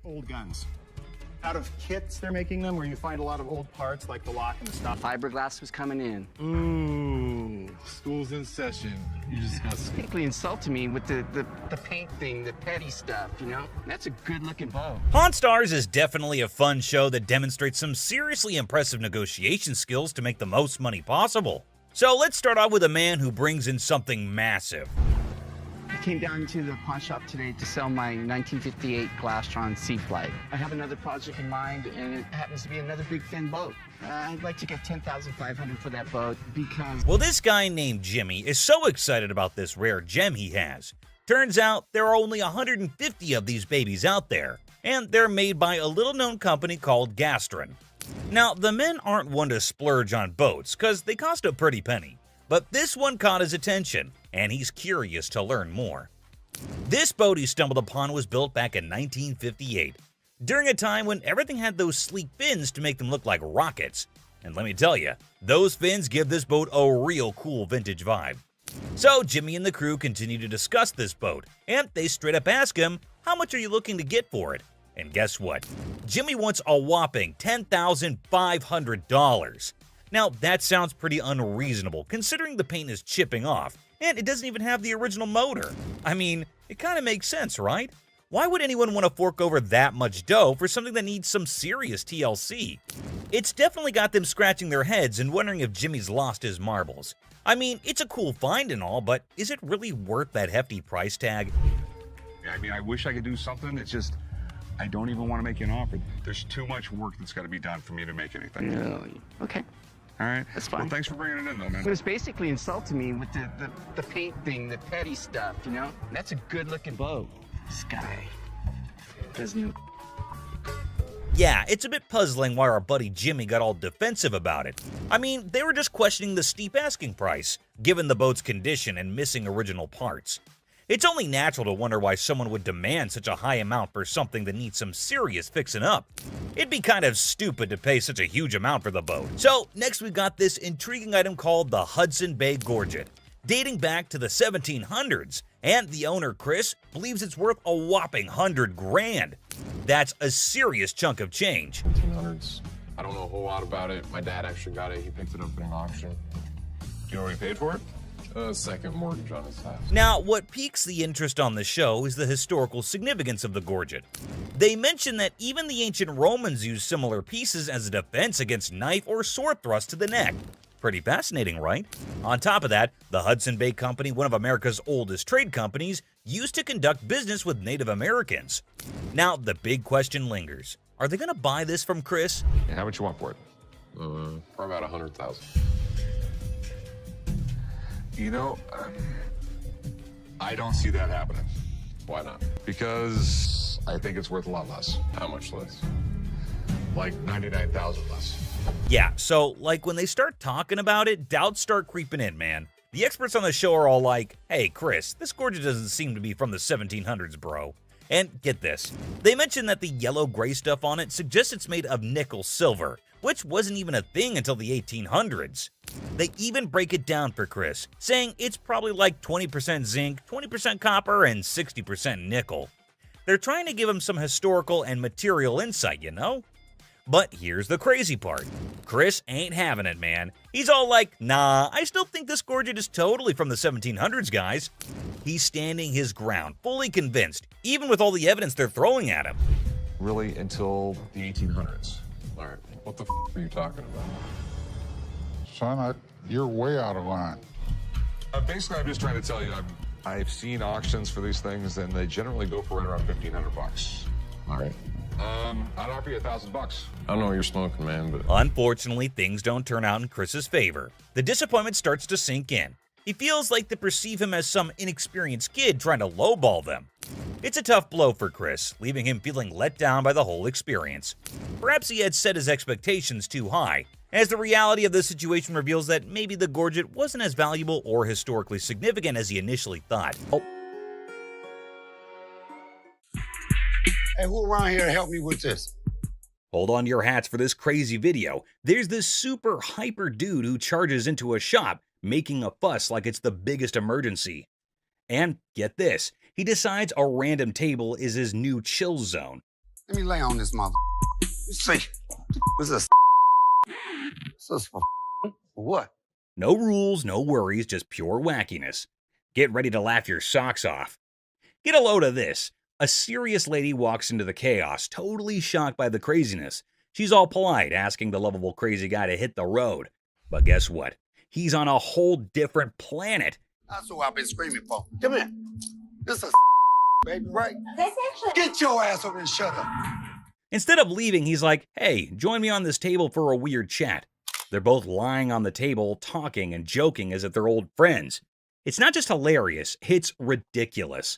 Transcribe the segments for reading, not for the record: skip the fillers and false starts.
old guns. Out of kits they're making them where you find a lot of old parts like the lock and the stop. Fiberglass was coming in. Ooh, school's in session. You just got Particularly insulting me with the paint thing, the petty stuff, you know? That's a good-looking bow. Pawn Stars is definitely a fun show that demonstrates some seriously impressive negotiation skills to make the most money possible. So let's start out with a man who brings in something massive. I came down to the pawn shop today to sell my 1958 Glastron Sea Flight. I have another project in mind, and it happens to be another big fin boat. I'd like to get $10,500 for that boat because... Well, this guy named Jimmy is so excited about this rare gem he has. Turns out there are only 150 of these babies out there, and they're made by a little-known company called Gastron. Now, the men aren't one to splurge on boats, because they cost a pretty penny. But this one caught his attention, and he's curious to learn more. This boat he stumbled upon was built back in 1958, during a time when everything had those sleek fins to make them look like rockets. And let me tell you, those fins give this boat a real cool vintage vibe. So Jimmy and the crew continue to discuss this boat, and they straight up ask him, how much are you looking to get for it? And guess what? Jimmy wants a whopping $10,500. Now, that sounds pretty unreasonable considering the paint is chipping off, and it doesn't even have the original motor. I mean, it kind of makes sense, right? Why would anyone want to fork over that much dough for something that needs some serious TLC? It's definitely got them scratching their heads and wondering if Jimmy's lost his marbles. I mean, it's a cool find and all, but is it really worth that hefty price tag? I mean, I wish I could do something. It's just, I don't even want to make you an offer. There's too much work that's got to be done for me to make anything. Really? Okay. All right. That's fine. Well, thanks for bringing it in, though, man. It was basically insulting me with the paint thing, the petty stuff, you know? That's a good-looking boat. This guy doesn't... Yeah, it's a bit puzzling why our buddy Jimmy got all defensive about it. I mean, they were just questioning the steep asking price, given the boat's condition and missing original parts. It's only natural to wonder why someone would demand such a high amount for something that needs some serious fixing up. It'd be kind of stupid to pay such a huge amount for the boat. So, next we've got this intriguing item called the Hudson Bay Gorget, dating back to the 1700s, and the owner, Chris, believes it's worth a whopping $100 grand. That's a serious chunk of change. 1800s. I don't know a whole lot about it. My dad actually got it. He picked it up in an auction. Do you know what he paid for it? Second mortgage on his house. Now, what piques the interest on the show is the historical significance of the gorget. They mention that even the ancient Romans used similar pieces as a defense against knife or sword thrusts to the neck. Pretty fascinating, right? On top of that, the Hudson Bay Company, one of America's oldest trade companies, used to conduct business with Native Americans. Now, the big question lingers. Are they going to buy this from Chris? And how much you want for it? For about 100,000. You know, I don't see that happening. Why not? Because I think it's worth a lot less. How much less? Like 99,000 less. Yeah, so like when they start talking about it, doubts start creeping in, man. The experts on the show are all like, hey Chris, this gorget doesn't seem to be from the 1700s, bro. And get this, they mention that the yellow-gray stuff on it suggests it's made of nickel silver, which wasn't even a thing until the 1800s. They even break it down for Chris, saying it's probably like 20% zinc, 20% copper, and 60% nickel. They're trying to give him some historical and material insight, you know? But here's the crazy part. Chris ain't having it, man. He's all like, nah, I still think this gorget is totally from the 1700s, guys. He's standing his ground, fully convinced, even with all the evidence they're throwing at him. Really, until the 1800s. All right. What the are you talking about? Son, you're way out of line. Basically, I'm just trying to tell you, I've seen auctions for these things, and they generally go for right around 1,500 bucks. All right. I'd offer you $1,000 bucks. I don't know what you're smoking, man, but... Unfortunately, things don't turn out in Chris's favor. The disappointment starts to sink in. He feels like they perceive him as some inexperienced kid trying to lowball them. It's a tough blow for Chris, leaving him feeling let down by the whole experience. Perhaps he had set his expectations too high, as the reality of the situation reveals that maybe the gorget wasn't as valuable or historically significant as he initially thought. Hey, who around here to help me with this? Hold on to your hats for this crazy video. There's this super hyper dude who charges into a shop, making a fuss like it's the biggest emergency. And get this, he decides a random table is his new chill zone. Let me lay on this mother. You see, what's this? What's this for? What? No rules, no worries, just pure wackiness. Get ready to laugh your socks off. Get a load of this. A serious lady walks into the chaos, totally shocked by the craziness. She's all polite, asking the lovable crazy guy to hit the road. But guess what? He's on a whole different planet. That's what I've been screaming for. Come here. This is baby, right? This actually. Get your ass over and shut up. Instead of leaving, he's like, hey, join me on this table for a weird chat. They're both lying on the table, talking and joking as if they're old friends. It's not just hilarious, it's ridiculous.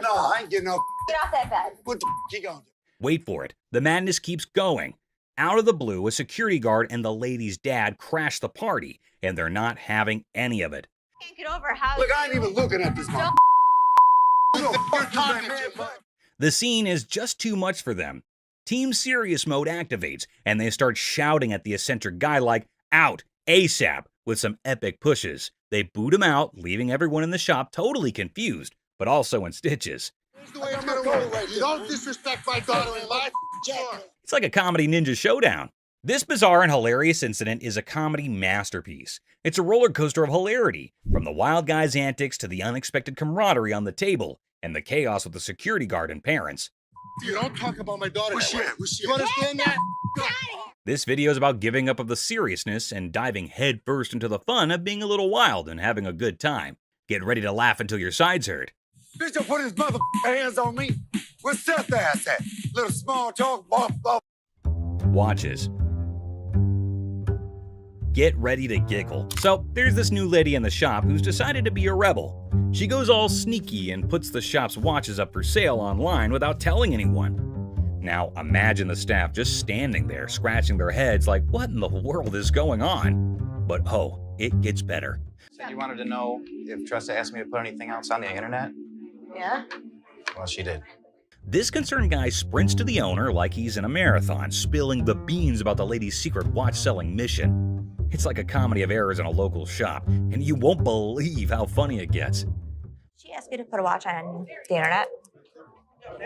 No, I ain't getting no. Get off that bed. What the you gonna do? Wait for it. The madness keeps going. Out of the blue, a security guard and the lady's dad crash the party, and they're not having any of it. Can't get over how. Look, I ain't even looking at this mother. The scene is just too much for them. Team Serious mode activates, and they start shouting at the eccentric guy like, out, ASAP, with some epic pushes. They boot him out, leaving everyone in the shop totally confused, but also in stitches. Don't disrespect my daughter in my car. It's like a comedy ninja showdown. This bizarre and hilarious incident is a comedy masterpiece. It's a roller coaster of hilarity, from the wild guy's antics to the unexpected camaraderie on the table, and the chaos with the security guard and parents. You don't talk about my daughter. You understand that? This video is about giving up of the seriousness and diving headfirst into the fun of being a little wild and having a good time. Get ready to laugh until your sides hurt. Bitch, don't put his mother hands on me. Where's Seth ass at? Little small talk, blah. Watches. Get ready to giggle. So, there's this new lady in the shop who's decided to be a rebel. She goes all sneaky and puts the shop's watches up for sale online without telling anyone. Now, imagine the staff just standing there, scratching their heads like, what in the world is going on? But oh, it gets better. Said you wanted to know if Tressa asked me to put anything else on the internet? Yeah. Well, she did. This concerned guy sprints to the owner like he's in a marathon, spilling the beans about the lady's secret watch-selling mission. It's like a comedy of errors in a local shop, and you won't believe how funny it gets. She asked me to put a watch on the internet.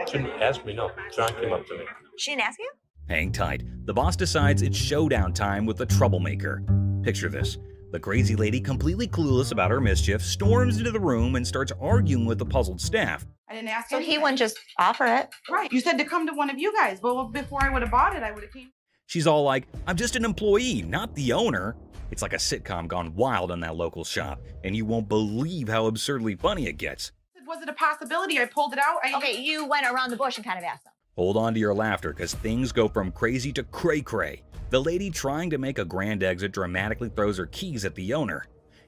She didn't ask me, no. John came up to me. She didn't ask you? Hang tight. The boss decides it's showdown time with the troublemaker. Picture this. The crazy lady, completely clueless about her mischief, storms into the room and starts arguing with the puzzled staff. I didn't ask So him. he wouldn't just offer it. Right. You said to come to one of you guys. Well, before I would have bought it, I would have came. She's all like, I'm just an employee, not the owner. It's like a sitcom gone wild in that local shop, and you won't believe how absurdly funny it gets. Was it a possibility? I pulled it out. Okay, you went around the bush and kind of asked them. Hold on to your laughter, because things go from crazy to cray-cray. The lady trying to make a grand exit dramatically throws her keys at the owner.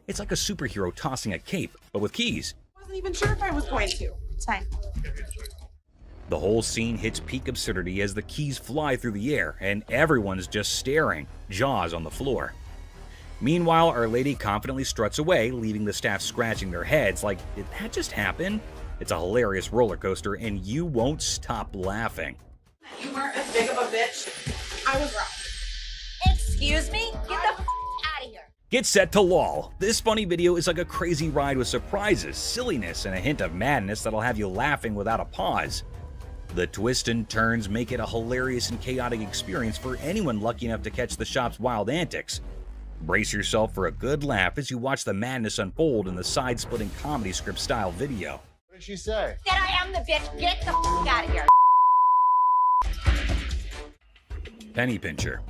It's like a superhero tossing a cape, but with keys. I wasn't even sure if I was going to. It's fine. The whole scene hits peak absurdity as the keys fly through the air, and everyone's just staring, jaws on the floor. Meanwhile, Our Lady confidently struts away, leaving the staff scratching their heads like, did that just happen? It's a hilarious roller coaster, and you won't stop laughing. You weren't as big of a bitch. I was wrong. Excuse me? Get the out of here. Get set to lol. This funny video is like a crazy ride with surprises, silliness, and a hint of madness that'll have you laughing without a pause. The twists and turns make it a hilarious and chaotic experience for anyone lucky enough to catch the shop's wild antics. Brace yourself for a good laugh as you watch the madness unfold in the side-splitting comedy script style video. What did she say? That I am the bitch. Get the out of here. Penny pincher.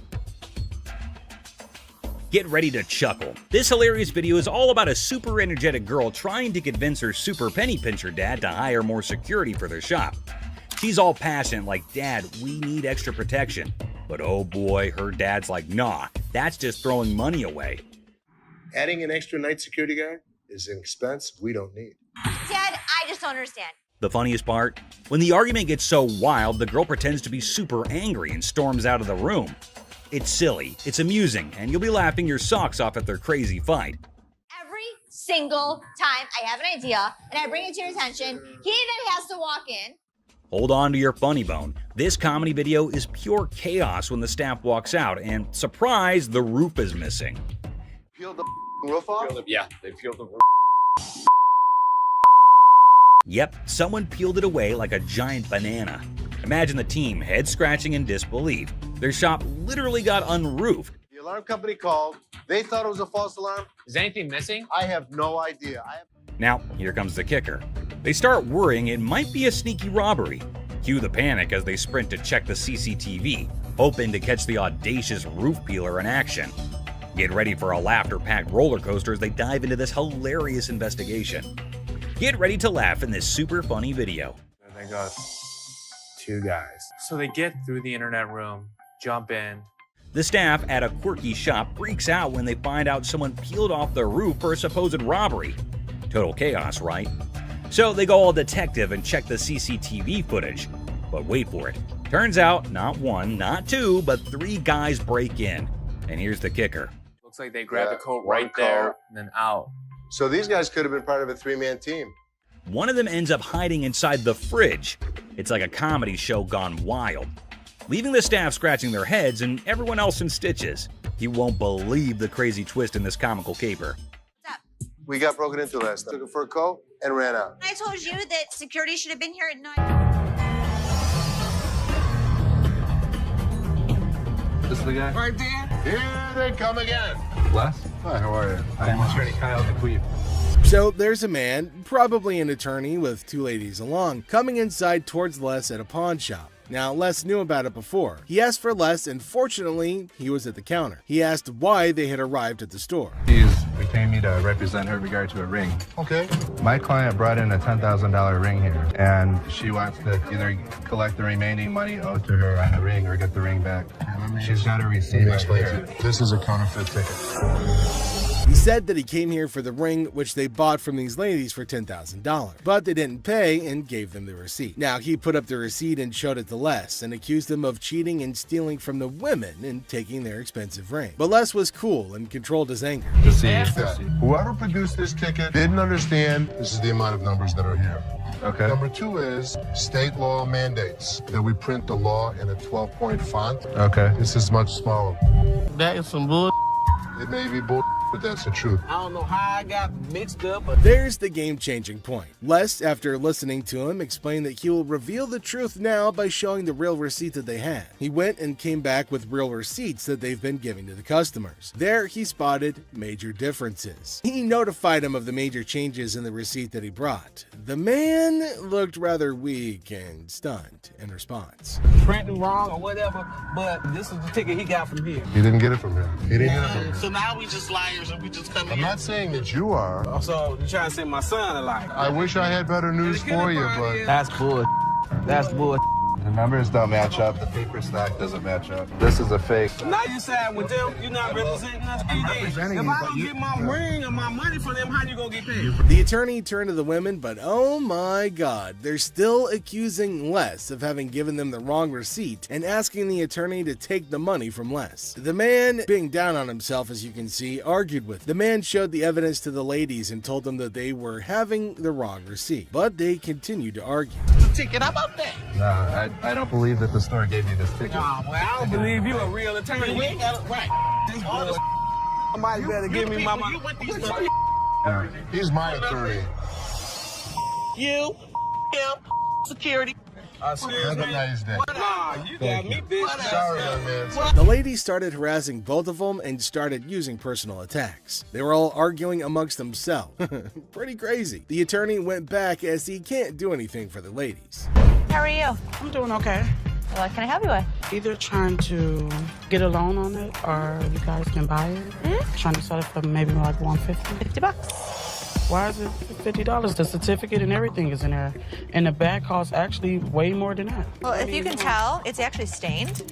Get ready to chuckle. This hilarious video is all about a super energetic girl trying to convince her super penny pincher dad to hire more security for their shop. She's all passionate like, Dad, we need extra protection. But oh boy, her dad's like, nah, that's just throwing money away. Adding an extra night security guard is an expense we don't need. Dad, I just don't understand. The funniest part? When the argument gets so wild, the girl pretends to be super angry and storms out of the room. It's silly, it's amusing, and you'll be laughing your socks off at their crazy fight. Every single time I have an idea and I bring it to your attention, he then has to walk in. Hold on to your funny bone. This comedy video is pure chaos when the staff walks out, and surprise, the roof is missing. Peel the roof off? Yeah, they peeled the roof. Yep, someone peeled it away like a giant banana. Imagine the team head scratching in disbelief. Their shop literally got unroofed. The alarm company called. They thought it was a false alarm. Is anything missing? I have no idea. Now, here comes the kicker. They start worrying it might be a sneaky robbery. Cue the panic as they sprint to check the CCTV, hoping to catch the audacious roof peeler in action. Get ready for a laughter-packed roller coaster as they dive into this hilarious investigation. Get ready to laugh in this super funny video. They got 2 guys. So they get through the internet room, jump in. The staff at a quirky shop freaks out when they find out someone peeled off the roof for a supposed robbery. Total chaos, right? So they go all detective and check the CCTV footage. But wait for it. Turns out, not 1, not 2, but 3 guys break in. And here's the kicker. Looks like they grabbed the coat right there and then out. So these guys could have been part of a 3-man team. One of them ends up hiding inside the fridge. It's like a comedy show gone wild, leaving the staff scratching their heads and everyone else in stitches. You won't believe the crazy twist in this comical caper. We got broken into last night. Took it for a coat and ran out. I told you that security should have been here at 9. This is the guy? Right there. Here they come again. Les? Hi, how are you? I'm attorney Kyle McQueen. So there's a man, probably an attorney with 2 ladies along, coming inside towards Les at a pawn shop. Now, Les knew about it before. He asked for Les, and fortunately, he was at the counter. He asked why they had arrived at the store. She's retained me to represent her in regard to a ring. Okay. My client brought in a $10,000 ring here, and she wants to either collect the remaining money owed to her on the ring or get the ring back. She's got a receipt right here. This is a counterfeit ticket. He said that he came here for the ring, which they bought from these ladies for $10,000, but they didn't pay and gave them the receipt. Now, he put up the receipt and showed it to Les and accused them of cheating and stealing from the women and taking their expensive ring. But Les was cool and controlled his anger. Whoever produced this ticket didn't understand this is the amount of numbers that are here. Okay. Number 2 is state law mandates that we print the law in a 12-point font. Okay. This is much smaller. That is some bull. It may be bull, but that's the truth. I don't know how I got mixed up, but There's the game-changing point. Les, after listening to him, explained that he will reveal the truth now by showing the real receipt that they had. He went and came back with real receipts that they've been giving to the customers. There, he spotted major differences. He notified him of the major changes in the receipt that he brought. The man looked rather weak and stunned in response. printing wrong or whatever, but this is the ticket he got from here. He didn't get it from him. He didn't get it from him. So now we just liars and we just come I'm here. not saying that you are. So you're trying to send my son a liar. I wish I had better news for you, but That's bull. That's bull. The numbers don't match up. The paper stock doesn't match up. This is a fake. Now you side with them. You're not representing us. I'm representing if you, I but don't you- get my ring or my money from them, how you gonna get paid? The attorney turned to the women, but oh my god, they're still accusing Les of having given them the wrong receipt and asking the attorney to take the money from Les. The man, being down on himself as you can see, argued with. The man showed the evidence to the ladies and told them that they were having the wrong receipt, but they continued to argue. Ticket, how about that? No, I don't believe that the store gave you this ticket. Nah, well, I don't believe you a real attorney. We ain't got it right. This bull. Somebody better give me my money. he's my attorney. You, him, security. Have a nice day. Nah, you got me, bitch. Sorry, young man. The ladies started harassing both of them and started using personal attacks. They were all arguing amongst themselves. Pretty crazy. The attorney went back as he can't do anything for the ladies. How are you? I'm doing okay. What can I help you with? Either trying to get a loan on it or you guys can buy it. Trying to sell it for maybe like $150. $50. Why is it $50? The certificate and everything is in there. And the bag costs actually way more than that. Well, if you can tell, it's actually stained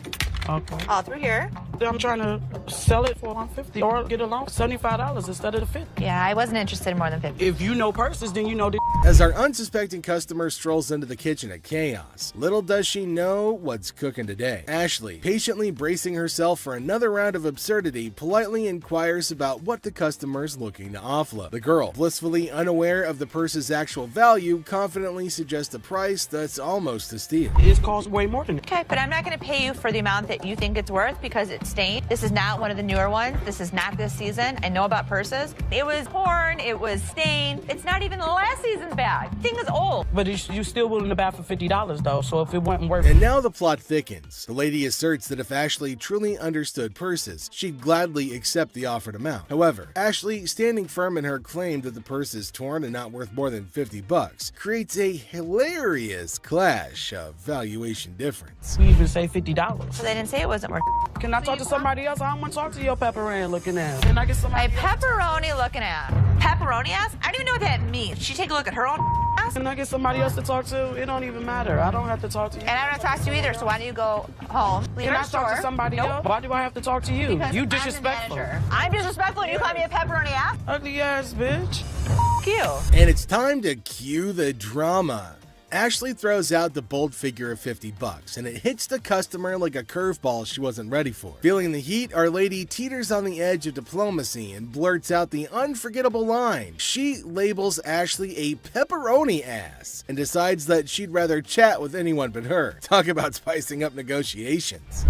Okay. all through here. I'm trying to sell it for $150 or get a loan for $75 instead of the $50. Yeah, I wasn't interested in more than 50. If you know purses, then you know the As our unsuspecting customer strolls into the kitchen at chaos, little does she know what's cooking today. Ashley, patiently bracing herself for another round of absurdity, politely inquires about what the customer's looking to offload. The girl, blissfully unaware of the purse's actual value, confidently suggests a price that's almost a steal. It costs way more than that. Okay, but I'm not going to pay you for the amount that you think it's worth because it's stained. This is not one of the newer ones. This is not this season. I know about purses. It was torn, it was stained. It's not even the last season's bag. Thing is old. But you still willing to buy for $50 though, so if it wasn't worth it. And now the plot thickens. The lady asserts that if Ashley truly understood purses, she'd gladly accept the offered amount. However, Ashley, standing firm in her claim that the purse is torn and not worth more than $50, creates a hilarious clash of valuation difference. We even say $50. So they didn't say it wasn't worth it. Can I talk to somebody else? I don't want to talk to your pepperoni looking ass. Can I get somebody My pepperoni looking at. Pepperoni ass? I don't even know what that means. Did she take a look at her own ass? Can I get somebody else to talk to? It don't even matter. I don't have to talk to you. And I don't talk to you either, so why don't you go home? Leave Can our I talk store. to somebody Nope. else? Why do I have to talk to you? Because You I'm the disrespectful. manager. I'm disrespectful and you call me a pepperoni ass? Ugly ass bitch. F you. And it's time to cue the drama. Ashley throws out the bold figure of $50, and it hits the customer like a curveball she wasn't ready for. Feeling the heat, Our Lady teeters on the edge of diplomacy and blurts out the unforgettable line. She labels Ashley a pepperoni ass and decides that she'd rather chat with anyone but her. Talk about spicing up negotiations.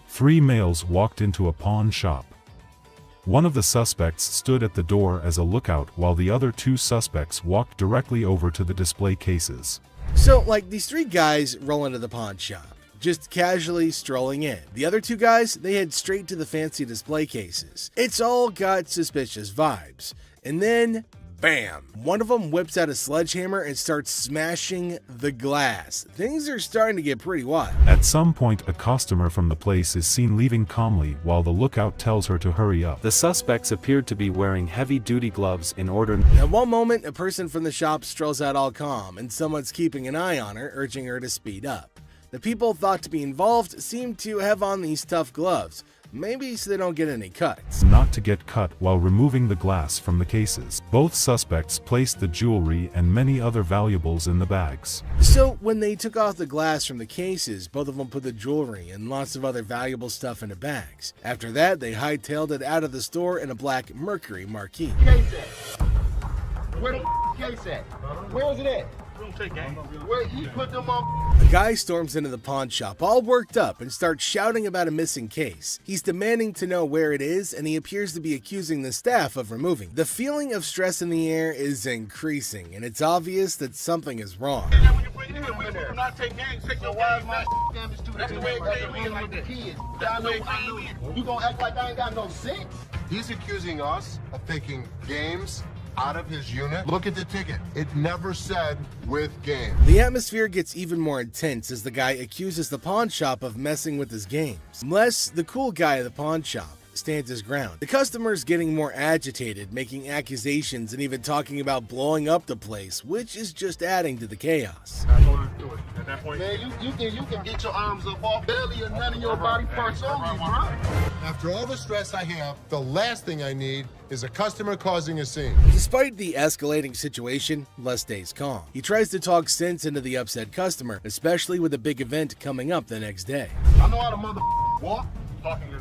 3 males walked into a pawn shop. One of the suspects stood at the door as a lookout while the other 2 suspects walked directly over to the display cases. So, like, these 3 guys roll into the pawn shop, just casually strolling in. The other 2 guys, they head straight to the fancy display cases. It's all got suspicious vibes. And then, bam! One of them whips out a sledgehammer and starts smashing the glass. Things are starting to get pretty wild. At some point, a customer from the place is seen leaving calmly while the lookout tells her to hurry up. The suspects appeared to be wearing heavy-duty gloves in order. At one moment, a person from the shop strolls out all calm, and someone's keeping an eye on her, urging her to speed up. The people thought to be involved seem to have on these tough gloves, maybe so they don't get any cuts. Not to get cut while removing the glass from the cases. Both suspects placed the jewelry and many other valuables in the bags. So when they took off the glass from the cases, both of them put the jewelry and lots of other valuable stuff into bags. After that, they hightailed it out of the store in a black Mercury marquee. Case at? Where the case at? Where is it at? Where he put them on? A guy storms into the pawn shop all worked up and starts shouting about a missing case. He's demanding to know where it is, and he appears to be accusing the staff of removing. The feeling of stress in the air is increasing, and it's obvious that something is wrong. You gonna act like I ain't got no sense? He's accusing us of taking games out of his unit. Look at the ticket. It never said with game. The atmosphere gets even more intense as the guy accuses the pawn shop of messing with his games. Les, the cool guy at the pawn shop, stands his ground. The customer's getting more agitated, making accusations and even talking about blowing up the place, which is just adding to the chaos. At that point, man, you can get your arms up off belly and none of your body parts on me, bro. After all the stress I have, the last thing I need is a customer causing a scene. Despite the escalating situation, Les stays calm. He tries to talk sense into the upset customer, especially with a big event coming up the next day. I know how to walk.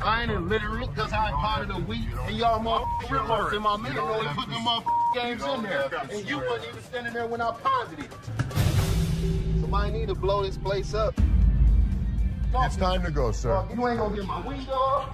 I ain't literally because I ain't part of the week, and y'all motherfuckers in my middle really putting them motherfucking games in there. And you wasn't even standing there when I positive. Somebody need to blow this place up. It's time to go, sir. You ain't gonna get my window.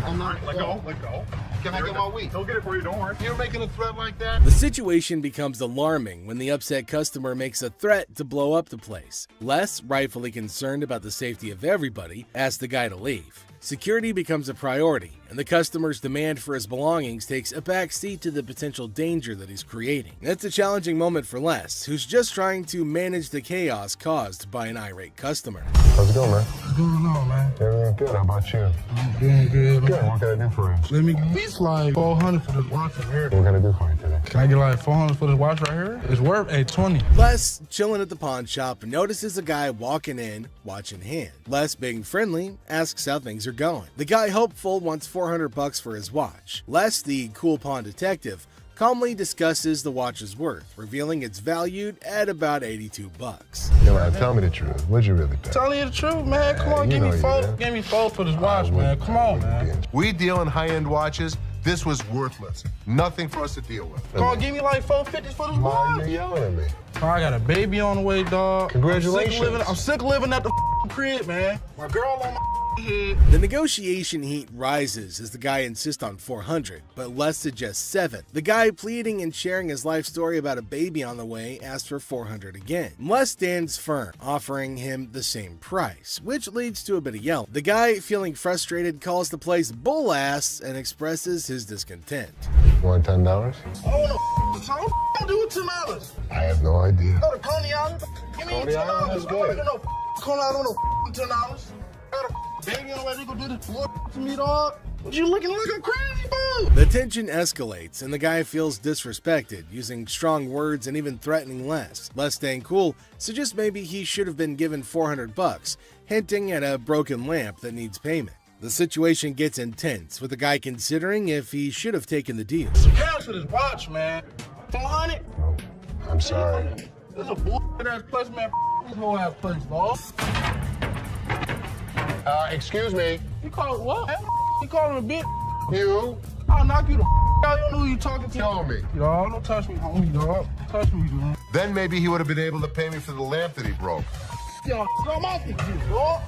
I'm not. Let go. Can I get my weed? He'll get it for you, don't worry. You're making a threat like that? The situation becomes alarming when the upset customer makes a threat to blow up the place. Les, rightfully concerned about the safety of everybody, asks the guy to leave. Security becomes a priority, and the customer's demand for his belongings takes a back seat to the potential danger that he's creating. It's a challenging moment for Les, who's just trying to manage the chaos caused by an irate customer. How's it going, man? What's going on, man? Everything good. How about you? I'm doing good. Good. What can I do for you? Let me get these like $400 for this watch right here. What can I do for you today? Can I get like $400 for this watch right here? It's worth $820. Les, chilling at the pawn shop, notices a guy walking in, watch in hand. Les, being friendly, asks how things are going. The guy, hopeful, wants $400 for his watch. Les, the cool pawn detective, calmly discusses the watch's worth, revealing it's valued at about $82. Come on, tell me the truth. What'd you really pay? Telling you the truth, man. Come on, give me four for this watch, man. Come on, man. We deal in high-end watches. This was worthless. Nothing for us to deal with. Come on, give me like $450 for this watch. Why are you yelling at me? I got a baby on the way, dog. Congratulations. I'm sick of living at the crib, man. My girl on my head. The negotiation heat rises as the guy insists on $400, but Les suggests $7. The guy, pleading and sharing his life story about a baby on the way, asks for $400 again. Les stands firm, offering him the same price, which leads to a bit of yelling. The guy, feeling frustrated, calls the place bull ass and expresses his discontent. You want $10? I don't know. So I'm do with $10. I have no idea. Go to Coney Island. Give me Coney Island is $10. good. I don't know. Coney Island no $10. Got a baby already gonna do this to me, dog. You looking like a crazy boo. The tension escalates and the guy feels disrespected, using strong words and even threatening Les. Les, staying cool, suggests maybe he should have been given $400, hinting at a broken lamp that needs payment. The situation gets intense, with the guy considering if he should have taken the deal. Cash for this watch, man. 400. I'm sorry. This is a bullshit ass place, man. This whole ass place, dog. Excuse me. You call it what? You call him a bitch? You? I'll knock you the out. You don't know who you talking to. Tell me. Dog, don't touch me, homie, dog. Touch me, dog. Then maybe he would have been able to pay me for the lamp that he broke. Yo, I'm off with you, dog.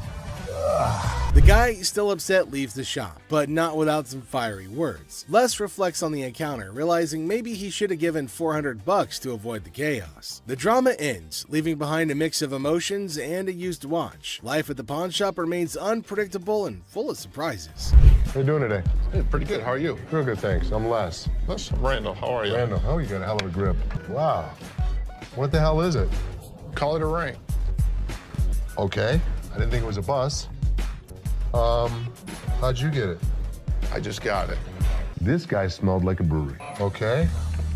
The guy, still upset, leaves the shop, but not without some fiery words. Les reflects on the encounter, realizing maybe he should have given $400 to avoid the chaos. The drama ends, leaving behind a mix of emotions and a used watch. Life at the pawn shop remains unpredictable and full of surprises. How you doing today? Hey, pretty good. How are you? Real good, thanks. I'm Les. Listen, Randall, how are you? Randall, oh, you got a hell of a grip. Wow. What the hell is it? Call it a ring. Okay. I didn't think it was a bus. How'd you get it? I just got it. This guy smelled like a brewery. Okay.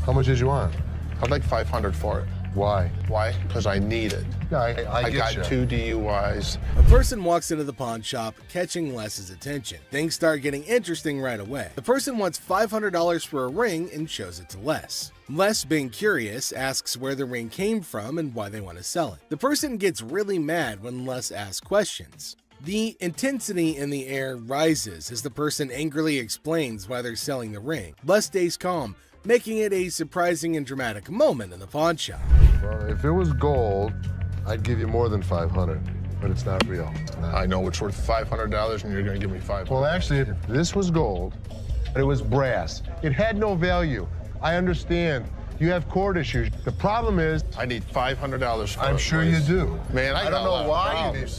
How much did you want? I'd like 500 for it. Why? Why? Because I need it. Yeah, I get got you. 2 DUIs. A person walks into the pawn shop, catching Les's attention. Things start getting interesting right away. The person wants $500 for a ring and shows it to Les. Les, being curious, asks where the ring came from and why they want to sell it. The person gets really mad when Les asks questions. The intensity in the air rises as the person angrily explains why they're selling the ring. Les stays calm, making it a surprising and dramatic moment in the pawn shop. Well, if it was gold, I'd give you more than 500, but it's not real. I know it's worth $500 and you're going to give me 500. Well, actually, if this was gold, but it was brass, it had no value. I understand. You have court issues. The problem is, I need $500 for it. I'm sure you do. Man, I don't know why you need.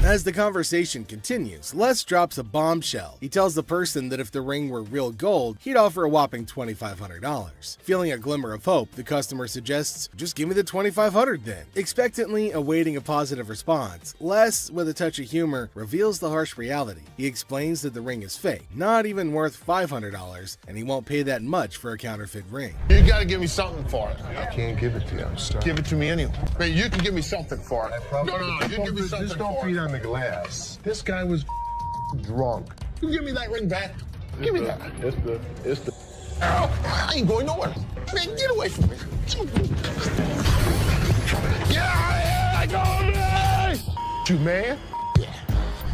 As the conversation continues, Les drops a bombshell. He tells the person that if the ring were real gold, he'd offer a whopping $2,500. Feeling a glimmer of hope, the customer suggests, just give me the $2,500 then. Expectantly awaiting a positive response, Les, with a touch of humor, reveals the harsh reality. He explains that the ring is fake, not even worth $500, and he won't pay that much for a counterfeit ring. You got to give me something for it. I can't give it to you. I'm sorry. Give it to me anyway. Man, you can give me something for it. No, you give me something Just don't for beat it. on the glass. This guy was drunk. You give me that ring back. Give me that. It's the. I ain't going nowhere. Man, get away from me. Get out of here! I go, man! You man?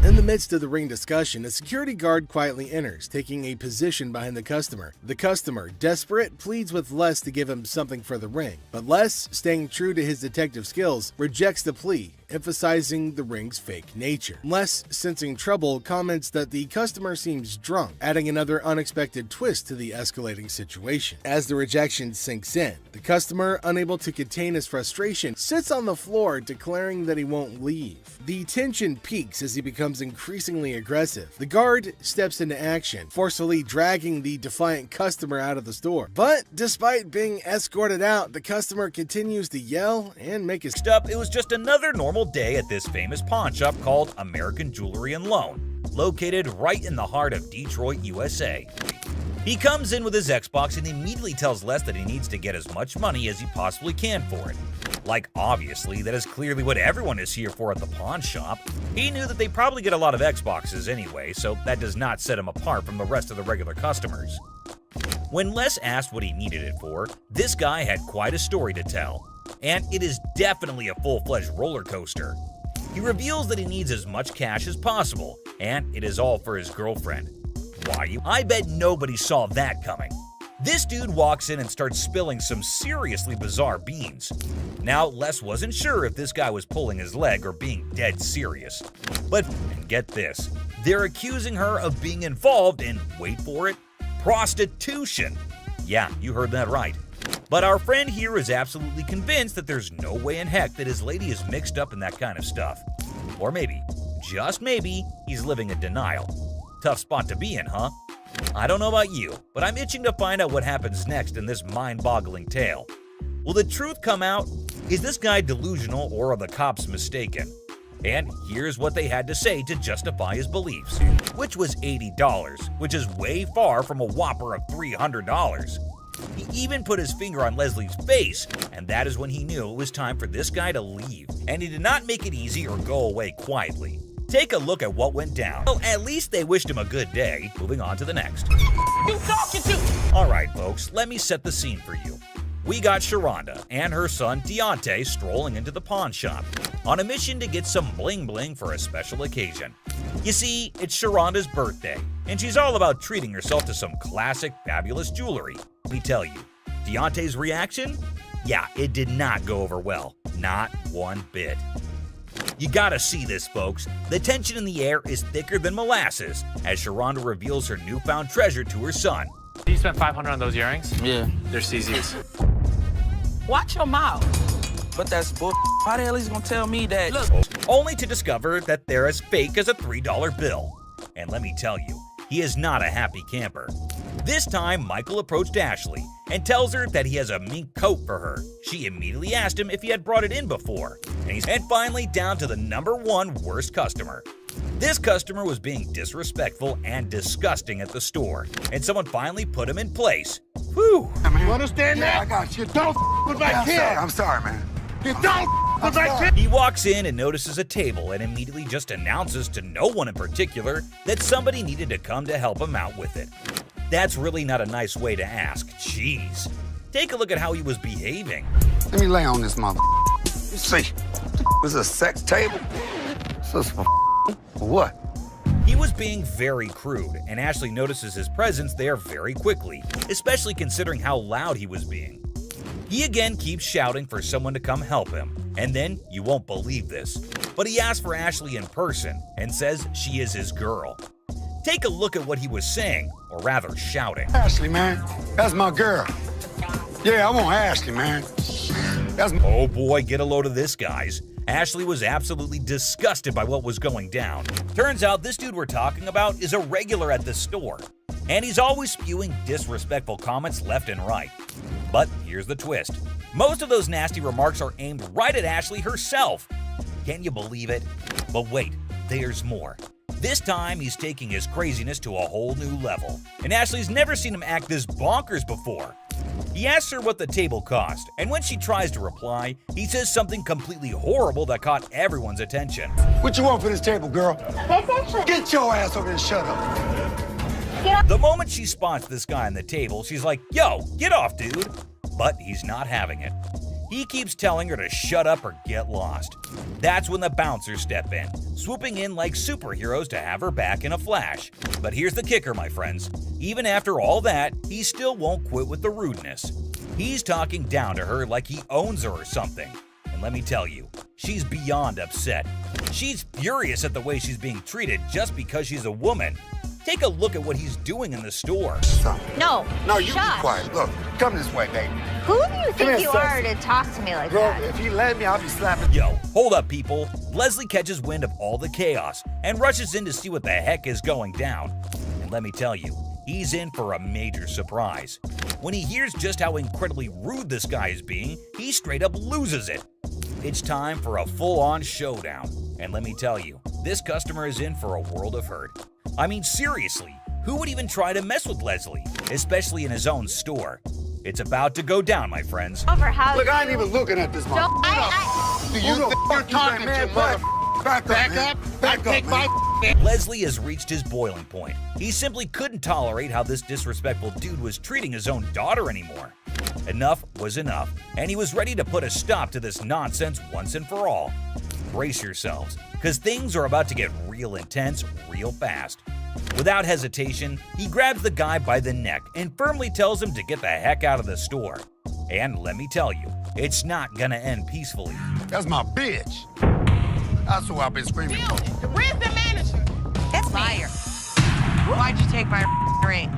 In the midst of the ring discussion, a security guard quietly enters, taking a position behind the customer. The customer, desperate, pleads with Les to give him something for the ring, but Les, staying true to his detective skills, rejects the plea, emphasizing the ring's fake nature. Les, sensing trouble, comments that the customer seems drunk, adding another unexpected twist to the escalating situation. As the rejection sinks in, the customer, unable to contain his frustration, sits on the floor, declaring that he won't leave. The tension peaks as he becomes increasingly aggressive. The guard steps into action, forcefully dragging the defiant customer out of the store. But despite being escorted out, the customer continues to yell and make his Next up, it was just another normal day at this famous pawn shop called American Jewelry and Loan, located right in the heart of Detroit, USA. He comes in with his Xbox and immediately tells Les that he needs to get as much money as he possibly can for it. Like, obviously, that is clearly what everyone is here for at the pawn shop. He knew that they probably get a lot of Xboxes anyway, so that does not set him apart from the rest of the regular customers. When Les asked what he needed it for, this guy had quite a story to tell. And it is definitely a full-fledged roller coaster. He reveals that he needs as much cash as possible, and it is all for his girlfriend. Why? I bet nobody saw that coming. This dude walks in and starts spilling some seriously bizarre beans. Now, Les wasn't sure if this guy was pulling his leg or being dead serious. But get this, they're accusing her of being involved in, wait for it, prostitution. Yeah, you heard that right. But our friend here is absolutely convinced that there's no way in heck that his lady is mixed up in that kind of stuff. Or maybe, just maybe, he's living in denial. Tough spot to be in, huh? I don't know about you, but I'm itching to find out what happens next in this mind-boggling tale. Will the truth come out? Is this guy delusional or are the cops mistaken? And here's what they had to say to justify his beliefs, which was $80, which is way far from a whopper of $300. He even put his finger on Leslie's face, and that is when he knew it was time for this guy to leave. And he did not make it easy or go away quietly. Take a look at what went down. Well, at least they wished him a good day. Moving on to the next. You talking to? Alright folks, let me set the scene for you. We got Sharonda and her son Deontay strolling into the pawn shop on a mission to get some bling bling for a special occasion. You see, it's Sharonda's birthday, and she's all about treating herself to some classic, fabulous jewelry. Let me tell you, Deontay's reaction? Yeah, it did not go over well. Not one bit. You gotta see this, folks. The tension in the air is thicker than molasses as Sharonda reveals her newfound treasure to her son. You spent $500 on those earrings? Yeah. They're CZ's. Watch your mouth. But that's bull. How the hell he's gonna tell me that? Look. Only to discover that they're as fake as a $3 bill. And let me tell you, he is not a happy camper. This time, Michael approached Ashley and tells her that he has a mink coat for her. She immediately asked him if he had brought it in before. And finally, down to the #1 worst customer. This customer was being disrespectful and disgusting at the store, and someone finally put him in place. Whew. You understand that? I got you. Don't with my kid. I'm sorry, man. You don't with my kid. He walks in and notices a table and immediately just announces to no one in particular that somebody needed to come to help him out with it. That's really not a nice way to ask. Jeez. Take a look at how he was behaving. Let me lay on this mother. You see, was a sex table? So what? He was being very crude, and Ashley notices his presence there very quickly, especially considering how loud he was being. He again keeps shouting for someone to come help him, and then, you won't believe this, but he asks for Ashley in person and says she is his girl. Take a look at what he was saying, or rather shouting. Ashley, man. That's my girl. Yeah, I want Ashley, man. Oh boy, get a load of this, guys. Ashley was absolutely disgusted by what was going down. Turns out this dude we're talking about is a regular at this store, and he's always spewing disrespectful comments left and right. But here's the twist. Most of those nasty remarks are aimed right at Ashley herself. Can you believe it? But wait, there's more. This time, he's taking his craziness to a whole new level, and Ashley's never seen him act this bonkers before. He asks her what the table cost, and when she tries to reply, he says something completely horrible that caught everyone's attention. What you want for this table, girl? That's actually. Get your ass over and shut up. The moment she spots this guy on the table, she's like, "Yo, get off, dude." But he's not having it. He keeps telling her to shut up or get lost. That's when the bouncers step in, swooping in like superheroes to have her back in a flash. But here's the kicker, my friends. Even after all that, he still won't quit with the rudeness. He's talking down to her like he owns her or something. And let me tell you, she's beyond upset. She's furious at the way she's being treated just because she's a woman. Take a look at what he's doing in the store. No. No, you be Shush. quiet. Look, come this way, baby. Who do you think here, you Seth. are to talk to me like Girl, that? if you let me, I'll be slapping. Yo, hold up, people. Leslie catches wind of all the chaos and rushes in to see what the heck is going down. And let me tell you, he's in for a major surprise. When he hears just how incredibly rude this guy is being, he straight up loses it. It's time for a full-on showdown. And let me tell you, this customer is in for a world of hurt. I mean, seriously, who would even try to mess with Leslie, especially in his own store? It's about to go down, my friends. Over how Look, I ain't even looking at this mother. Do you think you're talking to mother? Back up. Back Take up, my. Leslie has reached his boiling point. He simply couldn't tolerate how this disrespectful dude was treating his own daughter anymore. Enough was enough, and he was ready to put a stop to this nonsense once and for all. Brace yourselves, because things are about to get real intense real fast. Without hesitation, he grabs the guy by the neck and firmly tells him to get the heck out of the store. And let me tell you, it's not gonna end peacefully. That's my bitch. That's who I've been screaming for. Where's the manager? That's liar. Why'd you take my ring?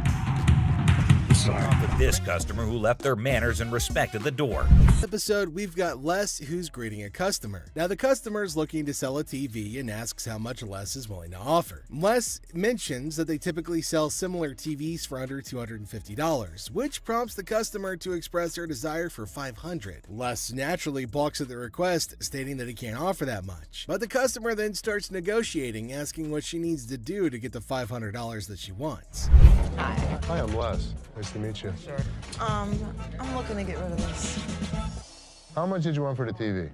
With this customer who left their manners and respect at the door. This episode, we've got Les who's greeting a customer. Now, the customer's looking to sell a TV and asks how much Les is willing to offer. Les mentions that they typically sell similar TVs for under $250, which prompts the customer to express her desire for $500. Les naturally balks at the request, stating that he can't offer that much. But the customer then starts negotiating, asking what she needs to do to get the $500 that she wants. Hi, I'm Les. Nice to meet you. Sure. I'm looking to get rid of this. How much did you want for the TV?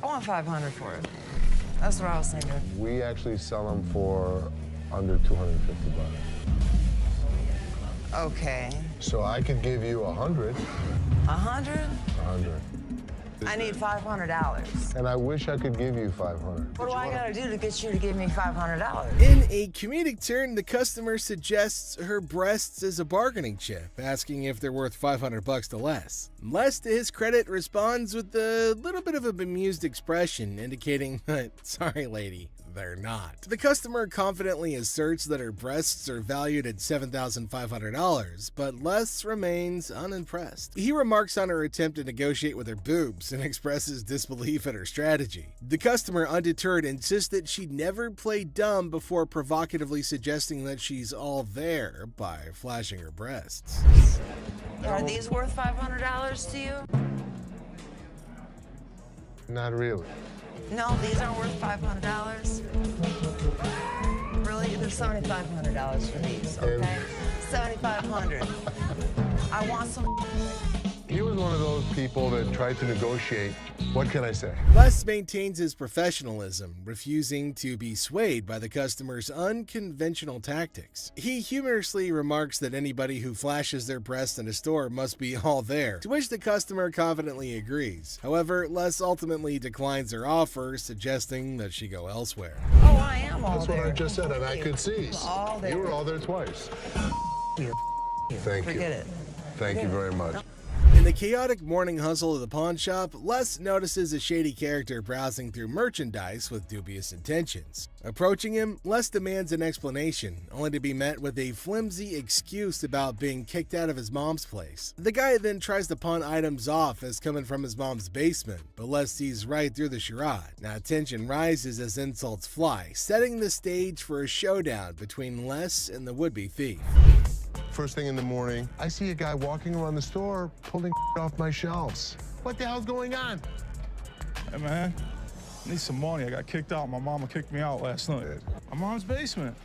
I want $500 for it. That's what I was thinking. We actually sell them for under $250. Okay. So I could give you 100. 100? 100. I need $500. And I wish I could give you 500. What do I gotta do to get you to give me $500? In a comedic turn, the customer suggests her breasts as a bargaining chip, asking if they're worth $500 to Les. Les, to his credit, responds with a little bit of a bemused expression, indicating that, sorry lady, they're not. The customer confidently asserts that her breasts are valued at $7,500, but Les remains unimpressed. He remarks on her attempt to negotiate with her boobs and expresses disbelief at her strategy. The customer, undeterred, insists that she'd never play dumb before provocatively suggesting that she's all there by flashing her breasts. Are these worth $500 to you? Not really. No, these aren't worth $500. Really? They're $7,500 for these, okay? $7,500. I want some. He was one of those people that tried to negotiate. What can I say? Les maintains his professionalism, refusing to be swayed by the customer's unconventional tactics. He humorously remarks that anybody who flashes their breasts in a store must be all there, to which the customer confidently agrees. However, Les ultimately declines her offer, suggesting that she go elsewhere. Oh, I am all That's there. what I just said, and I could see. All there. You were all there twice. Thank you. Forget it. Thank you very much. In the chaotic morning hustle of the pawn shop, Les notices a shady character browsing through merchandise with dubious intentions. Approaching him, Les demands an explanation, only to be met with a flimsy excuse about being kicked out of his mom's place. The guy then tries to pawn items off as coming from his mom's basement, but Les sees right through the charade. Now tension rises as insults fly, setting the stage for a showdown between Les and the would-be thief. First thing in the morning, I see a guy walking around the store pulling off my shelves. What the hell's going on? Hey, man, I need some money. I got kicked out. My mama kicked me out last night. My mom's basement.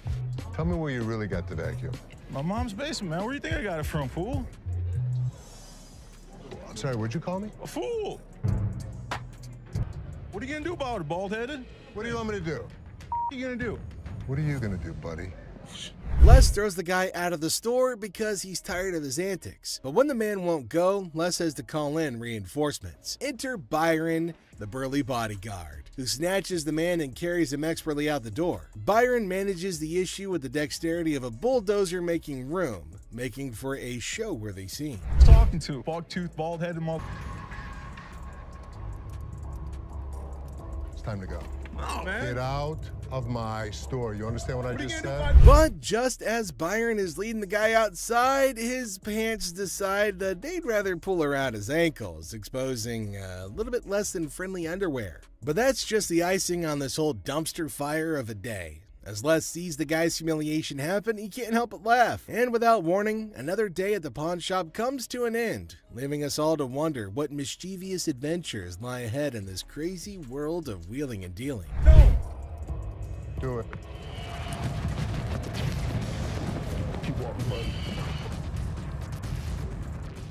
Tell me where you really got the vacuum. My mom's basement, man. Where do you think I got it from, fool? I'm sorry, what'd you call me? A fool! What are you gonna do about it, bald-headed? What do you want me to do? What are you gonna do? What are you gonna do, buddy? Les throws the guy out of the store because he's tired of his antics. But when the man won't go, Les has to call in reinforcements. Enter Byron, the burly bodyguard, who snatches the man and carries him expertly out the door. Byron manages the issue with the dexterity of a bulldozer making room, making for a show-worthy scene. Talking to bog-toothed, bald-headed mother. It's time to go. Oh, man. Get out of my store. You understand what I just said? But just as Byron is leading the guy outside, his pants decide that they'd rather pull around his ankles, exposing a little bit less than friendly underwear. But that's just the icing on this whole dumpster fire of a day. As Les sees the guy's humiliation happen, he can't help but laugh. And without warning, another day at the pawn shop comes to an end, leaving us all to wonder what mischievous adventures lie ahead in this crazy world of wheeling and dealing. Do it. Keep walking, buddy.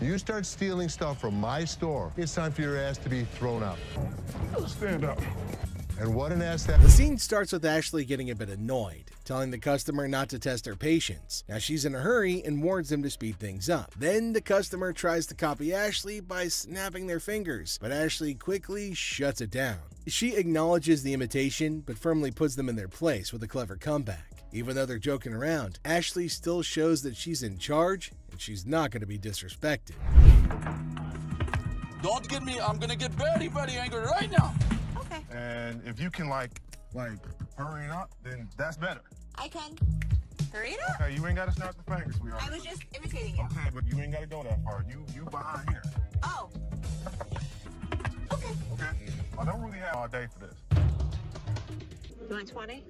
You start stealing stuff from my store, it's time for your ass to be thrown out. Stand up. And what an ass that... The scene starts with Ashley getting a bit annoyed, telling the customer not to test her patience. Now she's in a hurry and warns him to speed things up. Then the customer tries to copy Ashley by snapping their fingers, but Ashley quickly shuts it down. She acknowledges the imitation, but firmly puts them in their place with a clever comeback. Even though they're joking around, Ashley still shows that she's in charge and she's not going to be disrespected. Don't get me. I'm gonna get very, very angry right now. Okay. And if you can like hurry it up, then that's better. I can. Hurry it up. Okay, you ain't gotta snap the fingers, sweetheart. I was just imitating you. Okay, but you ain't gotta go that far. You behind here. Oh. Okay. I don't really have all day for this. You want 20?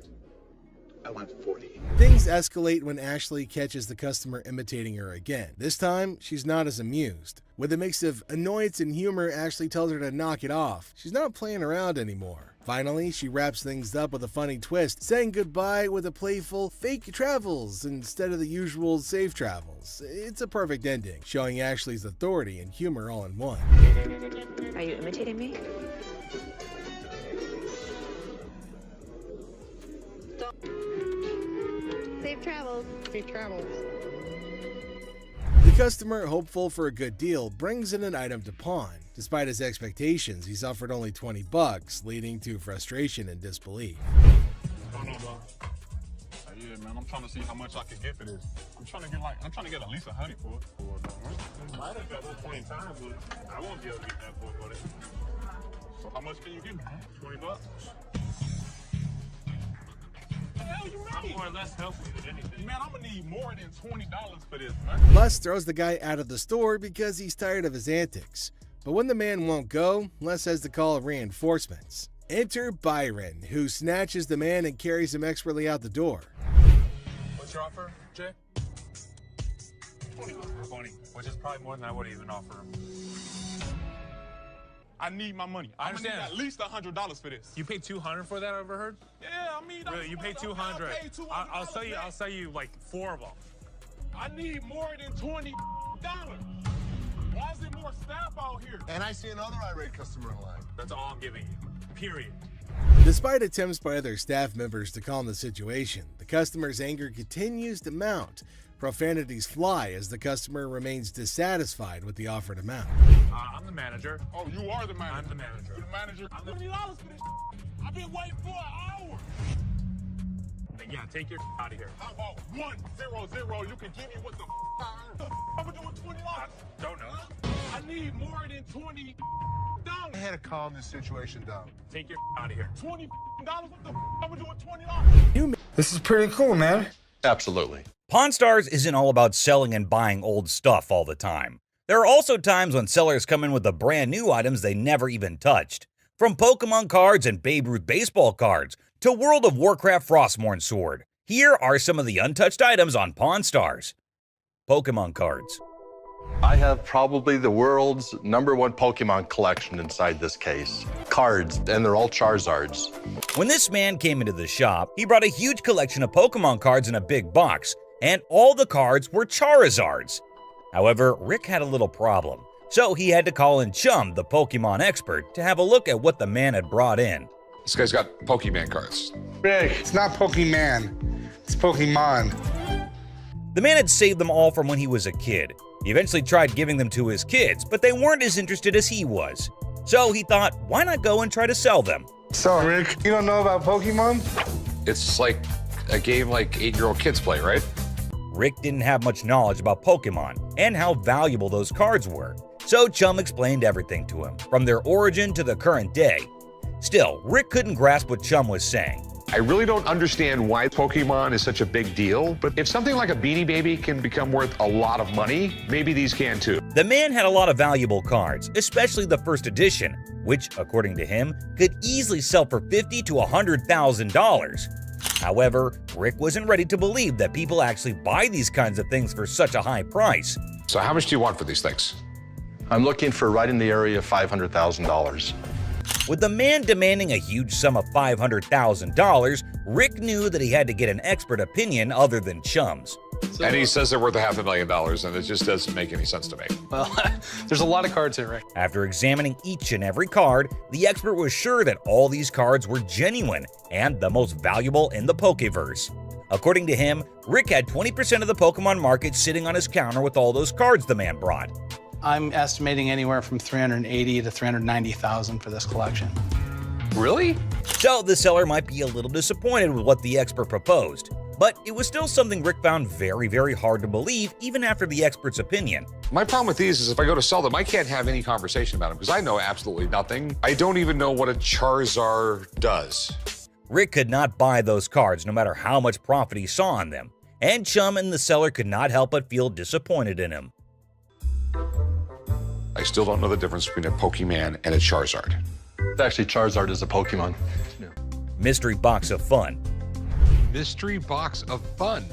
I want 40. Things escalate when Ashley catches the customer imitating her again. This time, she's not as amused. With a mix of annoyance and humor, Ashley tells her to knock it off. She's not playing around anymore. Finally, she wraps things up with a funny twist, saying goodbye with a playful fake travels instead of the usual safe travels. It's a perfect ending, showing Ashley's authority and humor all in one. Are you imitating me? Safe travels. Safe travels. The customer, hopeful for a good deal, brings in an item to pawn. Despite his expectations, he's offered only $20, leading to frustration and disbelief. Yeah, man, I'm trying to see how much I can get for this. I'm trying to get at least 100 for it. Might have got 1 point in time, but I won't be able to get that for it. So how much can you give me? $20? I'm more or less healthy than anything. Man, I'm gonna need more than $20 for this, man. Les throws the guy out of the store because he's tired of his antics. But when the man won't go, Les has to call reinforcements. Enter Byron, who snatches the man and carries him expertly out the door. What's your offer, Jay? 20, which is probably more than I would even offer him. I need my money. I understand. Need at least $100 for this. You paid $200 for that, I overheard? Yeah, I mean, really, you paid $200. I'll sell you like 4 of them. I need more than $20. Why is there more staff out here? And I see another irate customer in line. That's all I'm giving you. Period. Despite attempts by other staff members to calm the situation, the customer's anger continues to mount. Profanities fly as the customer remains dissatisfied with the offered amount. I'm the manager. Oh, you are the manager? I'm the manager. You're the manager? $20 for this. I've been waiting for an hour. Yeah, take your out of here. How about 100? You can give me what the I'm gonna do with $20. Don't know. I need more than $20. I had to calm this situation down. Take your out of here. $20? What the I'm gonna do with $20? This is pretty cool, man. Absolutely. Pawn Stars isn't all about selling and buying old stuff all the time. There are also times when sellers come in with the brand new items they never even touched. From Pokemon cards and Babe Ruth baseball cards to World of Warcraft Frostmourne Sword. Here are some of the untouched items on Pawn Stars. Pokemon cards. I have probably the world's #1 Pokemon collection inside this case. Cards, and they're all Charizards. When this man came into the shop, he brought a huge collection of Pokemon cards in a big box, and all the cards were Charizards. However, Rick had a little problem, so he had to call in Chum, the Pokemon expert, to have a look at what the man had brought in. This guy's got Pokemon cards. Rick, it's not Pokemon. It's Pokemon. The man had saved them all from when he was a kid. He eventually tried giving them to his kids, but they weren't as interested as he was. So he thought, why not go and try to sell them? So, Rick, you don't know about Pokemon? It's like a game like 8-year-old kids play, right? Rick didn't have much knowledge about Pokemon and how valuable those cards were. So Chum explained everything to him, from their origin to the current day. Still, Rick couldn't grasp what Chum was saying. I really don't understand why Pokemon is such a big deal, but if something like a Beanie Baby can become worth a lot of money, maybe these can too. The man had a lot of valuable cards, especially the first edition, which, according to him, could easily sell for $50,000 to $100,000. However, Rick wasn't ready to believe that people actually buy these kinds of things for such a high price. So how much do you want for these things? I'm looking for right in the area of $500,000. With the man demanding a huge sum of $500,000, Rick knew that he had to get an expert opinion other than Chum's. And he says they're worth $500,000, and it just doesn't make any sense to me. Well, there's a lot of cards here, Rick. After examining each and every card, the expert was sure that all these cards were genuine and the most valuable in the Pokeverse. According to him, Rick had 20% of the Pokemon market sitting on his counter with all those cards the man brought. I'm estimating anywhere from $380,000 to $390,000 for this collection. Really? So the seller might be a little disappointed with what the expert proposed. But it was still something Rick found very, very hard to believe, even after the expert's opinion. My problem with these is if I go to sell them, I can't have any conversation about them because I know absolutely nothing. I don't even know what a Charizard does. Rick could not buy those cards no matter how much profit he saw on them, and Chum and the seller could not help but feel disappointed in him. I still don't know the difference between a Pokemon and a Charizard. Actually, Charizard is a Pokemon. Yeah. Mystery box of fun. Mystery box of fun.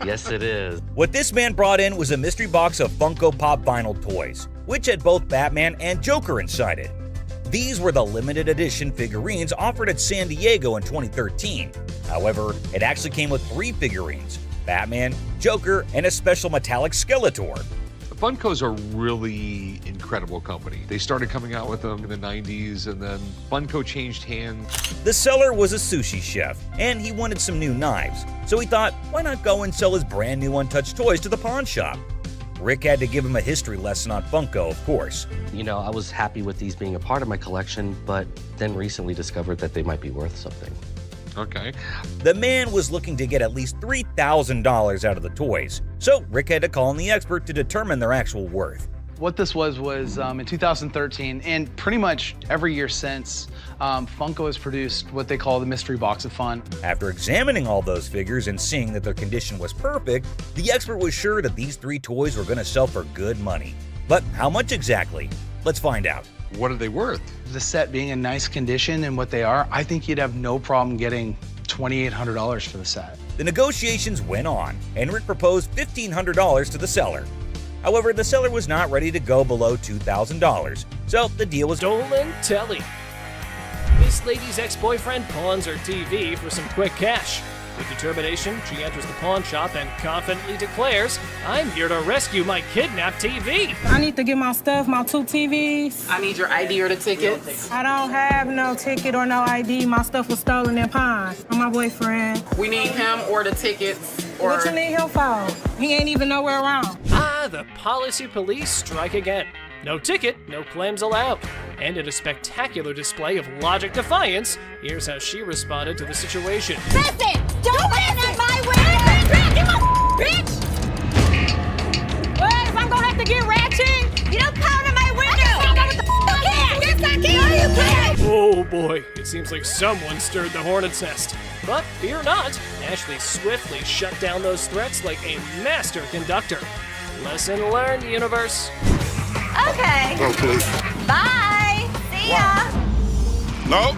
Yes, it is. What this man brought in was a mystery box of Funko Pop vinyl toys, which had both Batman and Joker inside it. These were the limited edition figurines offered at San Diego in 2013. However, it actually came with 3 figurines: Batman, Joker, and a special metallic Skeletor. Funko's a really incredible company. They started coming out with them in the 90s, and then Funko changed hands. The seller was a sushi chef, and he wanted some new knives, so he thought, why not go and sell his brand new untouched toys to the pawn shop? Rick had to give him a history lesson on Funko, of course. You know, I was happy with these being a part of my collection, but then recently discovered that they might be worth something. Okay. The man was looking to get at least $3,000 out of the toys, so Rick had to call in the expert to determine their actual worth. What this was in 2013, and pretty much every year since, Funko has produced what they call the Mystery Box of Fun. After examining all those figures and seeing that their condition was perfect, the expert was sure that these 3 toys were going to sell for good money. But how much exactly? Let's find out. What are they worth? The set being in nice condition and what they are, I think you'd have no problem getting $2,800 for the set. The negotiations went on, and Rick proposed $1,500 to the seller. However, the seller was not ready to go below $2,000, so the deal was Dolan Telly. This lady's ex-boyfriend pawns her TV for some quick cash. With determination, she enters the pawn shop and confidently declares, "I'm here to rescue my kidnapped TV." I need to get my stuff, my 2 TVs. I need your ID or the tickets. I don't have no ticket or no ID. My stuff was stolen and pawned from my boyfriend. We need him or the tickets. Or... What you need him for? He ain't even nowhere around. Ah, the policy police strike again. No ticket, no claims allowed. And in a spectacular display of logic defiance, here's how she responded to the situation. Listen! Don't land on my window! You bitch! What? If I'm gonna have to get ratchet? You don't pound on my window! Yes, I can! No, you can't! Oh boy, it seems like someone stirred the hornet's nest. But fear not, Ashley swiftly shut down those threats like a master conductor. Lesson learned, universe. Okay. Oh, please. Bye. See ya. No.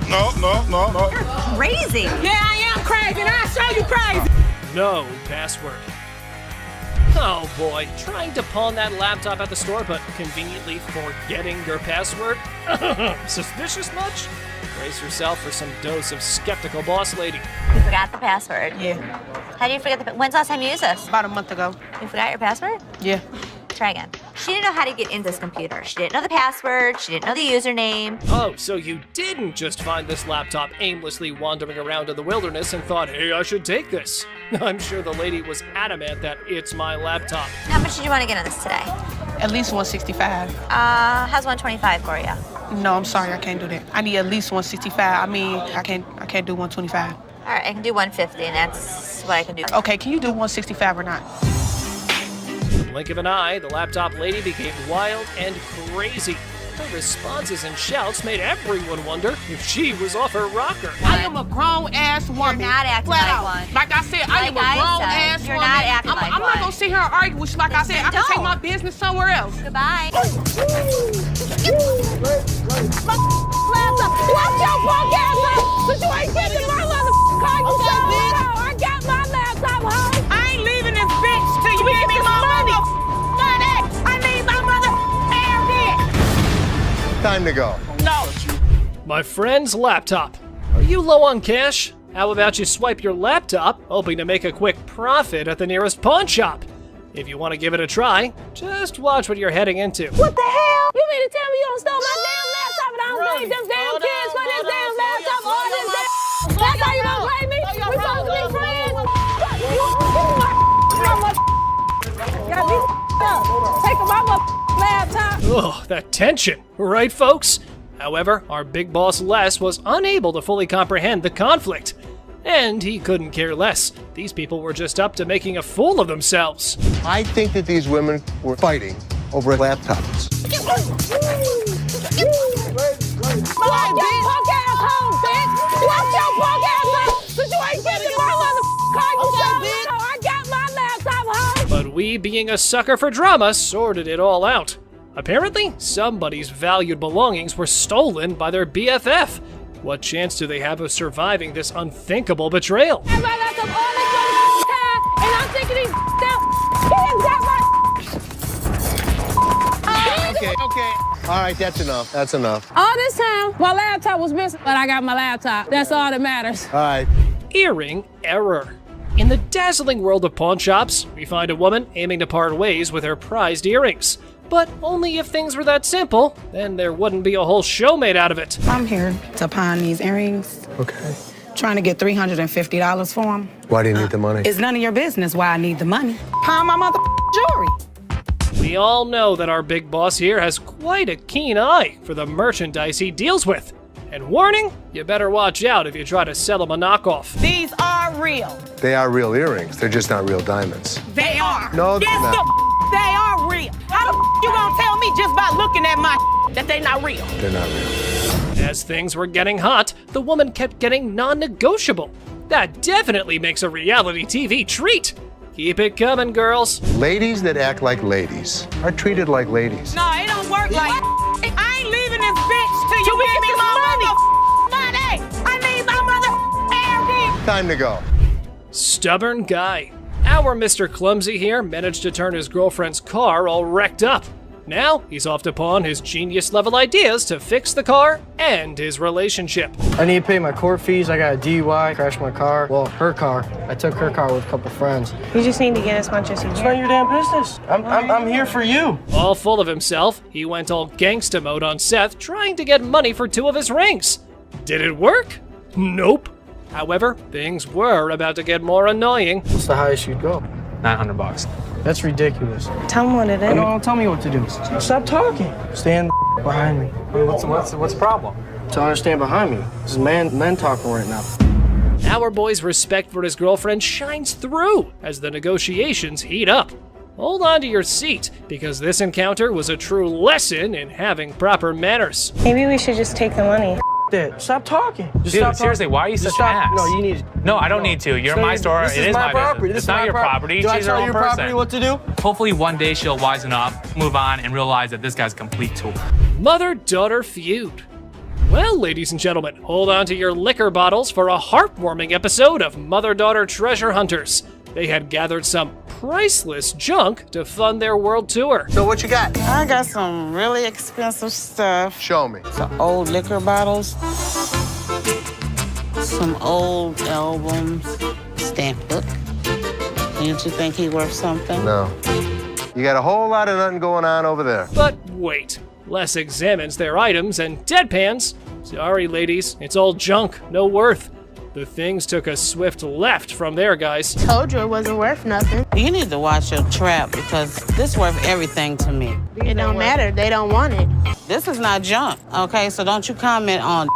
You're crazy. Yeah, I am crazy, and I'll show you crazy. No password. Oh boy, trying to pawn that laptop at the store, but conveniently forgetting your password? Suspicious much? Brace yourself for some dose of skeptical boss lady. You forgot the password. Yeah. How do you forget when's the last time you used this? About a month ago. You forgot your password? Yeah. Try again. She didn't know how to get into this computer. She didn't know the password. She didn't know the username. Oh, so you didn't just find this laptop aimlessly wandering around in the wilderness and thought, hey, I should take this. I'm sure the lady was adamant that it's my laptop. How much did you want to get on this today? At least 165. How's 125 for you? No, I'm sorry, I can't do that. I need at least 165. I mean, I can't do 125. All right, I can do 150, and that's what I can do. Okay, can you do 165 or not? Blink of an eye, the laptop lady became wild and crazy. Her responses and shouts made everyone wonder if she was off her rocker. I am a grown-ass woman. You're not acting Flat like out. one. Like I said, I am a grown-ass woman. You're not acting like I'm one. not gonna sit here and argue with you like I said. I can take my business somewhere else. Goodbye. Watch your punk ass up, but you ain't getting my motherfucking car. I got my laptop home. I ain't leaving this bitch till you give me my money. I need my motherfucking air. Time to go. No. My friend's laptop. Are you low on cash? How about you swipe your laptop, hoping to make a quick profit at the nearest pawn shop? If you want to give it a try, just watch what you're heading into. What the hell? You mean to tell me you don't steal my damn laptop and I don't pay them damn kids for this damn laptop? All this damn. That's how you gonna play me? We supposed to be friends. Got me up. Taking my laptop. Ugh, that tension, right, folks? However, our big boss Les was unable to fully comprehend the conflict. And he couldn't care less. These people were just up to making a fool of themselves. I think that these women were fighting over laptops. But we, being a sucker for drama, sorted it all out. Apparently, somebody's valued belongings were stolen by their BFF. What chance do they have of surviving this unthinkable betrayal? Okay. All right, that's enough. That's enough. All this time, my laptop was missing, but I got my laptop. That's all that matters. All right. Earring error. In the dazzling world of pawn shops, we find a woman aiming to part ways with her prized earrings. But only if things were that simple, then there wouldn't be a whole show made out of it. I'm here to pawn these earrings. Okay. Trying to get $350 for them. Why do you need the money? It's none of your business why I need the money. Pawn my mother jewelry. We all know that our big boss here has quite a keen eye for the merchandise he deals with. And warning, you better watch out if you try to sell him a knockoff. These are real. They are real earrings. They're just not real diamonds. They are. No, they're not. They are real. How the you gonna tell me just by looking at my that they not real? They're not real. As things were getting hot, the woman kept getting non-negotiable. That definitely makes a reality TV treat. Keep it coming, girls. Ladies that act like ladies are treated like ladies. No, it don't work like I ain't leaving this bitch till you give me my money. I need my mother. Time to go. Stubborn guy. Our Mr. Clumsy here managed to turn his girlfriend's car all wrecked up. Now, he's off to pawn his genius-level ideas to fix the car and his relationship. I need to pay my court fees. I got a DUI, crashed my car. Well, her car. I took her car with a couple friends. You just need to get as much as you can. It's not your damn business. I'm here for you. All full of himself, he went all gangsta mode on Seth, trying to get money for 2 of his rings. Did it work? Nope. However, things were about to get more annoying. What's the highest you'd go? $900. That's ridiculous. Tell him what it is. No, don't tell me what to do. Stop talking. Stand behind me. What's the problem? Tell her to stand behind me. This is men talking right now. Our boy's respect for his girlfriend shines through as the negotiations heat up. Hold on to your seat, because this encounter was a true lesson in having proper manners. Maybe we should just take the money. That. Stop talking. Just Dude, stop seriously, talking. why are you Just such an stop. ass? No, you need. No, I don't need to. You're my store. This It is my my property. business. This It's is not my your property. Do I She's her tell own your person. property what to do? Hopefully one day she'll wisen up, move on, and realize that this guy's a complete tool. Mother-daughter feud. Well, ladies and gentlemen, hold on to your liquor bottles for a heartwarming episode of Mother-Daughter Treasure Hunters. They had gathered some priceless junk to fund their world tour. So what you got? I got some really expensive stuff. Show me. Some old liquor bottles. Some old albums. Stamp book. Didn't you think he worth something? No. You got a whole lot of nothing going on over there. But wait, Les examines their items and deadpans. Sorry, ladies, it's all junk, no worth. The things took a swift left from there, guys. Told you it wasn't worth nothing. You need to watch your trap because this worth everything to me. It don't matter. They don't want it. This is not junk, okay? So don't you comment on.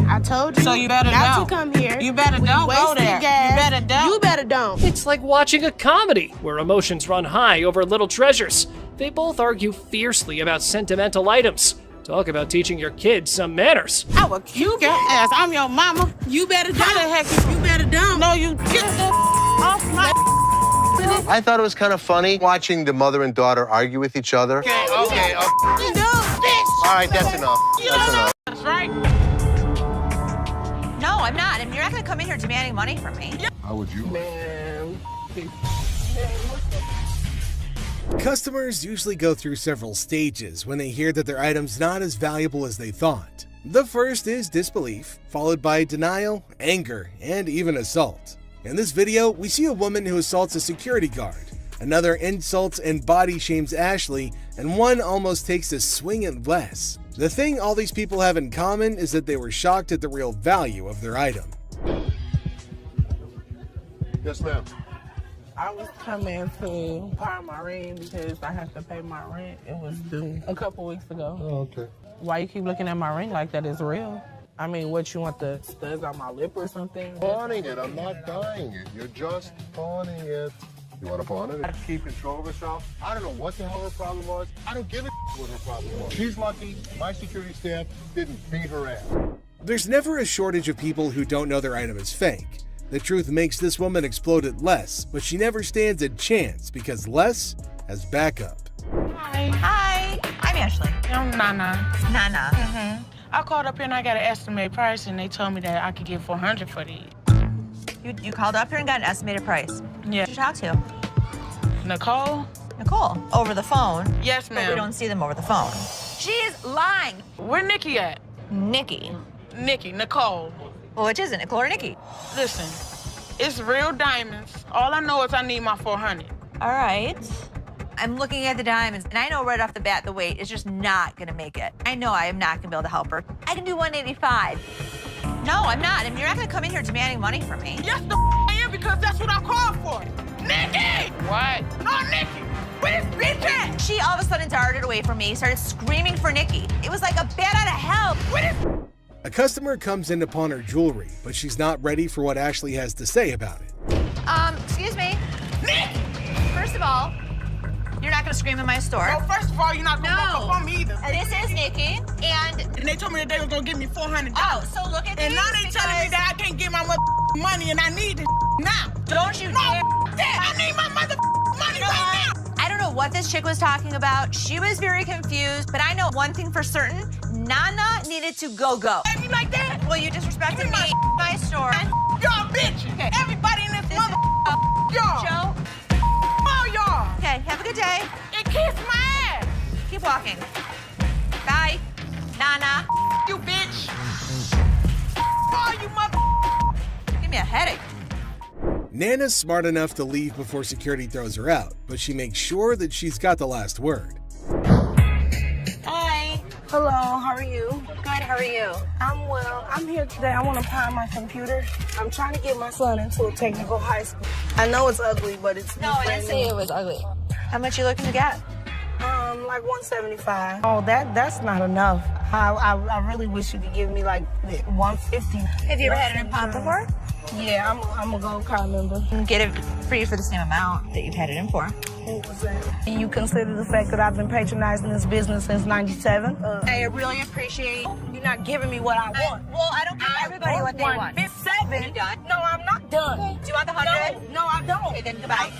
I told you. So you better not don't. to come here. You better don't go there. Gas. You better don't. You better don't. It's like watching a comedy where emotions run high over little treasures. They both argue fiercely about sentimental items. Talk about teaching your kids some manners. I will kick your ass. I'm your mama. You better don't. How the heck you better don't. No, you get the off my. I thought it was kind of funny watching the mother and daughter argue with each other. Okay. All right, that's enough. That's enough. That's right. No, I'm not. And you're not going to come in here demanding money from me. How would you? Customers usually go through several stages when they hear that their item's not as valuable as they thought. The first is disbelief, followed by denial, anger, and even assault. In this video, we see a woman who assaults a security guard, another insults and body shames Ashley, and one almost takes a swing at Les. The thing all these people have in common is that they were shocked at the real value of their item. Yes, ma'am. I was coming to pawn my ring because I have to pay my rent. It was due a couple weeks ago. Oh, okay. Why you keep looking at my ring like that is real? I mean, what, you want the studs on my lip or something? Pawning it. I'm not buying it. You're just pawning it. You want to pawn it? Keep control of herself. I don't know what the hell her problem was. I don't give a what her problem was. She's lucky my security staff didn't beat her ass. There's never a shortage of people who don't know their item is fake. The truth makes this woman explode at Les, but she never stands a chance because Les has backup. Hi, I'm Ashley. I'm Nana. Nana. I called up here and I got an estimated price, and they told me that I could get $400 for these. You called up here and got an estimated price. Yeah. Who did you talk to? Nicole? Nicole. Over the phone? Yes, ma'am. But we don't see them over the phone. She's lying. Where Nikki at? Nikki. Nicole. Well, which is it, Nicole or Nikki? Listen, it's real diamonds. All I know is I need my $400. All right. I'm looking at the diamonds, and I know right off the bat the weight is just not gonna make it. I know I am not gonna be able to help her. I can do 185. No, I'm not. I mean, you're not gonna come in here demanding money from me. Yes, I am, because that's what I called for. Nikki! What? No, Nikki! Where's bitch at? She all of a sudden darted away from me, started screaming for Nikki. It was like a bat out of hell. A customer comes in to pawn her jewelry, but she's not ready for what Ashley has to say about it. Excuse me. Nikki! First of all, you're not gonna scream in my store. No, first of all, you're not gonna walk up on me either. This is Nikki, and they told me that they were gonna give me $400. Oh, so look at and these now they telling me that I can't get my money and I need this now. Don't you dare. I need my money right now. I don't know what this chick was talking about. She was very confused, but I know one thing for certain. Nana needed to go. You like that? Well, you disrespected me, my store. Y'all bitch. Okay. Everybody in this mother y'all. Joe. All y'all. Okay, have a good day. And kiss my ass. Keep walking. Bye. Nana. You bitch. Oh, you mother. Give me a headache. Nana's smart enough to leave before security throws her out, but she makes sure that she's got the last word. Hi. Hello, how are you? Good, how are you? I'm well. I'm here today. I want to pawn my computer. I'm trying to get my son into a technical high school. I know it's ugly, but it's No, I didn't say it was ugly. How much you looking to get? Like 175. Oh, that's not enough. I really wish you could give me like 150. Have you ever had an impound before? Yeah, I'm a gold card member. Get it for you for the same amount that you've had it in for. What was that? And you consider the fact that I've been patronizing this business since '97? I really appreciate you're not giving me what I want. Well, I don't give everybody what they want. 157. You done? No, I'm not done. Okay. Do you want the 100? No, I don't. Okay, then goodbye.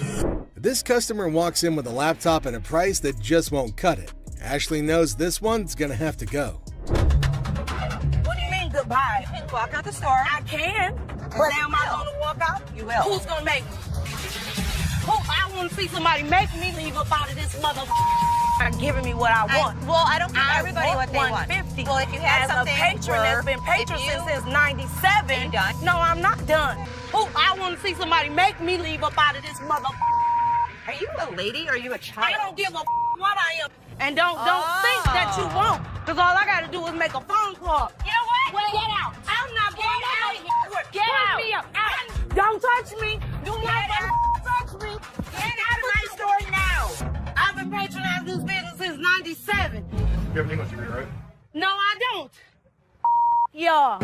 This customer walks in with a laptop and a price that just won't cut it. Ashley knows this one's gonna have to go. What do you mean goodbye? You can walk out the store. I can. But am I going to walk out? You will. Who's going to make me? I want to see somebody make me leave up out of this not giving me what I want. I don't give everybody what they want. 150. Well, if you had as something a patron that's been patron since '97. Are you done? No, I'm not done. I want to see somebody make me leave up out of this mother. Are you a lady or are you a child? I don't give a what I am. And don't think that you won't. Because all I got to do is make a phone call. You know what? Well, get out. I'm not going out of here. Get out. Me up. Don't touch me. Do not touch me. Get out of my store now. I've been patronizing this business since '97. You have an English degree, right? No, I don't. Yeah.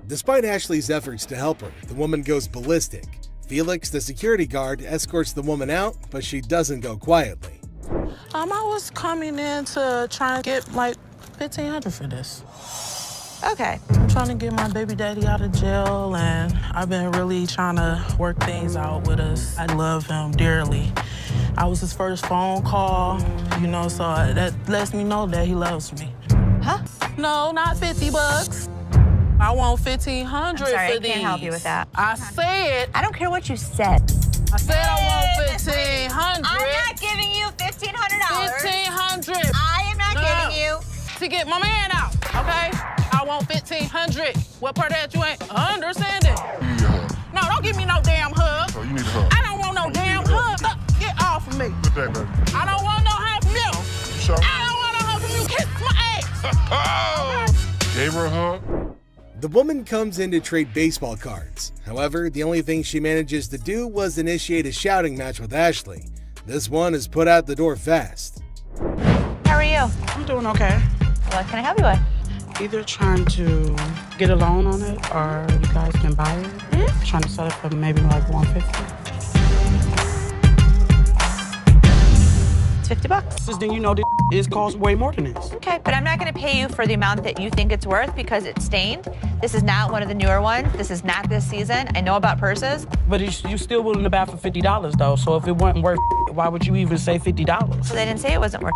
Despite Ashley's efforts to help her, the woman goes ballistic. Felix, the security guard, escorts the woman out, but she doesn't go quietly. I was coming in to try and get like $1,500 for this. Okay. I'm trying to get my baby daddy out of jail, and I've been really trying to work things out with us. I love him dearly. I was his first phone call, so that lets me know that he loves me. Huh? No, not $50. I want $1,500 for these. I can't help you with that. I said. I don't care what you said. I said I want $1,500. I'm not giving you $1,500. $1,500. I am not giving you. To get my man out, okay? I want $1,500. What part of that you ain't understanding? You need a hug. No, don't give me no damn hug. Oh, you need a hug. I don't want no damn hug. Get off of me. Put that baby. I don't want no hug from you. Sure. I don't want no hug from you. Kiss my ass. Gave her a hug. The woman comes in to trade baseball cards. However, the only thing she manages to do was initiate a shouting match with Ashley. This one is put out the door fast. How are you? I'm doing okay. What can I help you with? Either trying to get a loan on it or you guys can buy it. Trying to sell it for maybe like $150. It's $50. Then you know this is cost way more than this. Okay, but I'm not going to pay you for the amount that you think it's worth because it's stained. This is not one of the newer ones. This is not this season. I know about purses. But you still willing to buy for $50 though. So if it wasn't worth, why would you even say $50? So they didn't say it wasn't worth.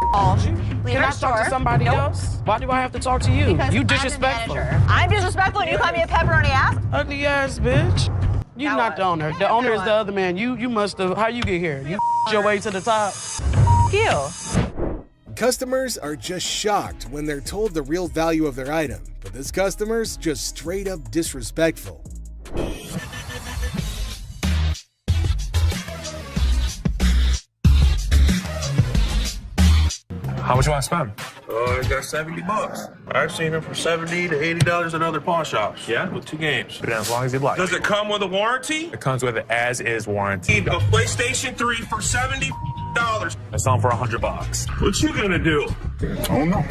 Leave Can our I talk to store. somebody Nope. else? Why do I have to talk to you? Because You I'm the disrespectful. manager. I'm disrespectful and you call me a pepperoni ass? Ugly ass bitch. You're Now not what? the owner. The owner is the other man. You must have. How you get here? You your way to the top. You. Customers are just shocked when they're told the real value of their item, but this customer's just straight up disrespectful. How much you want to spend? I got $70. I've seen them for $70 to $80 at other pawn shops. Yeah? With 2 games. But as long as you'd like. Does it come with a warranty? It comes with an as-is warranty. A PlayStation 3 for $70. I sell them for $100. What you gonna do? I don't know.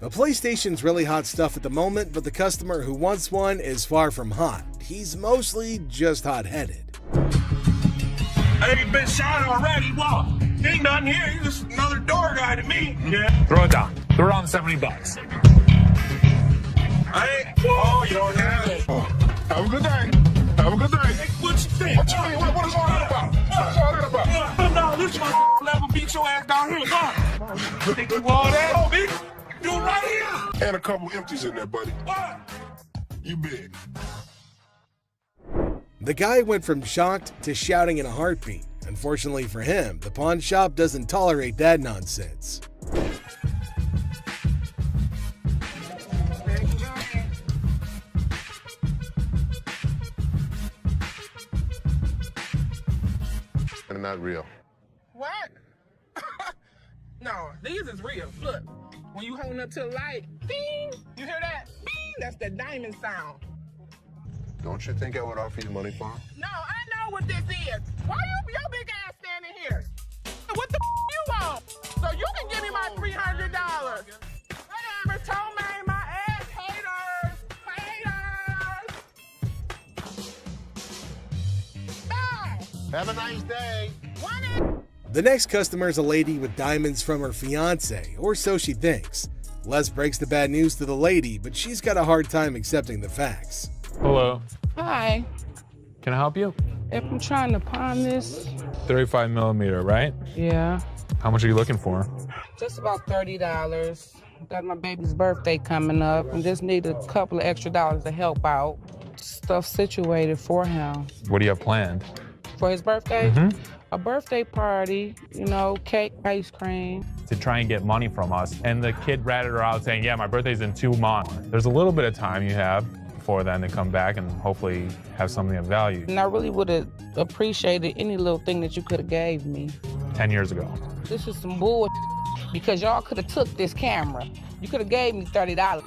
The PlayStation's really hot stuff at the moment, but the customer who wants one is far from hot. He's mostly just hot-headed. I ain't been shot already. What? Ain't nothing here. You're just another door guy to me. Yeah. Throw it down. Throw it on $70. I ain't. Oh, you don't have it. Have a good day. Have a good day. Hey, what you think? What you mean? What is all that about? What's all that about? No, this my level beat your ass down here. Come on. Think you all that? Oh, bitch. Do it right here. And a couple empties in there, buddy. What? You big. The guy went from shocked to shouting in a heartbeat. Unfortunately for him, the pawn shop doesn't tolerate that nonsense. And not real. What? No, these is real. Look, when you holding up to the light, bing, you hear that? Bing, that's the diamond sound. Don't you think I would offer you money for it? No, I know what this is. Why your big ass standing here? What the you want? So you can give me my $300. Whatever, told me my ass haters. Bye. Have a nice day. The next customer is a lady with diamonds from her fiance, or so she thinks. Les breaks the bad news to the lady, but she's got a hard time accepting the facts. Hello. Hi. Can I help you? If I'm trying to pawn this, 35 millimeter, right? yeah, How much are you looking for? just about $30. Got my baby's birthday coming up and just need a couple of extra dollars to help out. Stuff situated for him. What do you have planned? For his birthday? Mm-hmm. A birthday party, you know, cake, ice cream. To try and get money from us. And the kid ratted her out saying, yeah, my birthday's in 2 months. There's a little bit of time you have before then to come back and hopefully have something of value. And I really would have appreciated any little thing that you could have gave me. 10 years ago. This is some bull because y'all could have took this camera. You could have gave me $30.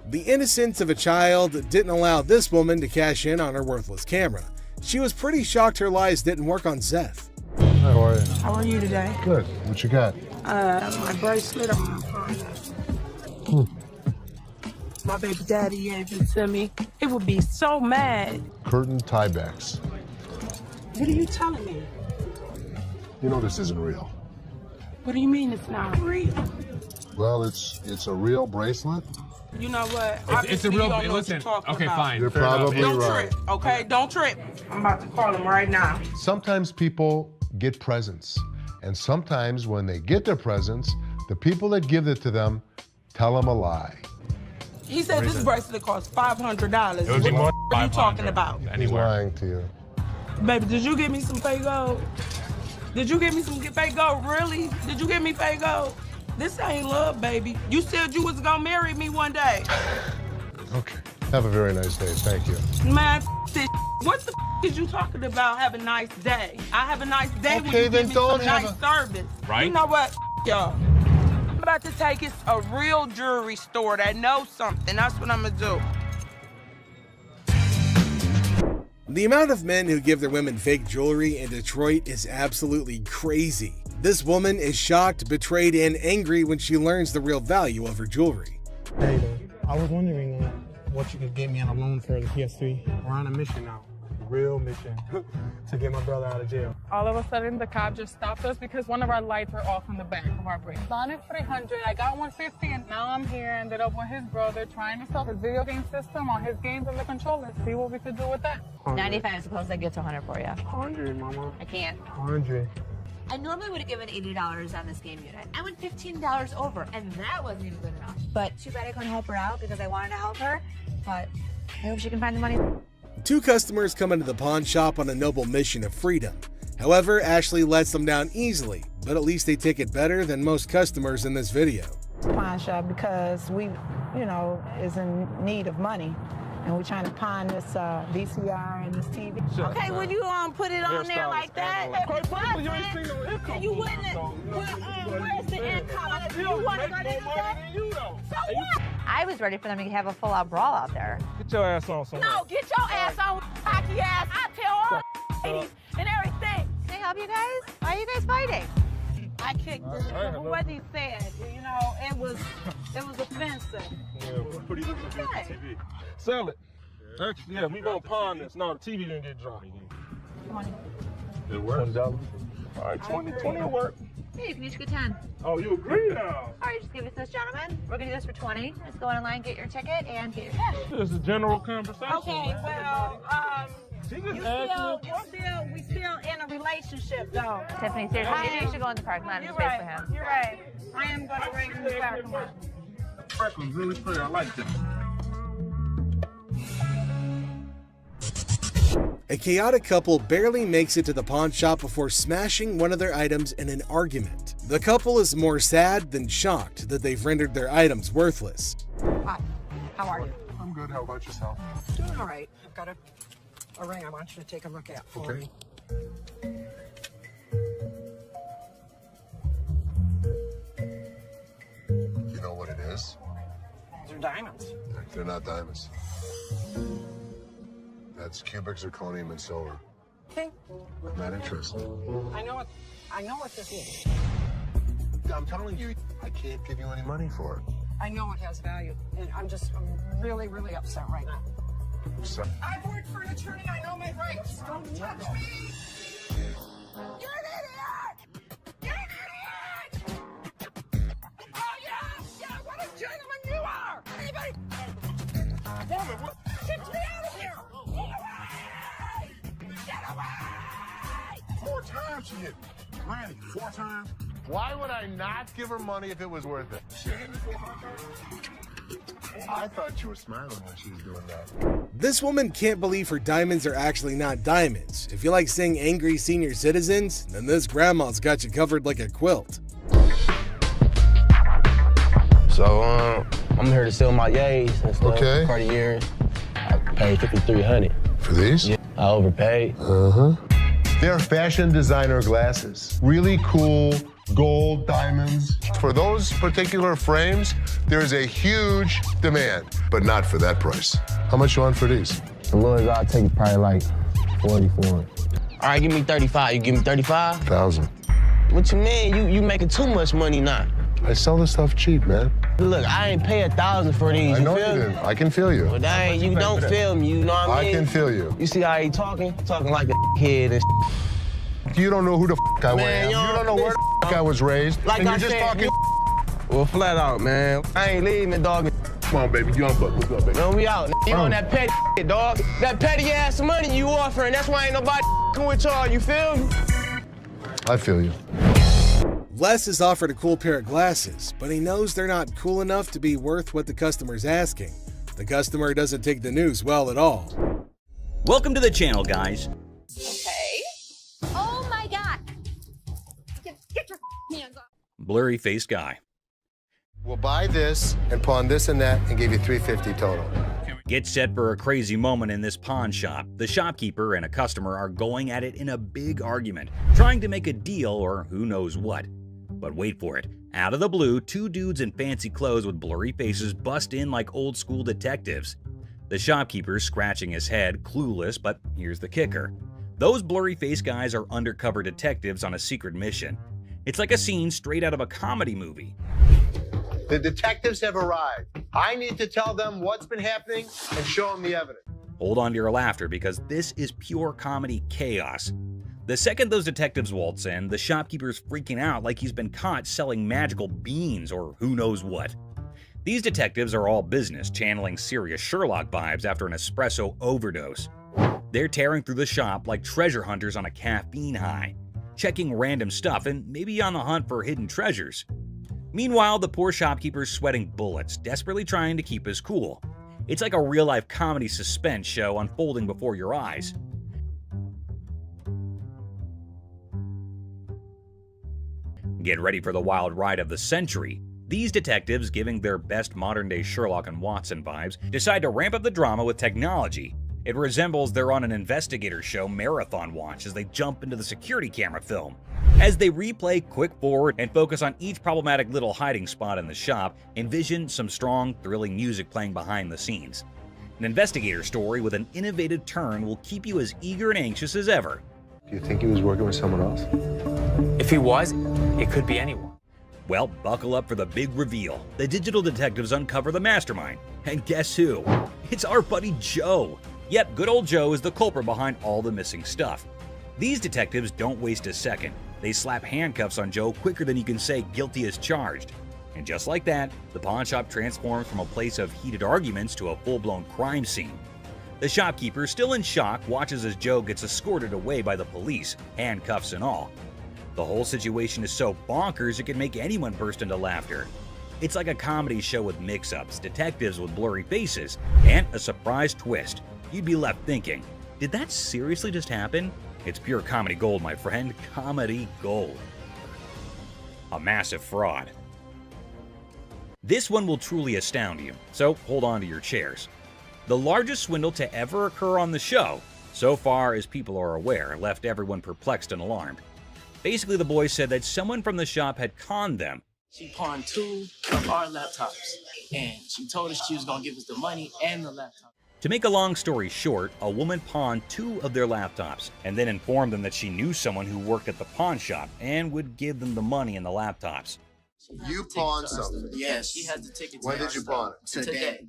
The innocence of a child didn't allow this woman to cash in on her worthless camera. She was pretty shocked her lies didn't work on Seth. How are you? How are you today? Good. What you got? My bracelet. My baby daddy gave it to me. He would be so mad. Curtain tiebacks. What are you telling me? You know this isn't real. What do you mean it's not real? Well, it's a real bracelet. You know what? It's a real, listen, okay, fine. You're fair enough. probably Don't right. trip, okay? Don't trip. I'm about to call him right now. Sometimes people get presents, and sometimes when they get their presents, the people that give it to them tell them a lie. He said this bracelet costs $500. It would be more What are you talking about? He's Anywhere. lying to you. Baby, did you give me some fake gold? Did you give me some fake gold? Really? Did you give me fake gold? This ain't love, baby. You said you was gonna marry me one day. Okay. Have a very nice day. Thank you. Man, this. What the is you talking about? Have a nice day. I have a nice day when Okay, you then give me don't some have nice service. Right? You know what, y'all? I'm about to take it a real jewelry store that knows something. That's what I'm gonna do. The amount of men who give their women fake jewelry in Detroit is absolutely crazy. This woman is shocked, betrayed, and angry when she learns the real value of her jewelry. Hey, I was wondering what you could get me on a loan for the PS3. We're on a mission now, a real mission, to get my brother out of jail. All of a sudden, the cop just stopped us because one of our lights were off in the back of our brake. Bond is $300. I got 150, and now I'm here. Ended up with his brother trying to sell his video game system on his games and the controller. See what we could do with that. 95. Suppose I get to 100 for you. 100, mama. I can't. 100. I normally would have given $80 on this game unit. I went $15 over, and that wasn't even good enough. But too bad I couldn't help her out because I wanted to help her. But I hope she can find the money. Two customers come into the pawn shop on a noble mission of freedom. However, Ashley lets them down easily, but at least they take it better than most customers in this video. Pawn shop because we, is in need of money. And we're trying to pawn this VCR and this TV. Okay, will you put it on there like that? You ain't seen no income. You wouldn't. Where's the income? You want to go to the So what? I was ready for them to have a full-out brawl out there. Get your ass on somewhere. No, get your ass on, hockey ass. I tell all ladies and everything. Can I help you guys? Why are you guys fighting? I kicked this. What he said, it was offensive. Yeah, pretty good TV. Sell it. Actually, yeah, we gonna pawn this. No, the TV didn't get dropped. 20. It works. $20. All right, 20 will work. Hey, you can each get 10. Oh, you agree now? All right, just give it to this gentleman. We're gonna do this for 20. Just go online, get your ticket, and get your cash. This is a general conversation. Okay, well, we still in a relationship, though. Tiffany, seriously, maybe you should go in the parking lot and You're space right. for him. You're right. I am gonna bring him the parking lot. Freckles really pretty. I like that. A chaotic couple barely makes it to the pawn shop before smashing one of their items in an argument. The couple is more sad than shocked that they've rendered their items worthless. Hi, how are you? I'm good. How about yourself? Doing all right. I've got a ring I want you to take a look at for me. You know what it is? They're diamonds. They're not diamonds. That's cubic zirconium and silver. Okay. I'm not interested. I know what this is. I'm telling you, I can't give you any money for it. I know it has value, and I'm really, really upset right now. So, I've worked for an attorney. I know my rights. Don't touch me. You're an idiot. You're an idiot. Oh yeah, what a gentleman you are. Anybody? Woman, what? Get me out of here. Get away! 4 times she hit me. Randy, 4 times? Why would I not give her money if it was worth it? I thought you were smiling when she was doing that. This woman can't believe her diamonds are actually not diamonds. If you like seeing angry senior citizens, then this grandma's got you covered like a quilt. So, I'm here to sell my yays and stuff. Okay. Cartiers. I paid $5,300. For these? Yeah, I overpaid. Uh-huh. They're fashion designer glasses. Really cool gold diamonds. For those particular frames, there's a huge demand, but not for that price. How much you want for these? The lowest I'll take probably like 40 for it. All right, give me 35. You give me 35? 1,000. What you mean? You making too much money now. I sell this stuff cheap, man. Look, I ain't pay 1,000 for these. I know feel you me? didn't. I can feel you. Well, that ain't, you don't feel me, you know what I mean? I can feel you. You see how he talking? Talking like a kid and You don't know who the f I Man, am. You don't know where the f I was raised. Like and you're I just said, talking. Well, flat out, man. I ain't leaving, dog. Come on, baby. Young buck. What's up, baby? No, we out. You on that petty shit, dog. That petty ass money you offering. That's why ain't nobody with y'all. You feel me? I feel you. Les is offered a cool pair of glasses, but he knows they're not cool enough to be worth what the customer's asking. The customer doesn't take the news well at all. Welcome to the channel, guys. Okay. Oh my God. Get your hands off. Blurry-faced guy. We'll buy this and pawn this and that and give you $350 total. Get set for a crazy moment in this pawn shop. The shopkeeper and a customer are going at it in a big argument, trying to make a deal or who knows what. But wait for it. Out of the blue, 2 dudes in fancy clothes with blurry faces bust in like old school detectives. The shopkeeper's scratching his head, clueless, but here's the kicker. Those blurry-faced guys are undercover detectives on a secret mission. It's like a scene straight out of a comedy movie. The detectives have arrived. I need to tell them what's been happening and show them the evidence. Hold on to your laughter because this is pure comedy chaos. The second those detectives waltz in, the shopkeeper's freaking out like he's been caught selling magical beans or who knows what. These detectives are all business, channeling serious Sherlock vibes after an espresso overdose. They're tearing through the shop like treasure hunters on a caffeine high, checking random stuff and maybe on the hunt for hidden treasures. Meanwhile, the poor shopkeeper's sweating bullets, desperately trying to keep his cool. It's like a real-life comedy suspense show unfolding before your eyes. Get ready for the wild ride of the century. These detectives, giving their best modern-day Sherlock and Watson vibes, decide to ramp up the drama with technology. It resembles they're on an investigator show marathon watch as they jump into the security camera film. As they replay quick forward and focus on each problematic little hiding spot in the shop, envision some strong, thrilling music playing behind the scenes. An investigator story with an innovative turn will keep you as eager and anxious as ever. Do you think he was working with someone else? If he was, it could be anyone. Well, buckle up for the big reveal. The digital detectives uncover the mastermind. And guess who? It's our buddy Joe. Yep, good old Joe is the culprit behind all the missing stuff. These detectives don't waste a second. They slap handcuffs on Joe quicker than you can say guilty as charged. And just like that, the pawn shop transforms from a place of heated arguments to a full-blown crime scene. The shopkeeper, still in shock, watches as Joe gets escorted away by the police, handcuffs and all. The whole situation is so bonkers it can make anyone burst into laughter. It's like a comedy show with mix-ups, detectives with blurry faces, and a surprise twist. You'd be left thinking, did that seriously just happen? It's pure comedy gold, my friend. Comedy gold. A massive fraud. This one will truly astound you, so hold on to your chairs. The largest swindle to ever occur on the show, so far as people are aware, left everyone perplexed and alarmed. Basically, the boys said that someone from the shop had conned them. She pawned 2 of our laptops, and she told us she was going to give us the money and the laptop. To make a long story short, a woman pawned 2 of their laptops and then informed them that she knew someone who worked at the pawn shop and would give them the money and the laptops. You pawned something? Yes, she has the ticket. When did you pawn it? Today.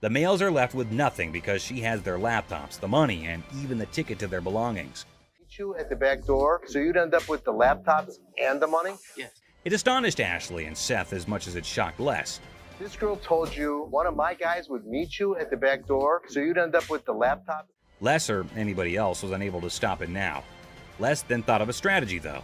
The males are left with nothing because she has their laptops, the money, and even the ticket to their belongings. You at the back door, so you'd end up with the laptops and the money? Yes. It astonished Ashley and Seth as much as it shocked Les. This girl told you one of my guys would meet you at the back door, so you'd end up with the laptop? Les or anybody else was unable to stop it now. Les then thought of a strategy, though.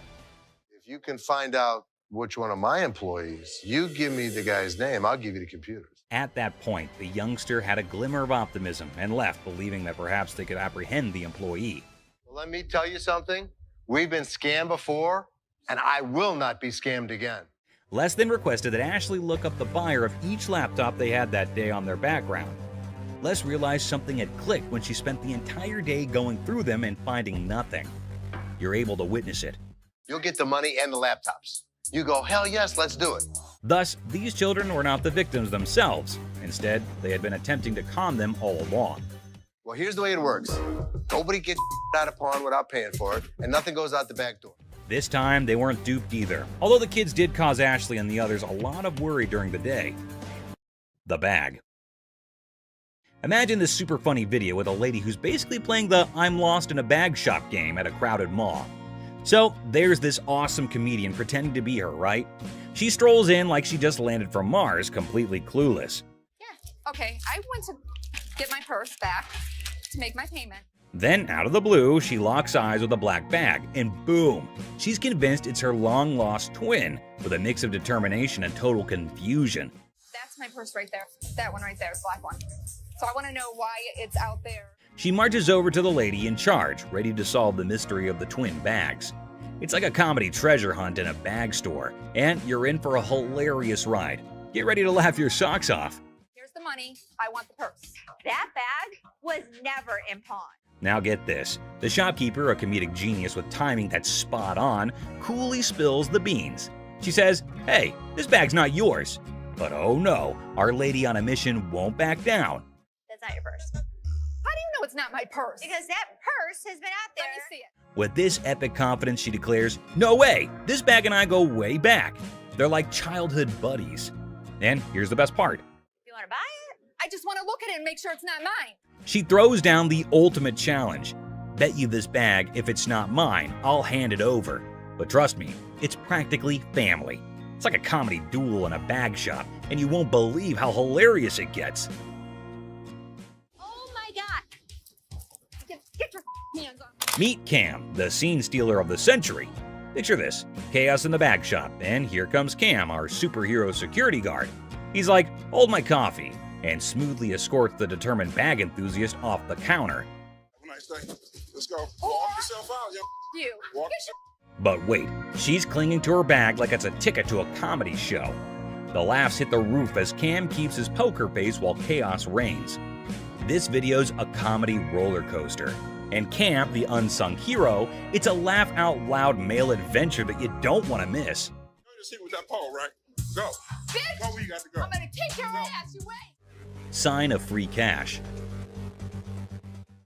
If you can find out which one of my employees, you give me the guy's name, I'll give you the computers. At that point, the youngster had a glimmer of optimism and left, believing that perhaps they could apprehend the employee. Well, let me tell you something. We've been scammed before, and I will not be scammed again. Les then requested that Ashley look up the buyer of each laptop they had that day on their background. Les realized something had clicked when she spent the entire day going through them and finding nothing. You're able to witness it. You'll get the money and the laptops. You go, hell yes, let's do it. Thus, these children were not the victims themselves. Instead, they had been attempting to con them all along. Well, here's the way it works. Nobody gets out of pawn without paying for it, and nothing goes out the back door. This time, they weren't duped either, although the kids did cause Ashley and the others a lot of worry during the day. The bag. Imagine this super funny video with a lady who's basically playing the I'm lost in a bag shop game at a crowded mall. So there's this awesome comedian pretending to be her, right? She strolls in like she just landed from Mars, completely clueless. Yeah, okay, I went to get my purse back to make my payment. Then, out of the blue, she locks eyes with a black bag, and boom! She's convinced it's her long-lost twin, with a mix of determination and total confusion. That's my purse right there. That one right there, the black one. So I want to know why it's out there. She marches over to the lady in charge, ready to solve the mystery of the twin bags. It's like a comedy treasure hunt in a bag store, and you're in for a hilarious ride. Get ready to laugh your socks off. Here's the money. I want the purse. That bag was never in pawn. Now get this. The shopkeeper, a comedic genius with timing that's spot on, coolly spills the beans. She says, hey, this bag's not yours. But oh no, our lady on a mission won't back down. That's not your purse. How do you know it's not my purse? Because that purse has been out there. Let me see it. With this epic confidence, she declares, "No way, this bag and I go way back. They're like childhood buddies." And here's the best part. You want to buy it? I just want to look at it and make sure it's not mine. She throws down the ultimate challenge. "Bet you this bag, if it's not mine, I'll hand it over." But trust me, it's practically family. It's like a comedy duel in a bag shop, and you won't believe how hilarious it gets. Oh my God. Get your hands on me. Meet Cam, the scene stealer of the century. Picture this, chaos in the bag shop, and here comes Cam, our superhero security guard. He's like, "Hold my coffee," and smoothly escorts the determined bag enthusiast off the counter. Have a nice day. Let's go. Walk yourself out, yo. You. Walk But wait, she's clinging to her bag like it's a ticket to a comedy show. The laughs hit the roof as Cam keeps his poker face while chaos reigns. This video's a comedy roller coaster. And Cam, the unsung hero, it's a laugh-out-loud male adventure that you don't want to miss. Go to see with that pole, right? Go. Bitch! Go where you got to go. I'm gonna kick your ass. You wait. Sign of free cash.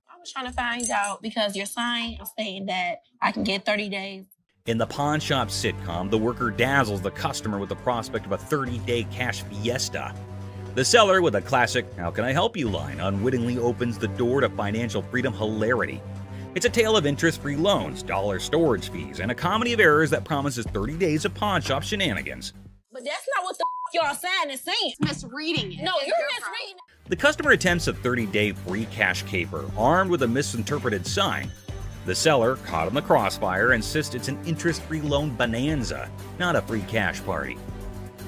I was trying to find out because your sign was saying that I can get 30 days. In the pawn shop sitcom, the worker dazzles the customer with the prospect of a 30-day cash fiesta. The seller, with a classic "How can I help you" line, unwittingly opens the door to financial freedom hilarity. It's a tale of interest-free loans, dollar storage fees, and a comedy of errors that promises 30 days of pawn shop shenanigans. But that's not what the y'all sign is saying. Misreading it. No, you're misreading it. The customer attempts a 30-day free cash caper, armed with a misinterpreted sign. The seller, caught in the crossfire, insists it's an interest-free loan bonanza, not a free cash party.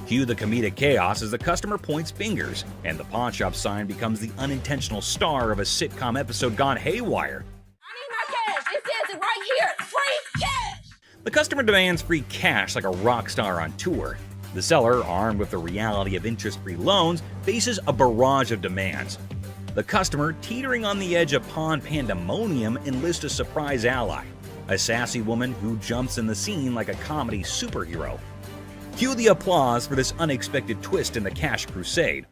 Cue the comedic chaos as the customer points fingers, and the pawn shop sign becomes the unintentional star of a sitcom episode gone haywire. I need my cash. It says it right here. Free cash. The customer demands free cash like a rock star on tour. The seller, armed with the reality of interest-free loans, faces a barrage of demands. The customer, teetering on the edge of pawn pandemonium, enlists a surprise ally, a sassy woman who jumps in the scene like a comedy superhero. Cue the applause for this unexpected twist in the cash crusade.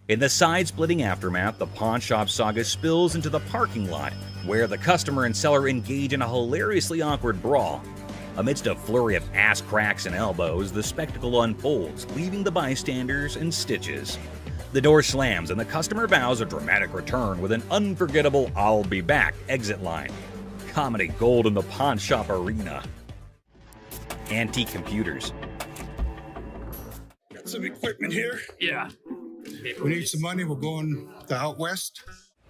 In the side-splitting aftermath, the pawn shop saga spills into the parking lot, where the customer and seller engage in a hilariously awkward brawl. Amidst a flurry of ass cracks and elbows, the spectacle unfolds, leaving the bystanders in stitches. The door slams and the customer vows a dramatic return with an unforgettable "I'll be back" exit line. Comedy gold in the pawn shop arena. Antique computers. Got some equipment here. Yeah. We need some money. We're going to out west.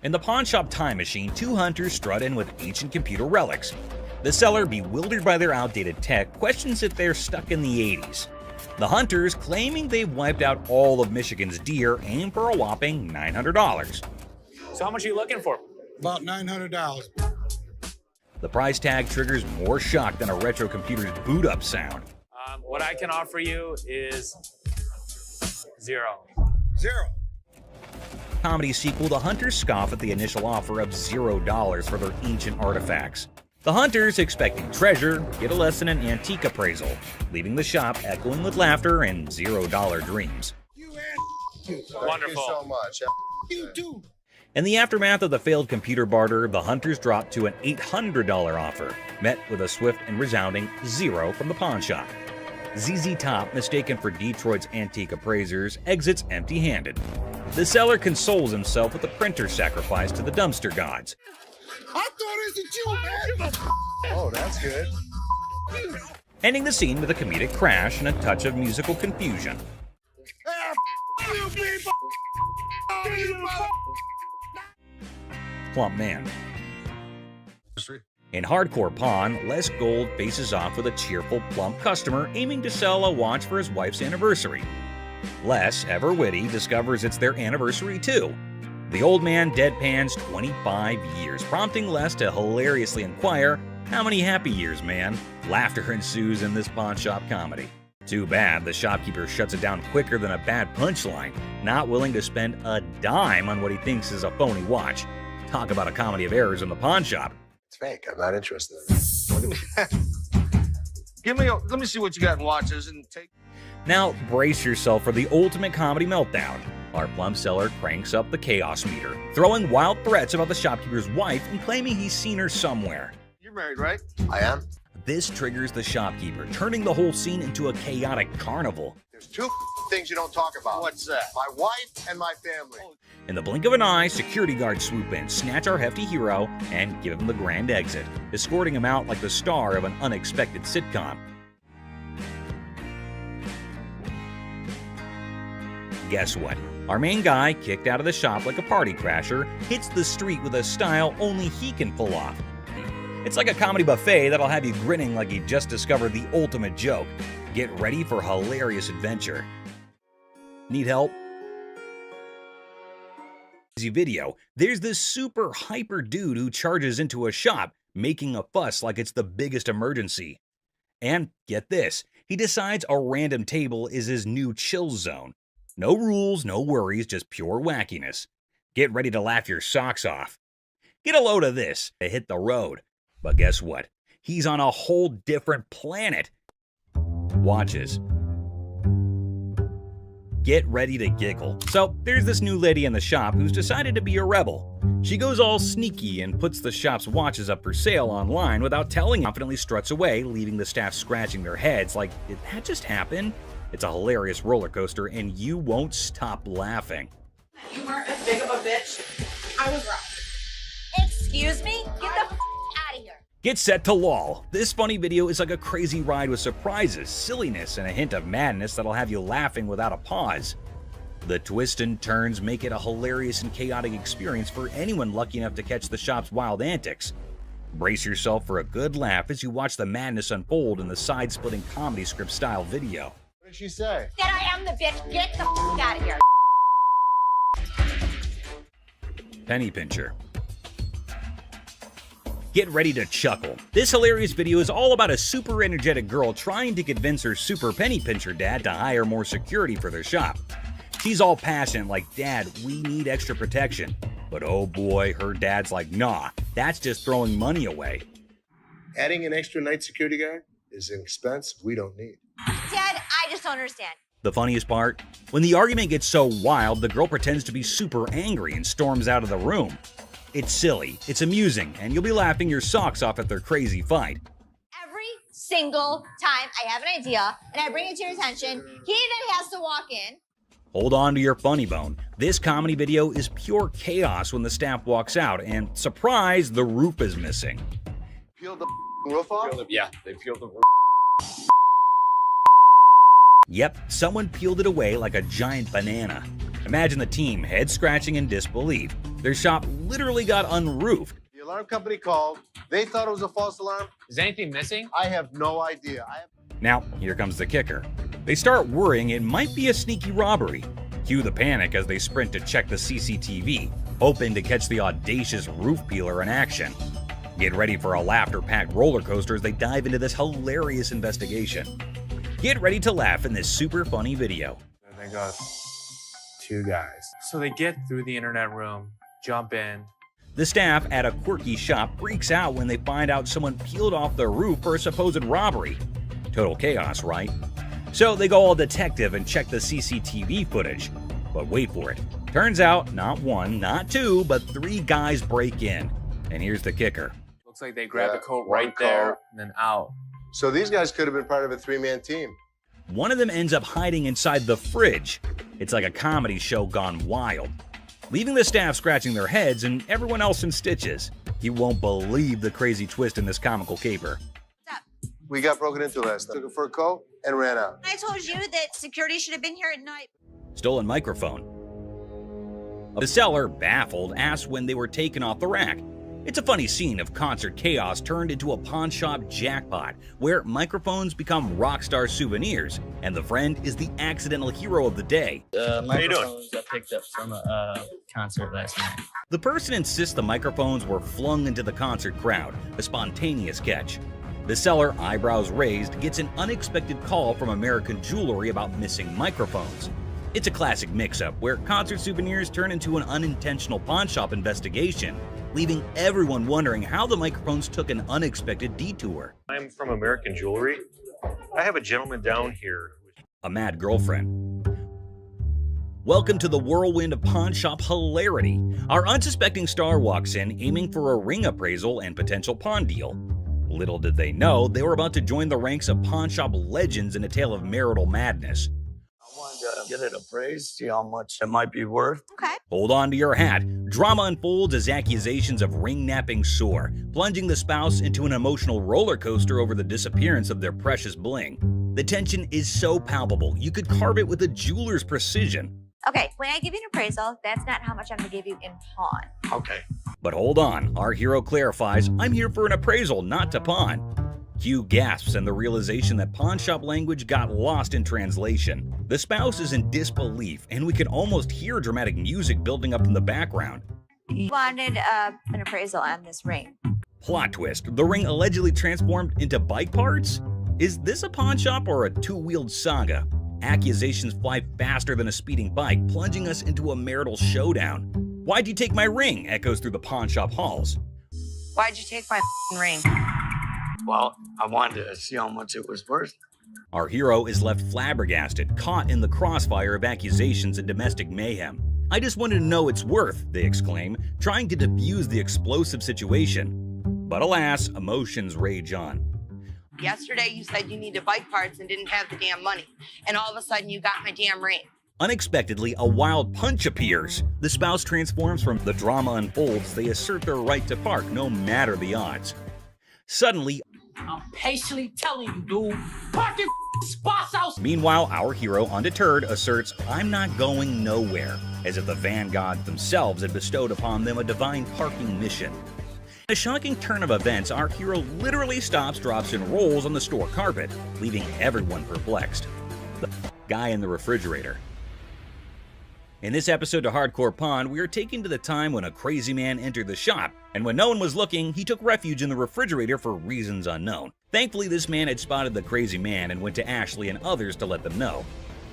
In the pawn shop time machine, two hunters strut in with ancient computer relics. The seller, bewildered by their outdated tech, questions if they're stuck in the 80s. The hunters, claiming they've wiped out all of Michigan's deer, aim for a whopping $900. So how much are you looking for? About $900. The price tag triggers more shock than a retro computer's boot-up sound. What I can offer you is zero. Zero. Comedy sequel, the hunters scoff at the initial offer of $0 for their ancient artifacts. The hunters, expecting treasure, get a lesson in antique appraisal, leaving the shop echoing with laughter and $0 dreams. Wonderful. Thank you so much. You too. In the aftermath of the failed computer barter, the hunters drop to an $800 offer, met with a swift and resounding $0 from the pawn shop. ZZ Top, mistaken for Detroit's antique appraisers, exits empty-handed. The seller consoles himself with a printer sacrifice to the dumpster gods. I thought it was you, man. Oh, that's good. Ending the scene with a comedic crash and a touch of musical confusion. You people. Plump man. In Hardcore Pawn, Les Gold faces off with a cheerful, plump customer aiming to sell a watch for his wife's anniversary. Les, ever witty, discovers it's their anniversary too. The old man deadpans 25 years, prompting Les to hilariously inquire, "How many happy years, man?" Laughter ensues in this pawn shop comedy. Too bad the shopkeeper shuts it down quicker than a bad punchline, not willing to spend a dime on what he thinks is a phony watch. Talk about a comedy of errors in the pawn shop. It's fake. I'm not interested. Let me see what you got in watches and take. Now brace yourself for the ultimate comedy meltdown. Our plum seller cranks up the chaos meter, throwing wild threats about the shopkeeper's wife and claiming he's seen her somewhere. You're married, right? I am. This triggers the shopkeeper, turning the whole scene into a chaotic carnival. There's two things you don't talk about. What's that? My wife and my family. In the blink of an eye, security guards swoop in, snatch our hefty hero, and give him the grand exit, escorting him out like the star of an unexpected sitcom. Guess what? Our main guy, kicked out of the shop like a party crasher, hits the street with a style only he can pull off. It's like a comedy buffet that'll have you grinning like you just discovered the ultimate joke. Get ready for hilarious adventure. Need help? Video, there's this super hyper dude who charges into a shop, making a fuss like it's the biggest emergency. And get this, he decides a random table is his new chill zone. No rules, no worries, just pure wackiness. Get ready to laugh your socks off. Get a load of this to hit the road. But guess what? He's on a whole different planet. Watches. Get ready to giggle. So there's this new lady in the shop who's decided to be a rebel. She goes all sneaky and puts the shop's watches up for sale online without telling. Confidently struts away, leaving the staff scratching their heads like, did that just happen? It's a hilarious roller coaster and you won't stop laughing. You weren't as big of a bitch. I was wrong. Excuse me? Get the out of here. Get set to lol. This funny video is like a crazy ride with surprises, silliness, and a hint of madness that'll have you laughing without a pause. The twists and turns make it a hilarious and chaotic experience for anyone lucky enough to catch the shop's wild antics. Brace yourself for a good laugh as you watch the madness unfold in the side-splitting comedy script style video. What did she say? That I am the bitch. Get the out of here. Penny pincher. Get ready to chuckle. This hilarious video is all about a super energetic girl trying to convince her super penny pincher dad to hire more security for their shop. She's all passionate like, "Dad, we need extra protection." But oh boy, her dad's like, "Nah, that's just throwing money away." Adding an extra night security guard is an expense we don't need. Dad, I just don't understand. The funniest part? When the argument gets so wild, the girl pretends to be super angry and storms out of the room. It's silly, it's amusing, and you'll be laughing your socks off at their crazy fight. Every single time I have an idea and I bring it to your attention, he then has to walk in. Hold on to your funny bone. This comedy video is pure chaos when the staff walks out, and surprise, the roof is missing. Peel the roof off? Yeah, they peeled the roof. Yep, someone peeled it away like a giant banana. Imagine the team head scratching in disbelief. Their shop literally got unroofed. The alarm company called. They thought it was a false alarm. Is anything missing? I have no idea. Now, here comes the kicker. They start worrying it might be a sneaky robbery. Cue the panic as they sprint to check the CCTV, hoping to catch the audacious roof peeler in action. Get ready for a laughter-packed roller coaster as they dive into this hilarious investigation. Get ready to laugh in this super funny video. They got two guys. So they get through the internet room, jump in. The staff at a quirky shop freaks out when they find out someone peeled off the roof for a supposed robbery. Total chaos, right? So they go all detective and check the CCTV footage. But wait for it. Turns out, not one, not two, but three guys break in. And here's the kicker. Looks like they grabbed the coat right there and then out. So these guys could have been part of a three-man team. One of them ends up hiding inside the fridge. It's like a comedy show gone wild, leaving the staff scratching their heads and everyone else in stitches. You won't believe the crazy twist in this comical caper. We got broken into last night. Took it for a coat and ran out. I told you that security should have been here at night. Stolen microphone. The seller, baffled, asked when they were taken off the rack. It's a funny scene of concert chaos turned into a pawn shop jackpot, where microphones become rock star souvenirs, and the friend is the accidental hero of the day. Microphones got picked up from a concert last night. The person insists the microphones were flung into the concert crowd, a spontaneous catch. The seller, eyebrows raised, gets an unexpected call from American Jewelry about missing microphones. It's a classic mix-up where concert souvenirs turn into an unintentional pawn shop investigation, leaving everyone wondering how the microphones took an unexpected detour. I'm from American Jewelry. I have a gentleman down here. A mad girlfriend. Welcome to the whirlwind of pawn shop hilarity. Our unsuspecting star walks in aiming for a ring appraisal and potential pawn deal. Little did they know, they were about to join the ranks of pawn shop legends in a tale of marital madness. I wanted to get it appraised, see how much it might be worth. Okay. Hold on to your hat. Drama unfolds as accusations of ring-napping soar, plunging the spouse into an emotional roller coaster over the disappearance of their precious bling. The tension is so palpable, you could carve it with a jeweler's precision. Okay, when I give you an appraisal, that's not how much I'm gonna give you in pawn. Okay. But hold on, our hero clarifies, I'm here for an appraisal, not to pawn. Hugh gasps in the realization that pawn shop language got lost in translation. The spouse is in disbelief, and we can almost hear dramatic music building up in the background. You wanted an appraisal on this ring. Plot twist, the ring allegedly transformed into bike parts? Is this a pawn shop or a two-wheeled saga? Accusations fly faster than a speeding bike, plunging us into a marital showdown. Why'd you take my ring? Echoes through the pawn shop halls. Why'd you take my ring? Well, I wanted to see how much it was worth. Our hero is left flabbergasted, caught in the crossfire of accusations and domestic mayhem. I just wanted to know its worth, they exclaim, trying to defuse the explosive situation. But alas, emotions rage on. Yesterday you said you needed bike parts and didn't have the damn money. And all of a sudden you got my damn ring. Unexpectedly, a wild punch appears. The spouse transforms from the drama unfolds. They assert their right to park no matter the odds. Suddenly, I'm patiently telling you, dude, park your spots out. Meanwhile, our hero, undeterred, asserts, I'm not going nowhere, as if the van gods themselves had bestowed upon them a divine parking mission. In a shocking turn of events, our hero literally stops, drops, and rolls on the store carpet, leaving everyone perplexed. The guy in the refrigerator. In this episode of Hardcore Pawn, we are taken to the time when a crazy man entered the shop, and when no one was looking, he took refuge in the refrigerator for reasons unknown. Thankfully, this man had spotted the crazy man and went to Ashley and others to let them know.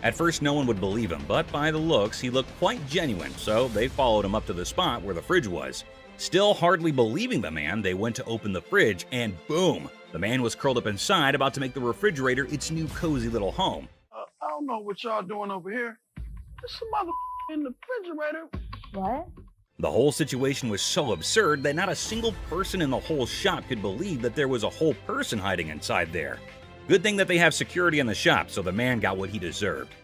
At first, no one would believe him, but by the looks, he looked quite genuine, so they followed him up to the spot where the fridge was. Still hardly believing the man, they went to open the fridge, and boom! The man was curled up inside, about to make the refrigerator its new cozy little home. I don't know what y'all doing over here. There's some mother in the refrigerator. What? The whole situation was so absurd that not a single person in the whole shop could believe that there was a whole person hiding inside there. Good thing that they have security in the shop, so the man got what he deserved.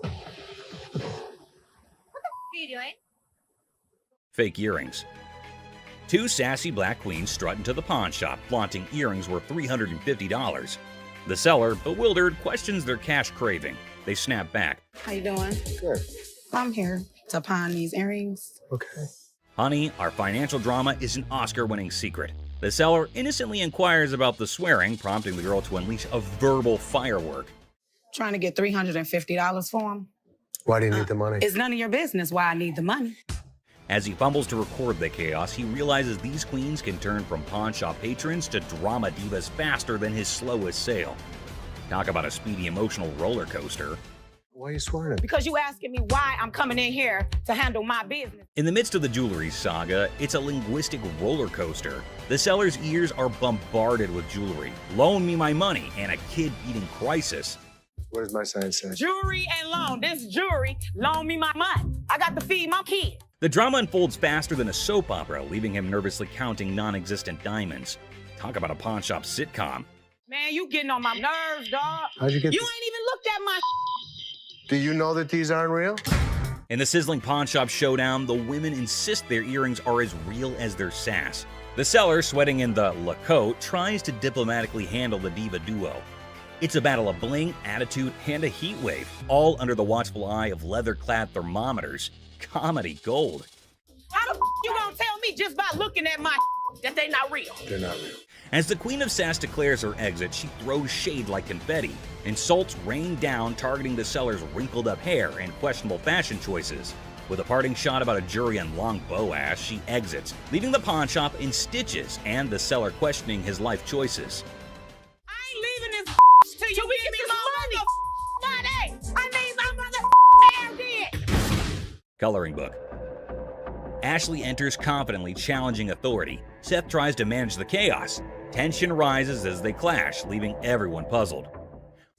What the are you doing? Fake earrings. Two sassy black queens strut into the pawn shop, flaunting earrings worth $350. The seller, bewildered, questions their cash craving. They snap back. How you doing? Good. I'm here to pawn these earrings. Okay. Honey, our financial drama is an Oscar-winning secret. The seller innocently inquires about the swearing, prompting the girl to unleash a verbal firework. Trying to get $350 for them. Why do you need the money? It's none of your business why I need the money. As he fumbles to record the chaos, he realizes these queens can turn from pawn shop patrons to drama divas faster than his slowest sale. Talk about a speedy emotional roller coaster. Why are you swearing? Because you asking me why I'm coming in here to handle my business. In the midst of the jewelry saga, it's a linguistic roller coaster. The seller's ears are bombarded with jewelry, loan me my money, and a kid-eating crisis. What does my sign say? Jewelry and loan. This jewelry, loan me my money. I got to feed my kid. The drama unfolds faster than a soap opera, leaving him nervously counting non-existent diamonds. Talk about a pawn shop sitcom. Man, you getting on my nerves, dog. How'd you get You this? ain't even looked at my Do you know that these aren't real? In the sizzling pawn shop showdown, the women insist their earrings are as real as their sass. The seller, sweating in the Lacote, tries to diplomatically handle the diva duo. It's a battle of bling, attitude, and a heat wave, all under the watchful eye of leather-clad thermometers. Comedy gold. How the you gonna tell me just by looking at my that they not real? They're not real. As the Queen of Sass declares her exit, she throws shade like confetti. Insults rain down, targeting the seller's wrinkled-up hair and questionable fashion choices. With a parting shot about a jury and long bow ass, she exits, leaving the pawn shop in stitches and the seller questioning his life choices. I ain't leaving this till you give me my money. I need my mother dead. Coloring book. Ashley enters confidently, challenging authority. Seth tries to manage the chaos. Tension rises as they clash, leaving everyone puzzled.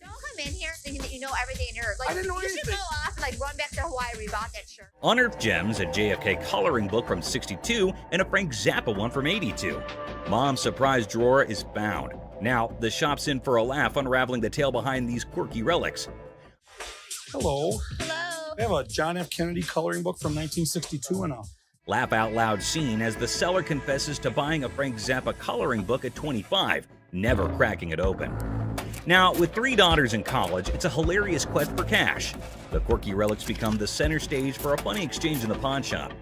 Don't come in here thinking that you know everything in your like. I didn't know you should anything. go off and like run back to Hawaii where you bought that shirt. Unearthed Gems, a JFK coloring book from '62, and a Frank Zappa one from '82. Mom's surprise drawer is found. Now, the shop's in for a laugh, unraveling the tale behind these quirky relics. Hello. Hello. I have a John F. Kennedy coloring book from 1962 and a... Laugh out loud scene as the seller confesses to buying a Frank Zappa coloring book at 25, never cracking it open. Now, with 3 daughters in college, it's a hilarious quest for cash. The quirky relics become the center stage for a funny exchange in the pawn shop.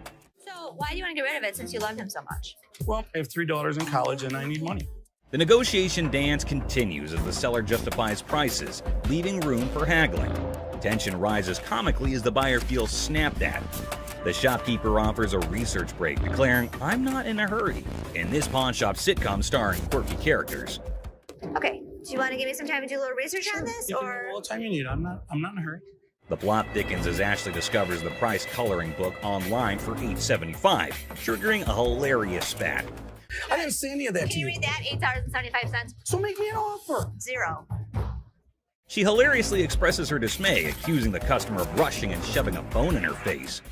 So why do you want to get rid of it since you loved him so much? Well, I have 3 daughters in college and I need money. The negotiation dance continues as the seller justifies prices, leaving room for haggling. Tension rises comically as the buyer feels snapped at. The shopkeeper offers a research break, declaring, "I'm not in a hurry," in this pawn shop sitcom starring quirky characters. Okay. Do you want to give me some time to do a little research on this, You can or? have all the time you need. I'm not in a hurry. The plot thickens as Ashley discovers the price coloring book online for $8.75, triggering a hilarious spat. I didn't say any of that Can to you you. read that? $8.75. So make me an offer. 0. She hilariously expresses her dismay, accusing the customer of rushing and shoving a phone in her face.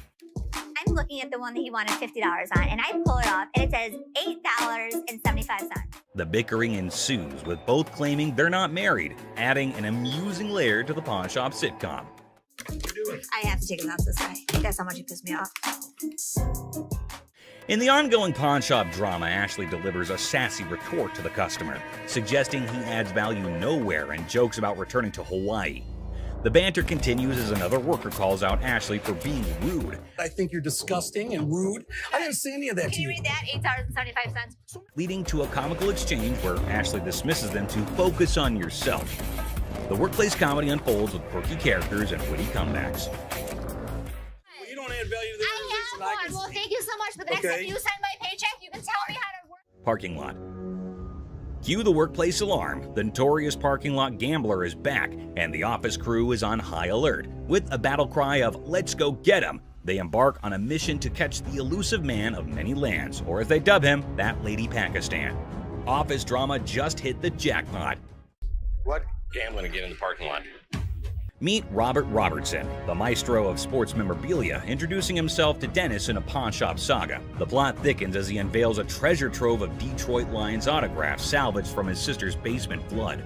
I'm looking at the one that he wanted $50 on, and I pull it off, and it says $8.75. The bickering ensues, with both claiming they're not married, adding an amusing layer to the pawn shop sitcom. I have to take him out this way. That's how much he pissed me off. In the ongoing pawn shop drama, Ashley delivers a sassy retort to the customer, suggesting he adds value nowhere and jokes about returning to Hawaii. The banter continues as another worker calls out Ashley for being rude. I think you're disgusting and rude. I didn't say any of that to Can you you. read that? $8.75. Leading to a comical exchange where Ashley dismisses them to focus on yourself. The workplace comedy unfolds with quirky characters and witty comebacks. Well, you don't add value to the organization. I have one. Well, thank you so much. But the next Okay. time you sign my paycheck, you can tell me how to work. Parking lot. Cue the workplace alarm. The notorious parking lot gambler is back, and the office crew is on high alert. With a battle cry of "Let's go get him!" they embark on a mission to catch the elusive man of many lands, or as they dub him, that lady Pakistan. Office drama just hit the jackpot. What gambling again in the parking lot? Meet Robert Robertson, the maestro of sports memorabilia, introducing himself to Dennis in a pawn shop saga. The plot thickens as he unveils a treasure trove of Detroit Lions autographs salvaged from his sister's basement flood.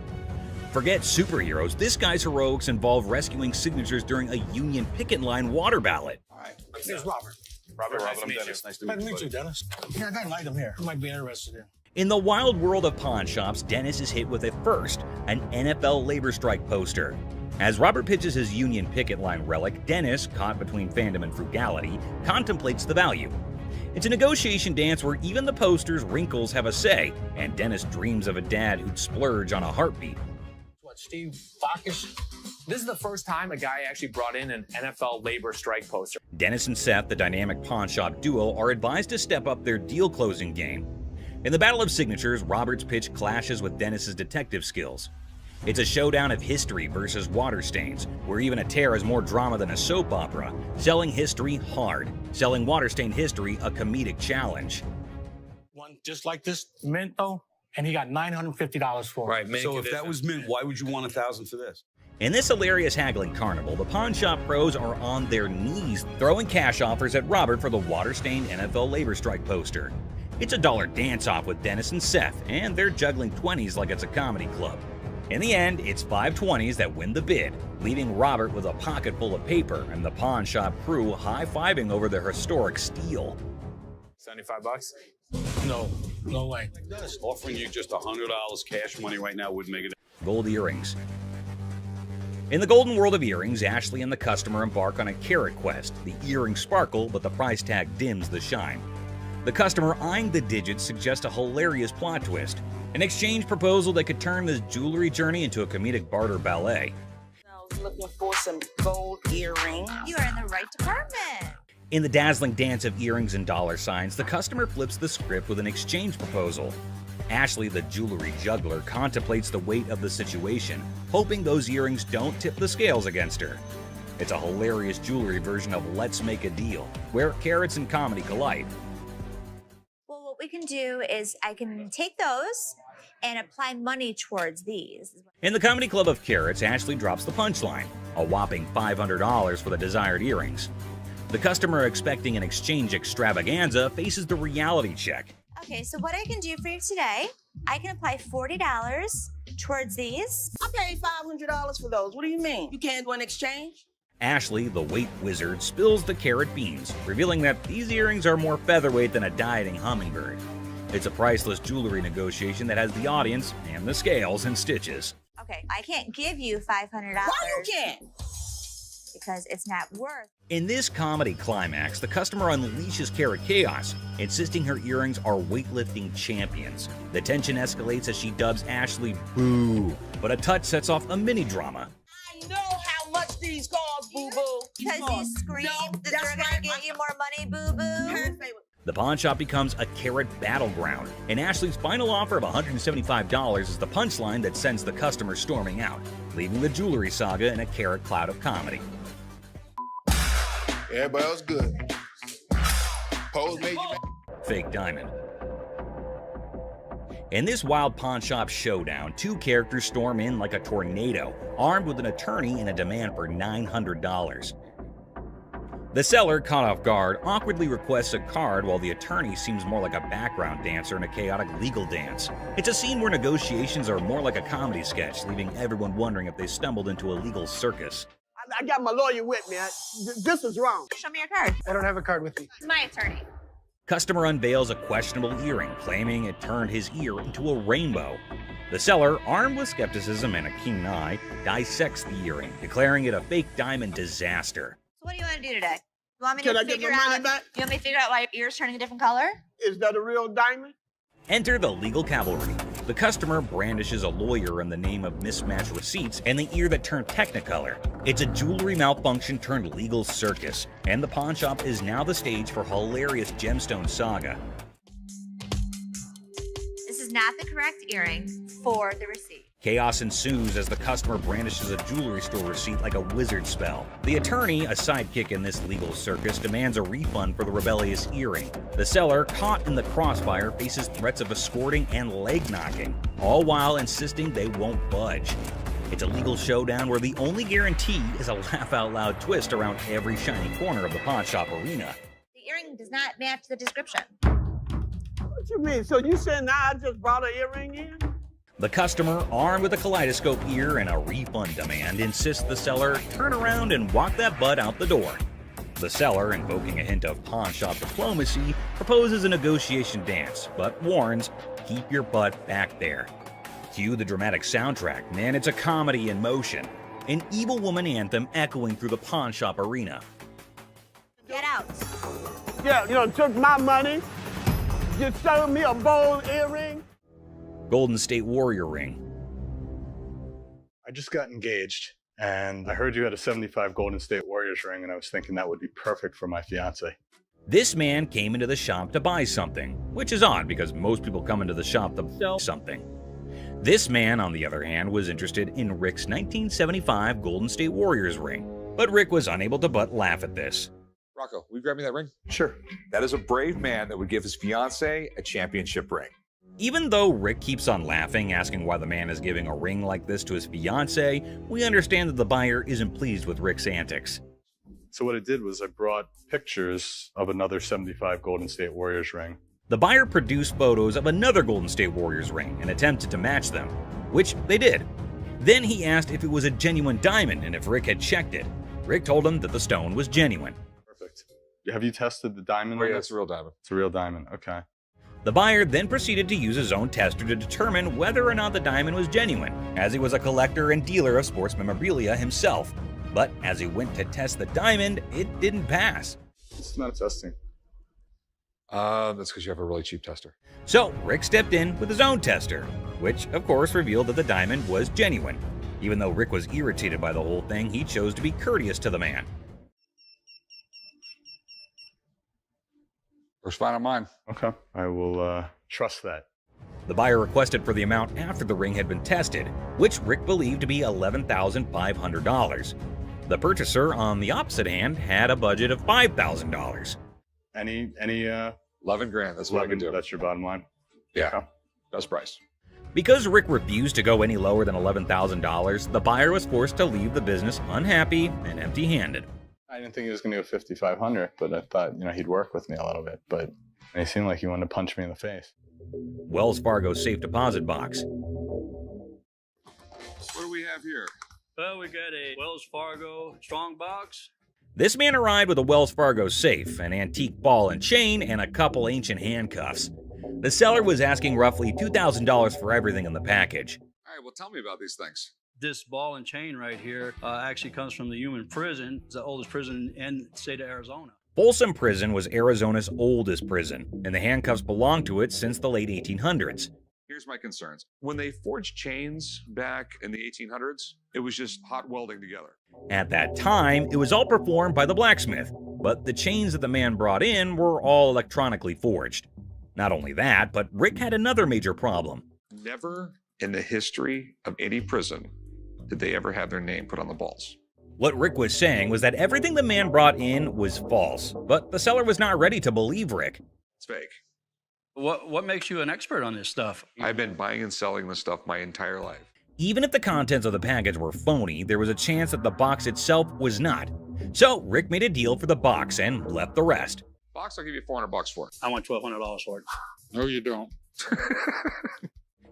Forget superheroes, this guy's heroics involve rescuing signatures during a Union picket line water ballot. All right. Here's Robert. Robert, Nice to I'm meet you. Dennis. Nice to Nice meet to you. meet you, Dennis. Yeah, I got an item here. You might be interested in. In the wild world of pawn shops, Dennis is hit with a first, an NFL labor strike poster. As Robert pitches his Union picket line relic, Dennis, caught between fandom and frugality, contemplates the value. It's a negotiation dance where even the poster's wrinkles have a say, and Dennis dreams of a dad who'd splurge on a heartbeat. What, Steve Bacchus? This is the first time a guy actually brought in an NFL labor strike poster. Dennis and Seth, the dynamic pawn shop duo, are advised to step up their deal-closing game. In the battle of signatures, Robert's pitch clashes with Dennis's detective skills. It's a showdown of history versus water stains, where even a tear is more drama than a soap opera. Selling history hard, selling water-stained history a comedic challenge. One just like this mint, though, and he got $950 for it. Right, so if that was mint, why would you want $1,000 for this? In this hilarious haggling carnival, the pawn shop pros are on their knees, throwing cash offers at Robert for the water-stained NFL labor strike poster. It's a dollar dance-off with Dennis and Seth, and they're juggling 20s like it's a comedy club. In the end, it's 5 20s that win the bid, leaving Robert with a pocket full of paper and the pawn shop crew high-fiving over their historic steal. $75? No way. Offering you just $100 cash money right now would make it. Gold earrings. In the golden world of earrings, Ashley and the customer embark on a carrot quest. The earrings sparkle, but the price tag dims the shine. The customer eyeing the digits suggests a hilarious plot twist, an exchange proposal that could turn this jewelry journey into a comedic barter ballet. I was looking for some gold earrings. You are in the right department. In the dazzling dance of earrings and dollar signs, the customer flips the script with an exchange proposal. Ashley, the jewelry juggler, contemplates the weight of the situation, hoping those earrings don't tip the scales against her. It's a hilarious jewelry version of Let's Make a Deal, where carrots and comedy collide. Well, what we can do is I can take those and apply money towards these. In the Comedy Club of Carrots, Ashley drops the punchline, a whopping $500 for the desired earrings. The customer expecting an exchange extravaganza faces the reality check. Okay, so what I can do for you today, I can apply $40 towards these. I paid $500 for those. What do you mean? You can't do an exchange? Ashley, the weight wizard, spills the carrot beans, revealing that these earrings are more featherweight than a dieting hummingbird. It's a priceless jewelry negotiation that has the audience and the scales in stitches. Okay, I can't give you $500. Why you can't? Because it's not worth. In this comedy climax, the customer unleashes carrot chaos, insisting her earrings are weightlifting champions. The tension escalates as she dubs Ashley Boo, but a touch sets off a mini drama. I know how much these cost, boo-boo. Because you screamed that they're gonna get you more money, boo-boo. The pawn shop becomes a carrot battleground, and Ashley's final offer of $175 is the punchline that sends the customer storming out, leaving the jewelry saga in a carrot cloud of comedy. Everybody else good. Pose made you Fake diamond. In this wild pawn shop showdown, two characters storm in like a tornado, armed with an attorney and a demand for $900. The seller, caught off guard, awkwardly requests a card while the attorney seems more like a background dancer in a chaotic legal dance. It's a scene where negotiations are more like a comedy sketch, leaving everyone wondering if they stumbled into a legal circus. I got my lawyer with me. This is wrong. Show me your card. I don't have a card with me. My attorney. Customer unveils a questionable earring, claiming it turned his ear into a rainbow. The seller, armed with skepticism and a keen eye, dissects the earring, declaring it a fake diamond disaster. So what do you want to do today? You want me Can to I get figure my money out? back? You want me to figure out why your ear's turning a different color? Is that a real diamond? Enter the legal cavalry. The customer brandishes a lawyer in the name of mismatched receipts and the ear that turned technicolor. It's a jewelry malfunction turned legal circus, and the pawn shop is now the stage for hilarious gemstone saga. This is not the correct earring for the receipt. Chaos ensues as the customer brandishes a jewelry store receipt like a wizard spell. The attorney, a sidekick in this legal circus, demands a refund for the rebellious earring. The seller, caught in the crossfire, faces threats of escorting and leg knocking, all while insisting they won't budge. It's a legal showdown where the only guarantee is a laugh-out-loud twist around every shiny corner of the pawn shop arena. The earring does not match the description. What you mean? So you saying now I just brought an earring in? The customer, armed with a kaleidoscope ear and a refund demand, insists the seller turn around and walk that butt out the door. The seller, invoking a hint of pawn shop diplomacy, proposes a negotiation dance, but warns, keep your butt back there. Cue the dramatic soundtrack, man, it's a comedy in motion. An evil woman anthem echoing through the pawn shop arena. Get out. Yeah, you know, took my money, just sold me a bold earring. Golden State Warrior ring. I just got engaged, and I heard you had a 75 Golden State Warriors ring, and I was thinking that would be perfect for my fiance. This man came into the shop to buy something, which is odd because most people come into the shop to sell something. This man, on the other hand, was interested in Rick's 1975 Golden State Warriors ring, but Rick was unable to but laugh at this. Rocco, will you grab me that ring? Sure. That is a brave man that would give his fiance a championship ring. Even though Rick keeps on laughing, asking why the man is giving a ring like this to his fiance, we understand that the buyer isn't pleased with Rick's antics. So what I did was I brought pictures of another 75 Golden State Warriors ring. The buyer produced photos of another Golden State Warriors ring and attempted to match them, which they did. Then he asked if it was a genuine diamond and if Rick had checked it. Rick told him that the stone was genuine. Perfect. Have you tested the diamond? Oh yeah, it's a real diamond. It's a real diamond, okay. The buyer then proceeded to use his own tester to determine whether or not the diamond was genuine, as he was a collector and dealer of sports memorabilia himself. But as he went to test the diamond, it didn't pass. It's not testing. That's because you have a really cheap tester. So Rick stepped in with his own tester, which of course revealed that the diamond was genuine. Even though Rick was irritated by the whole thing, he chose to be courteous to the man. First fine on mine. Okay. I will trust that. The buyer requested for the amount after the ring had been tested, which Rick believed to be $11,500. The purchaser, on the opposite hand, had a budget of $5,000. Any 11 grand, that's what I can do. That's your bottom line? Yeah, best price. Because Rick refused to go any lower than $11,000, the buyer was forced to leave the business unhappy and empty-handed. I didn't think he was going to go 5,500, but I thought, he'd work with me a little bit. But he seemed like he wanted to punch me in the face. Wells Fargo's safe deposit box. What do we have here? Well, we got a Wells Fargo strong box. This man arrived with a Wells Fargo safe, an antique ball and chain, and a couple ancient handcuffs. The seller was asking roughly $2,000 for everything in the package. All right, well, tell me about these things. This ball and chain right here actually comes from the human prison. It's the oldest prison in the state of Arizona. Folsom Prison was Arizona's oldest prison, and the handcuffs belonged to it since the late 1800s. Here's my concerns. When they forged chains back in the 1800s, it was just hot welding together. At that time, it was all performed by the blacksmith, but the chains that the man brought in were all electronically forged. Not only that, but Rick had another major problem. Never in the history of any prison did they ever have their name put on the balls. What Rick was saying was that everything the man brought in was false, but the seller was not ready to believe Rick. It's fake. What makes you an expert on this stuff? I've been buying and selling this stuff my entire life. Even if the contents of the package were phony, there was a chance that the box itself was not. So Rick made a deal for the box and left the rest. Box, I'll give you $400 for it. I want $1,200 for it. No, you don't.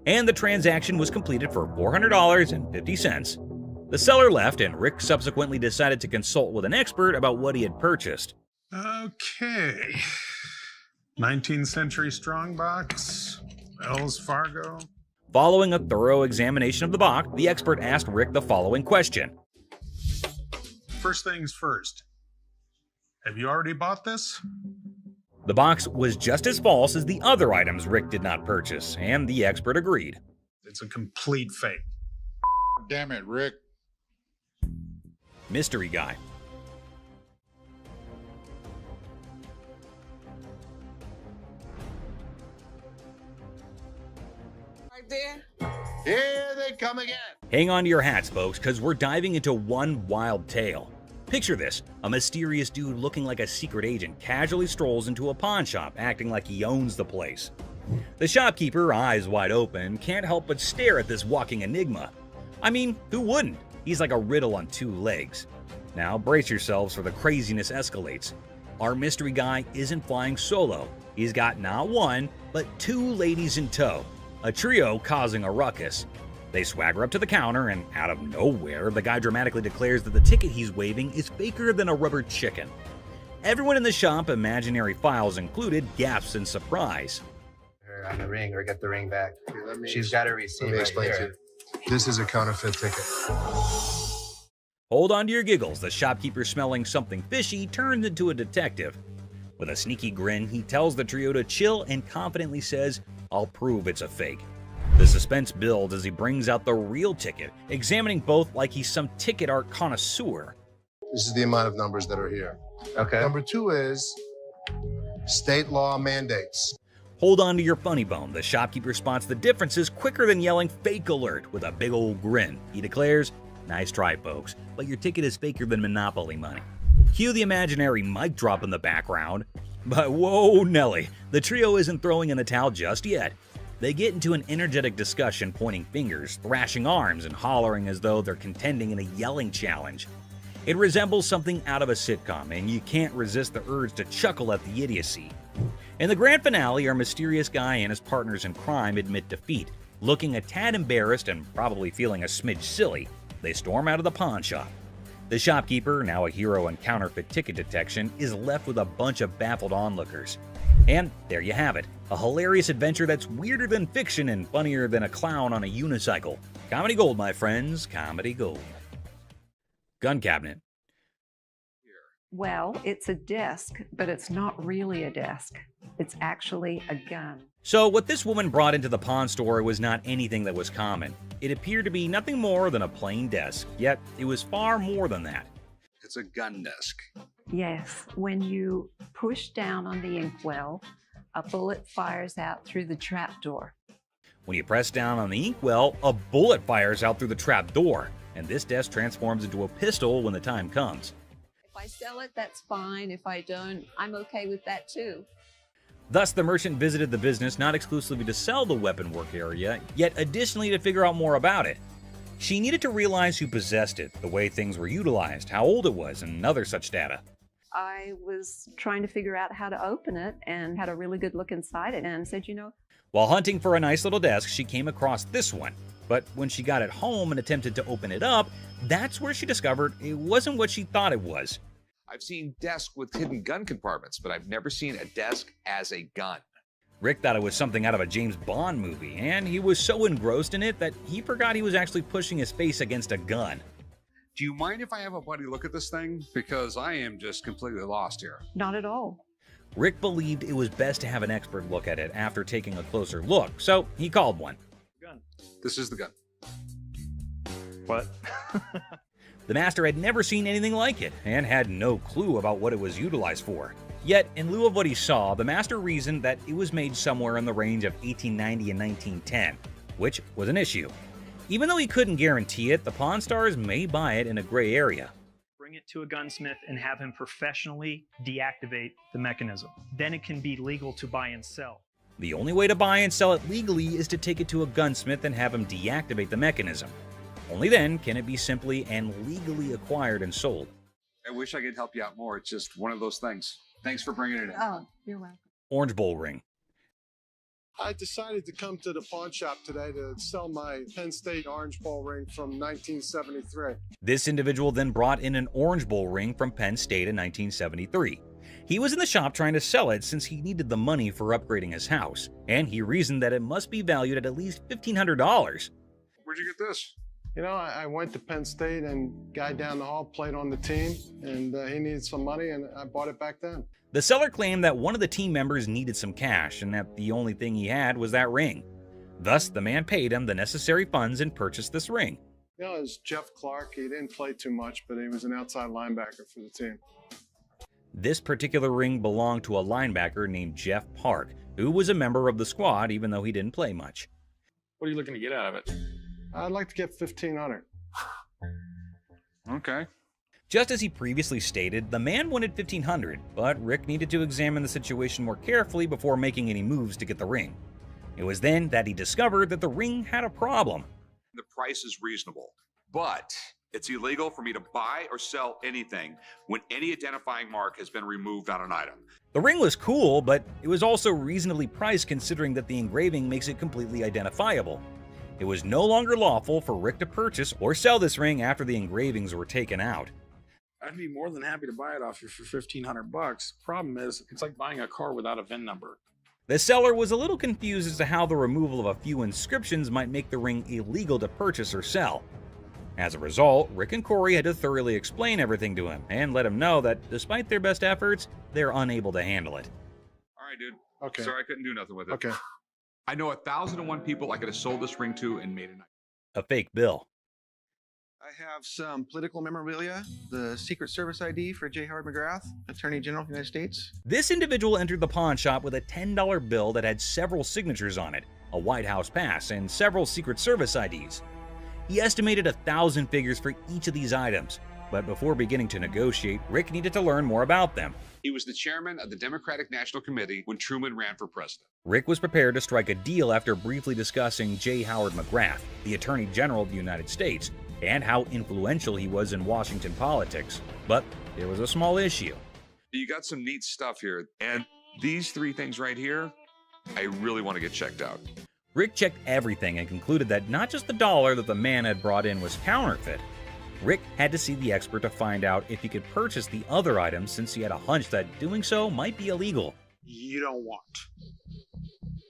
And the transaction was completed for $400.50. The seller left, and Rick subsequently decided to consult with an expert about what he had purchased. Okay. 19th century strongbox, Wells Fargo. Following a thorough examination of the box, the expert asked Rick the following question. First things first. Have you already bought this? The box was just as false as the other items Rick did not purchase, and the expert agreed. It's a complete fake. Damn it, Rick. Mystery guy. Right there. Here they come again. Hang on to your hats, folks, because we're diving into one wild tale. Picture this, a mysterious dude looking like a secret agent casually strolls into a pawn shop, acting like he owns the place. The shopkeeper, eyes wide open, can't help but stare at this walking enigma. I mean, who wouldn't? He's like a riddle on two legs. Now brace yourselves for the craziness escalates. Our mystery guy isn't flying solo. He's got not one, but two ladies in tow, a trio causing a ruckus. They swagger up to the counter, and out of nowhere, the guy dramatically declares that the ticket he's waving is faker than a rubber chicken. Everyone in the shop, imaginary files included, gasps in surprise. Her on the ring, or get the ring back. She's got a receipt. Let me explain to you. This is a counterfeit ticket. Hold on to your giggles. The shopkeeper, smelling something fishy, turns into a detective. With a sneaky grin, he tells the trio to chill and confidently says, "I'll prove it's a fake." The suspense builds as he brings out the real ticket, examining both like he's some ticket art connoisseur. This is the amount of numbers that are here. Okay. Number 2 is state law mandates. Hold on to your funny bone. The shopkeeper spots the differences quicker than yelling "fake alert" with a big old grin. He declares, "Nice try, folks, but your ticket is faker than Monopoly money." Cue the imaginary mic drop in the background. But whoa, Nelly, the trio isn't throwing in the towel just yet. They get into an energetic discussion, pointing fingers, thrashing arms, and hollering as though they're contending in a yelling challenge. It resembles something out of a sitcom, and you can't resist the urge to chuckle at the idiocy. In the grand finale, our mysterious guy and his partners in crime admit defeat. Looking a tad embarrassed and probably feeling a smidge silly, they storm out of the pawn shop. The shopkeeper, now a hero in counterfeit ticket detection, is left with a bunch of baffled onlookers. And there you have it, a hilarious adventure that's weirder than fiction and funnier than a clown on a unicycle. Comedy gold, my friends, comedy gold. Gun cabinet. Well, it's a desk, but it's not really a desk. It's actually a gun. So what this woman brought into the pawn store was not anything that was common. It appeared to be nothing more than a plain desk, yet it was far more than that. It's a gun desk. Yes, when you push down on the inkwell, a bullet fires out through the trapdoor. When you press down on the inkwell, a bullet fires out through the trap door, and this desk transforms into a pistol when the time comes. If I sell it, that's fine. If I don't, I'm okay with that too. Thus, the merchant visited the business not exclusively to sell the weapon work area, yet additionally to figure out more about it. She needed to realize who possessed it, the way things were utilized, how old it was, and other such data. I was trying to figure out how to open it and had a really good look inside it and said, While hunting for a nice little desk, she came across this one. But when she got it home and attempted to open it up, that's where she discovered it wasn't what she thought it was. I've seen desks with hidden gun compartments, but I've never seen a desk as a gun. Rick thought it was something out of a James Bond movie, and he was so engrossed in it that he forgot he was actually pushing his face against a gun. Do you mind if I have a buddy look at this thing? Because I am just completely lost here. Not at all. Rick believed it was best to have an expert look at it after taking a closer look, so he called one. Gun. This is the gun. What? The master had never seen anything like it, and had no clue about what it was utilized for. Yet, in lieu of what he saw, the master reasoned that it was made somewhere in the range of 1890 and 1910, which was an issue. Even though he couldn't guarantee it, the Pawn Stars may buy it in a gray area. Bring it to a gunsmith and have him professionally deactivate the mechanism. Then it can be legal to buy and sell. The only way to buy and sell it legally is to take it to a gunsmith and have him deactivate the mechanism. Only then can it be simply and legally acquired and sold. I wish I could help you out more. It's just one of those things. Thanks for bringing it in. Oh, you're welcome. Orange Bowl ring. I decided to come to the pawn shop today to sell my Penn State Orange Bowl ring from 1973. This individual then brought in an Orange Bowl ring from Penn State in 1973. He was in the shop trying to sell it since he needed the money for upgrading his house, and he reasoned that it must be valued at least $1,500. Where'd you get this? I went to Penn State and guy down the hall played on the team, and he needed some money, and I bought it back then. The seller claimed that one of the team members needed some cash and that the only thing he had was that ring. Thus, the man paid him the necessary funds and purchased this ring. It was Jeff Clark. He didn't play too much, but he was an outside linebacker for the team. This particular ring belonged to a linebacker named Jeff Park, who was a member of the squad even though he didn't play much. What are you looking to get out of it? I'd like to get $1,500. Okay. Just as he previously stated, the man wanted $1,500, but Rick needed to examine the situation more carefully before making any moves to get the ring. It was then that he discovered that the ring had a problem. The price is reasonable, but it's illegal for me to buy or sell anything when any identifying mark has been removed on an item. The ring was cool, but it was also reasonably priced considering that the engraving makes it completely identifiable. It was no longer lawful for Rick to purchase or sell this ring after the engravings were taken out. I'd be more than happy to buy it off you for $1,500. Problem is, it's like buying a car without a VIN number. The seller was a little confused as to how the removal of a few inscriptions might make the ring illegal to purchase or sell. As a result, Rick and Corey had to thoroughly explain everything to him and let him know that despite their best efforts, they're unable to handle it. All right, dude. Okay. Sorry I couldn't do nothing with it. Okay. I know 1,001 people I could have sold this ring to and made a night. A fake bill. I have some political memorabilia, the Secret Service ID for J. Howard McGrath, Attorney General of the United States. This individual entered the pawn shop with a $10 bill that had several signatures on it, a White House pass, and several Secret Service IDs. He estimated 1,000 figures for each of these items, but before beginning to negotiate, Rick needed to learn more about them. He was the chairman of the Democratic National Committee when Truman ran for president. Rick was prepared to strike a deal after briefly discussing J. Howard McGrath, the Attorney General of the United States, and how influential he was in Washington politics. But there was a small issue. You got some neat stuff here, and these three things right here, I really want to get checked out. Rick checked everything and concluded that not just the dollar that the man had brought in was counterfeit. Rick had to see the expert to find out if he could purchase the other items since he had a hunch that doing so might be illegal. You don't want.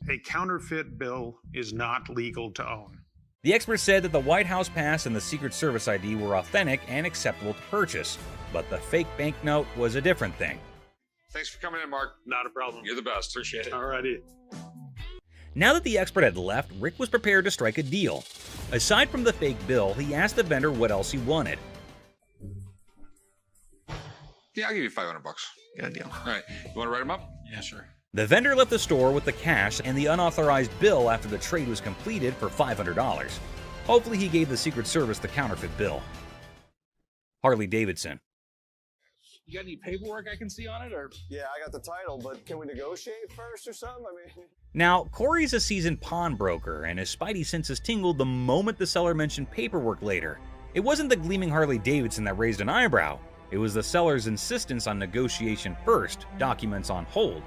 A counterfeit bill is not legal to own. The expert said that the White House pass and the Secret Service ID were authentic and acceptable to purchase, but the fake banknote was a different thing. Thanks for coming in, Mark. Not a problem. You're the best. Appreciate it. Alrighty. Now that the expert had left, Rick was prepared to strike a deal. Aside from the fake bill, he asked the vendor what else he wanted. Yeah, I'll give you $500. Got a deal. All right. You want to write them up? Yeah, sure. The vendor left the store with the cash and the unauthorized bill after the trade was completed for $500. Hopefully he gave the Secret Service the counterfeit bill. Harley Davidson. You got any paperwork I can see on it, or? Yeah, I got the title, but can we negotiate first or something? I mean... Now, Corey's a seasoned pawnbroker, and his spidey senses tingled the moment the seller mentioned paperwork later. It wasn't the gleaming Harley-Davidson that raised an eyebrow. It was the seller's insistence on negotiation first, documents on hold.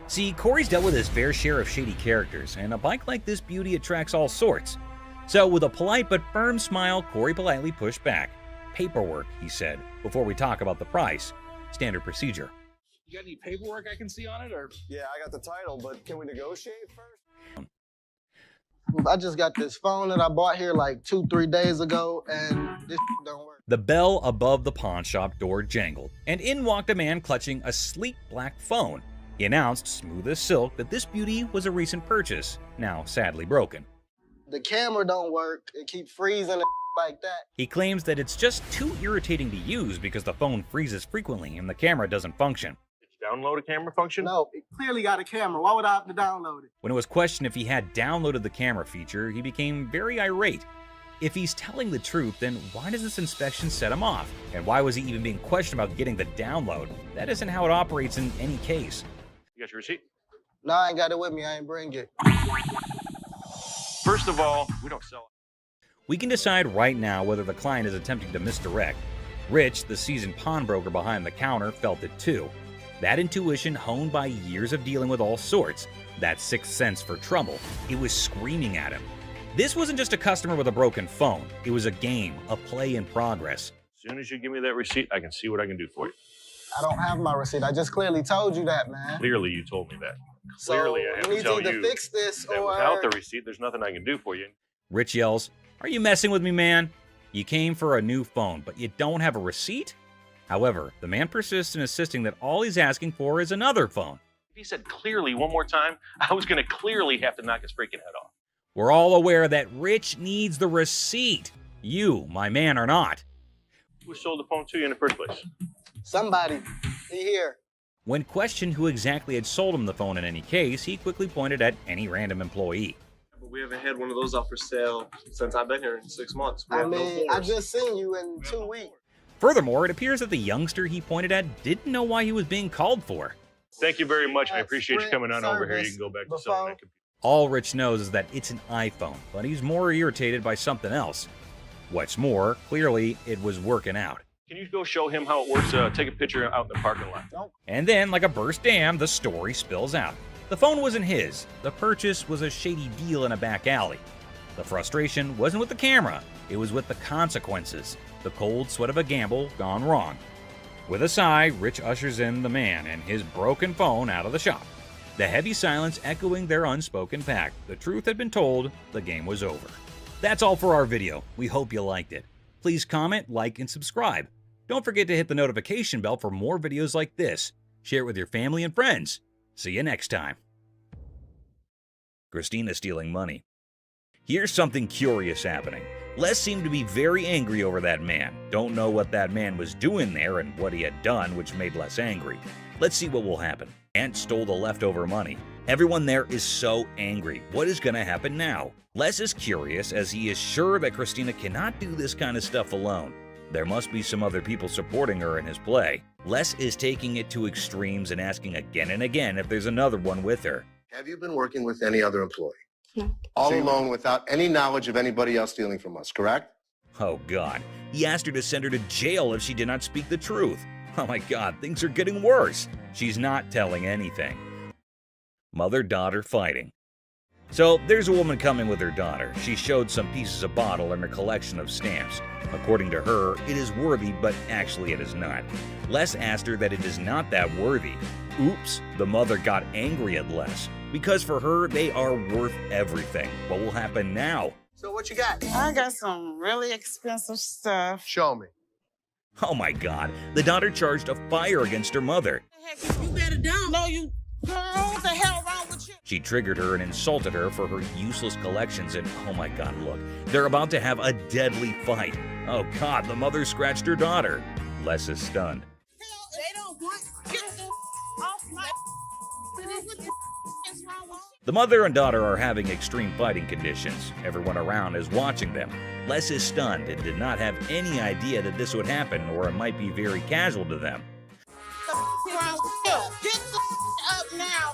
See, Corey's dealt with his fair share of shady characters, and a bike like this beauty attracts all sorts. So, with a polite but firm smile, Corey politely pushed back. Paperwork, he said, before we talk about the price. Standard procedure. You got any paperwork I can see on it, or? Yeah, I got the title, but can we negotiate first? I just got this phone that I bought here like 2-3 days ago, and this don't work. The bell above the pawn shop door jangled, and in walked a man clutching a sleek black phone. He announced, smooth as silk, that this beauty was a recent purchase, now sadly broken. The camera don't work. It keeps freezing and like that. He claims that it's just too irritating to use because the phone freezes frequently and the camera doesn't function. Did you download a camera function? No, it clearly got a camera. Why would I have to download it? When it was questioned if he had downloaded the camera feature, he became very irate. If he's telling the truth, then why does this inspection set him off? And why was he even being questioned about getting the download? That isn't how it operates in any case. You got your receipt? No, I ain't got it with me. I ain't bring it. First of all, we don't sell it. We can decide right now whether the client is attempting to misdirect. Rich, the seasoned pawnbroker behind the counter, felt it too. That intuition honed by years of dealing with all sorts, that sixth sense for trouble, it was screaming at him. This wasn't just a customer with a broken phone. It was a game, a play in progress. As soon as you give me that receipt, I can see what I can do for you. I don't have my receipt. I just clearly told you that, man. Clearly, you told me that. So Clearly, I have we to tell need to you either fix this that or... without the receipt, there's nothing I can do for you. Rich yells, "Are you messing with me, man? You came for a new phone, but you don't have a receipt?" However, the man persists in insisting that all he's asking for is another phone. If he said clearly one more time, I was going to clearly have to knock his freaking head off. We're all aware that Rich needs the receipt. You, my man, are not. Who sold the phone to you in the first place? Somebody. He here. When questioned who exactly had sold him the phone in any case, he quickly pointed at any random employee. But we haven't had one of those up for sale since I've been here in 6 months. I mean, I just seen you in 2 weeks. Furthermore, it appears that the youngster he pointed at didn't know why he was being called for. Thank you very much. I appreciate you coming on over here. You can go back to selling that computer. All Rich knows is that it's an iPhone, but he's more irritated by something else. What's more, clearly it was working out. Can you go show him how it works? Take a picture out in the parking lot. And then, like a burst dam, the story spills out. The phone wasn't his. The purchase was a shady deal in a back alley. The frustration wasn't with the camera. It was with the consequences. The cold sweat of a gamble gone wrong. With a sigh, Rich ushers in the man and his broken phone out of the shop. The heavy silence echoing their unspoken pact. The truth had been told, the game was over. That's all for our video. We hope you liked it. Please comment, like, and subscribe. Don't forget to hit the notification bell for more videos like this. Share it with your family and friends. See you next time. Christina stealing money. Here's something curious happening. Les seemed to be very angry over that man. Don't know what that man was doing there and what he had done, which made Les angry. Let's see what will happen. Aunt stole the leftover money. Everyone there is so angry. What is going to happen now? Les is curious as he is sure that Christina cannot do this kind of stuff alone. There must be some other people supporting her in his play. Les is taking it to extremes and asking again and again if there's another one with her. Have you been working with any other employee? No. All alone without any knowledge of anybody else stealing from us, correct? Oh God, he asked her to send her to jail if she did not speak the truth. Oh my God, things are getting worse. She's not telling anything. Mother-daughter fighting. So there's a woman coming with her daughter. She showed some pieces of bottle and a collection of stamps. According to her, it is worthy, but actually it is not. Les asked her that it is not that worthy. Oops, the mother got angry at Les. Because for her, they are worth everything. What will happen now? So what you got? I got some really expensive stuff. Show me. Oh my God, the daughter charged a fire against her mother. You better don't. No, you... Girl, what the hell wrong with you? She triggered her and insulted her for her useless collections and oh my God, look, they're about to have a deadly fight. Oh God, the mother scratched her daughter. Les is stunned. They don't want... Get off my... What the is wrong with you? The mother and daughter are having extreme fighting conditions. Everyone around is watching them. Les is stunned and did not have any idea that this would happen or it might be very casual to them. around here. Get the up now.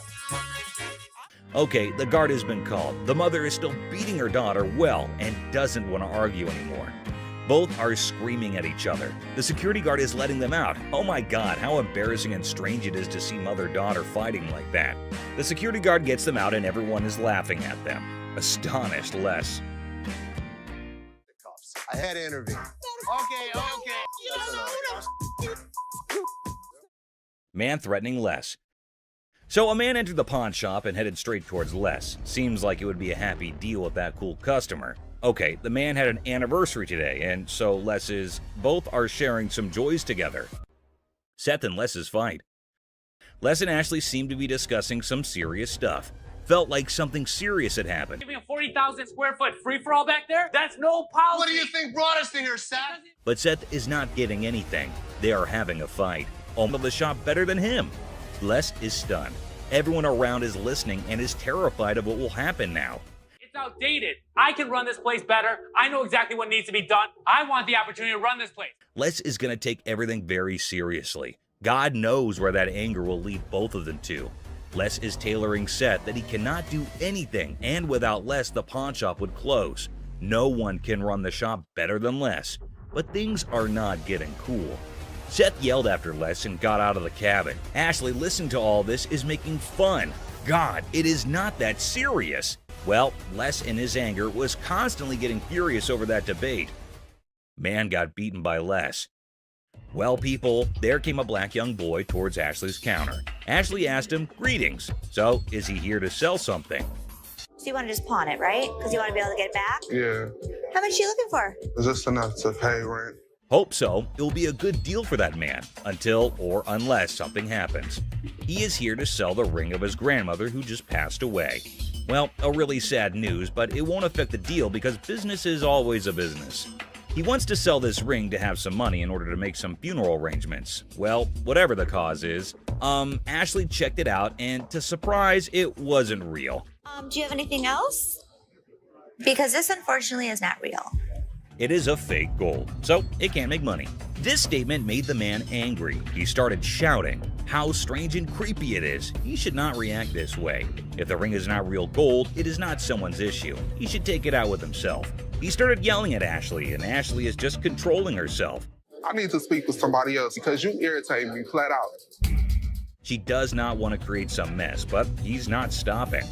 Okay, the guard has been called. The mother is still beating her daughter well and doesn't want to argue anymore. Both are screaming at each other. The security guard is letting them out. Oh my God, how embarrassing and strange it is to see mother-daughter fighting like that. The security guard gets them out and everyone is laughing at them. Astonished Les. I had to intervene. Okay. You don't know who the Man threatening Les. So a man entered the pawn shop and headed straight towards Les. Seems like it would be a happy deal with that cool customer. Okay, the man had an anniversary today, and so both are sharing some joys together. Seth and Les's fight. Les and Ashley seemed to be discussing some serious stuff. Felt like something serious had happened. Giving a 40,000 square foot free-for-all back there? That's no policy! What do you think brought us to here, Seth? But Seth is not getting anything. They are having a fight. Owner of the shop better than him. Les is stunned. Everyone around is listening and is terrified of what will happen now. It's outdated. I can run this place better. I know exactly what needs to be done. I want the opportunity to run this place. Les is going to take everything very seriously. God knows where that anger will lead both of them to. Les is tailoring Seth that he cannot do anything, and without Les, the pawn shop would close. No one can run the shop better than Les. But things are not getting cool. Seth yelled after Les and got out of the cabin. Ashley, listening to all this, is making fun. God, it is not that serious. Well, Les in his anger was constantly getting furious over that debate. Man got beaten by Les. Well, people, there came a black young boy towards Ashley's counter. Ashley asked him, "Greetings. So, is he here to sell something?" So you want to just pawn it, right? Because you want to be able to get it back? Yeah. How much are you looking for? Is this enough to pay rent? Hope so. It will be a good deal for that man, until or unless something happens. He is here to sell the ring of his grandmother who just passed away. Well, a really sad news, but it won't affect the deal because business is always a business. He wants to sell this ring to have some money in order to make some funeral arrangements. Well, whatever the cause is, Ashley checked it out, and to surprise, it wasn't real. Do you have anything else? Because this unfortunately is not real. It is a fake gold, so it can't make money. This statement made the man angry. He started shouting how strange and creepy it is. He should not react this way. If the ring is not real gold, it is not someone's issue. He should take it out with himself. He started yelling at Ashley, and Ashley is just controlling herself. I need to speak with somebody else because you irritate me flat out. She does not want to create some mess, but he's not stopping.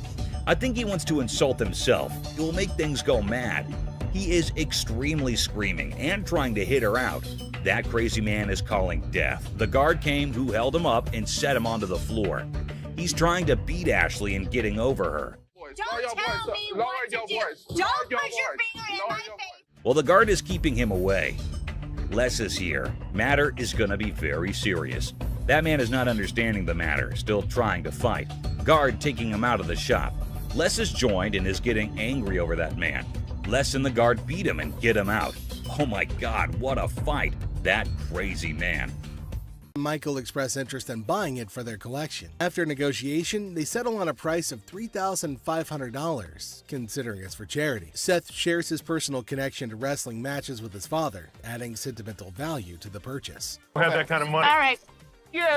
I think he wants to insult himself. It will make things go mad. He is extremely screaming and trying to hit her out. That crazy man is calling death. The guard came who held him up and set him onto the floor. He's trying to beat Ashley and getting over her. Don't tell me what to do. Don't put your finger in my face. Well, the guard is keeping him away. Les is here. Matter is gonna be very serious. That man is not understanding the matter, still trying to fight. Guard taking him out of the shop. Les is joined and is getting angry over that man. Les and the guard beat him and get him out. Oh my God, what a fight. That crazy man. Michael expressed interest in buying it for their collection. After negotiation, they settle on a price of $3,500, considering it's for charity. Seth shares his personal connection to wrestling matches with his father, adding sentimental value to the purchase. I have that kind of money. All right. You.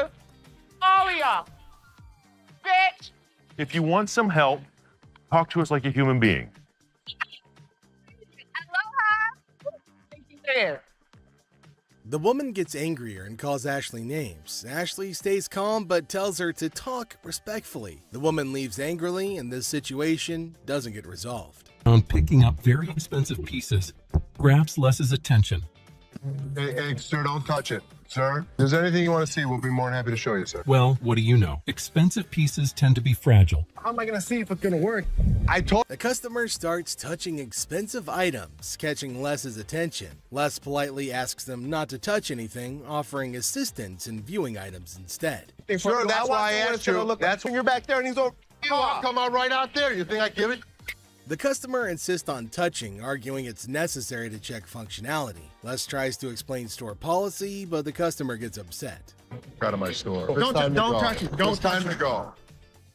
All of y'all. Bitch. If you want some help, talk to us like a human being. Aloha. There. The woman gets angrier and calls Ashley names. Ashley stays calm but tells her to talk respectfully. The woman leaves angrily and this situation doesn't get resolved. Picking up very expensive pieces grabs Les's attention. Hey, sir, don't touch it. Sir, if there's anything you want to see, we'll be more than happy to show you, sir. Well, what do you know? Expensive pieces tend to be fragile. How am I going to see if it's going to work? The customer starts touching expensive items, catching Les's attention. Les politely asks them not to touch anything, offering assistance in viewing items instead. Sure, that's why I asked you. That's when you're back there and he's over. I'll come out right out there. You think I give it? The customer insists on touching, arguing it's necessary to check functionality. Les tries to explain store policy, but the customer gets upset. Out of my store. Don't touch it. Don't It's time to go.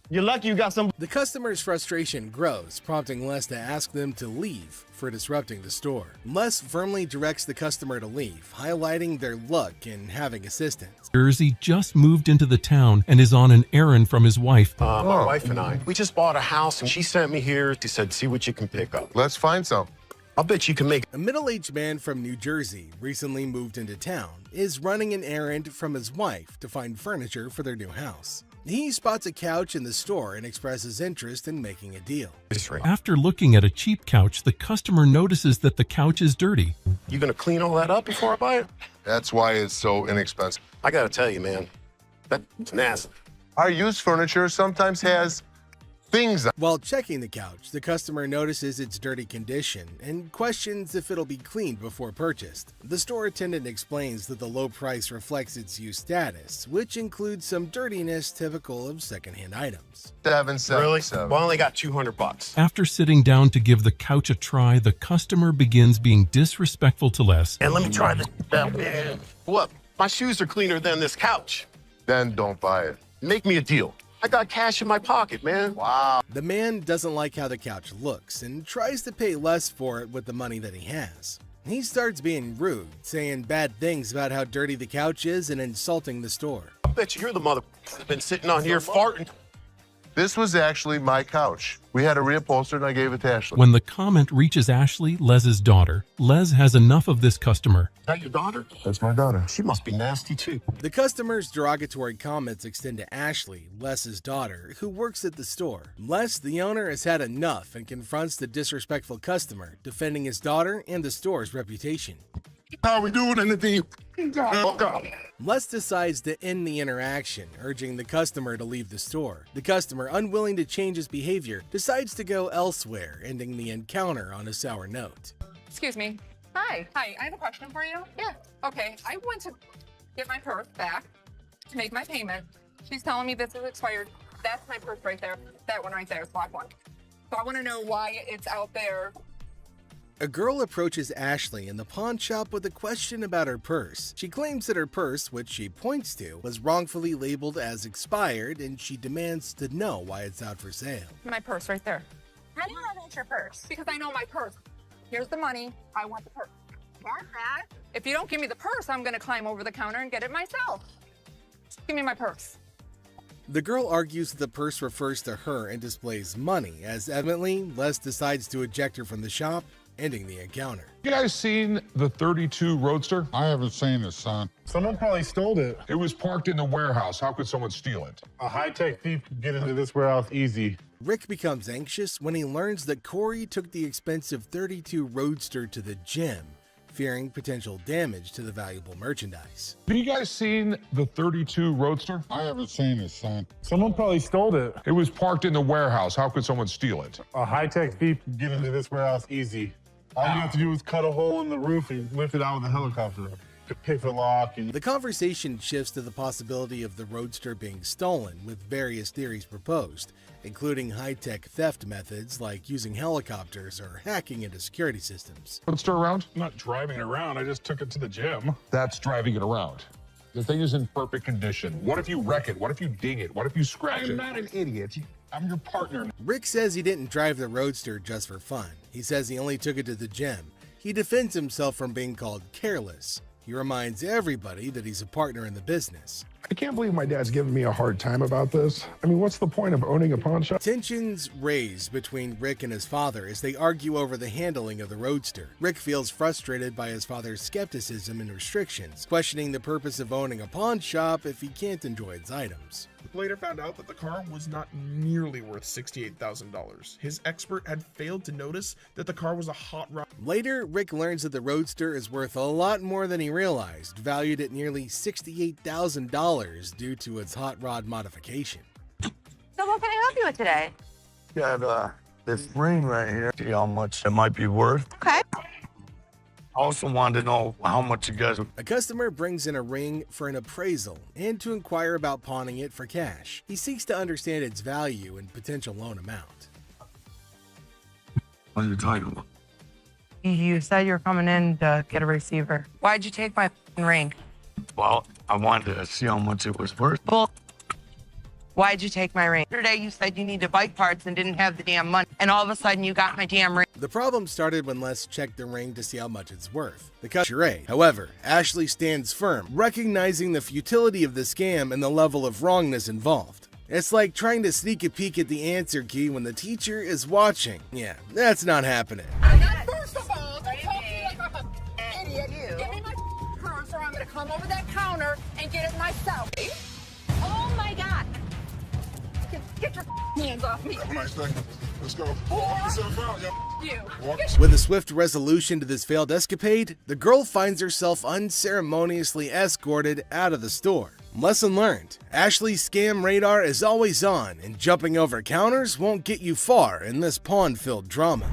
You're lucky you got some. The customer's frustration grows, prompting Les to ask them to leave for disrupting the store. Les firmly directs the customer to leave, highlighting their luck in having assistance. Jersey just moved into the town and is on an errand from his wife. My wife and I, we just bought a house and she sent me here. She said, see what you can pick up. Let's find some. I'll bet you can make. A middle-aged man from New Jersey, recently moved into town, is running an errand from his wife to find furniture for their new house. He spots a couch in the store and expresses interest in making a deal. After looking at a cheap couch, the customer notices that the couch is dirty. You gonna clean all that up before I buy it? That's why it's so inexpensive. I gotta tell you, man, that's nasty. Our used furniture sometimes has things. While checking the couch, the customer notices its dirty condition and questions if it'll be cleaned before purchased. The store attendant explains that the low price reflects its used status, which includes some dirtiness typical of secondhand items. Really? Well, I only got $200. After sitting down to give the couch a try, the customer begins being disrespectful to Les. And let me try this out, man. What? My shoes are cleaner than this couch. Then don't buy it. Make me a deal. I got cash in my pocket, man. Wow. The man doesn't like how the couch looks and tries to pay less for it with the money that he has. He starts being rude, saying bad things about how dirty the couch is and insulting the store. I bet you're the mother that's been sitting on here farting. This was actually my couch. We had a reupholstered and I gave it to Ashley. When the comment reaches Ashley, Les's daughter, Les has enough of this customer. Is that your daughter? That's my daughter. She must be nasty too. The customer's derogatory comments extend to Ashley, Les's daughter, who works at the store. Les, the owner, has had enough and confronts the disrespectful customer, defending his daughter and the store's reputation. How are we doing anything? Les decides to end the interaction, urging the customer to leave the store. The customer, unwilling to change his behavior, decides to go elsewhere, ending the encounter on a sour note. Excuse me. Hi. Hi, I have a question for you. Yeah. Okay, I went to get my purse back to make my payment. She's telling me this is expired. That's my purse right there. That one right there is black one. So I want to know why it's out there. A girl approaches Ashley in the pawn shop with a question about her purse. She claims that her purse, which she points to, was wrongfully labeled as expired, and she demands to know why it's out for sale. My purse right there. How do you know that's your purse? Because I know my purse. Here's the money. I want the purse. Want that? If you don't give me the purse, I'm going to climb over the counter and get it myself. Give me my purse. The girl argues that the purse refers to her and displays money, as evidently, Les decides to eject her from the shop, ending the encounter. You guys seen the 32 Roadster? I haven't seen it, son. Someone probably stole it. It was parked in the warehouse. How could someone steal it? A high-tech thief could get into this warehouse easy. Rick becomes anxious when he learns that Corey took the expensive 32 Roadster to the gym, fearing potential damage to the valuable merchandise. Have you guys seen the 32 Roadster? I haven't seen it, son. Someone probably stole it. It was parked in the warehouse. How could someone steal it? A high-tech thief could get into this warehouse easy. All you have to do is cut a hole in the roof and lift it out with a helicopter. To pick the lock. And the conversation shifts to the possibility of the Roadster being stolen, with various theories proposed, including high-tech theft methods like using helicopters or hacking into security systems. Roadster around? I'm not driving it around. I just took it to the gym. That's driving it around. The thing is in perfect condition. What if you wreck it? What if you ding it? What if you scratch it? I'm not an idiot. I'm your partner. Rick says he didn't drive the Roadster just for fun. He says he only took it to the gym. He defends himself from being called careless. He reminds everybody that he's a partner in the business. I can't believe my dad's giving me a hard time about this. I mean, what's the point of owning a pawn shop? Tensions raise between Rick and his father as they argue over the handling of the Roadster. Rick feels frustrated by his father's skepticism and restrictions, questioning the purpose of owning a pawn shop if he can't enjoy its items. Later found out that the car was not nearly worth $68,000. His expert had failed to notice that the car was a hot rod. Later, Rick learns that the Roadster is worth a lot more than he realized, valued at nearly $68,000 due to its hot rod modification. So what can I help you with today? Got this ring right here. See how much it might be worth. Okay. I also wanted to know how much you guys... A customer brings in a ring for an appraisal and to inquire about pawning it for cash. He seeks to understand its value and potential loan amount. What are you talking about? You said you were coming in to get a receiver. Why'd you take my ring? Well, I wanted to see how much it was worth. Well, Why'd you take my ring? Yesterday you said you needed bike parts and didn't have the damn money. And all of a sudden you got my damn ring. The problem started when Les checked the ring to see how much it's worth. The customer. However, Ashley stands firm, recognizing the futility of the scam and the level of wrongness involved. It's like trying to sneak a peek at the answer key when the teacher is watching. Yeah, that's not happening. First of all, don't talk to me like I'm an idiot. Give me my purse or I'm going to come over that counter and get it myself. Oh my God. Get your hands off me. Have a nice day. Let's go. Walk yourself out, yo. You. With a swift resolution to this failed escapade, the girl finds herself unceremoniously escorted out of the store. Lesson learned. Ashley's scam radar is always on, and jumping over counters won't get you far in this pawn-filled drama.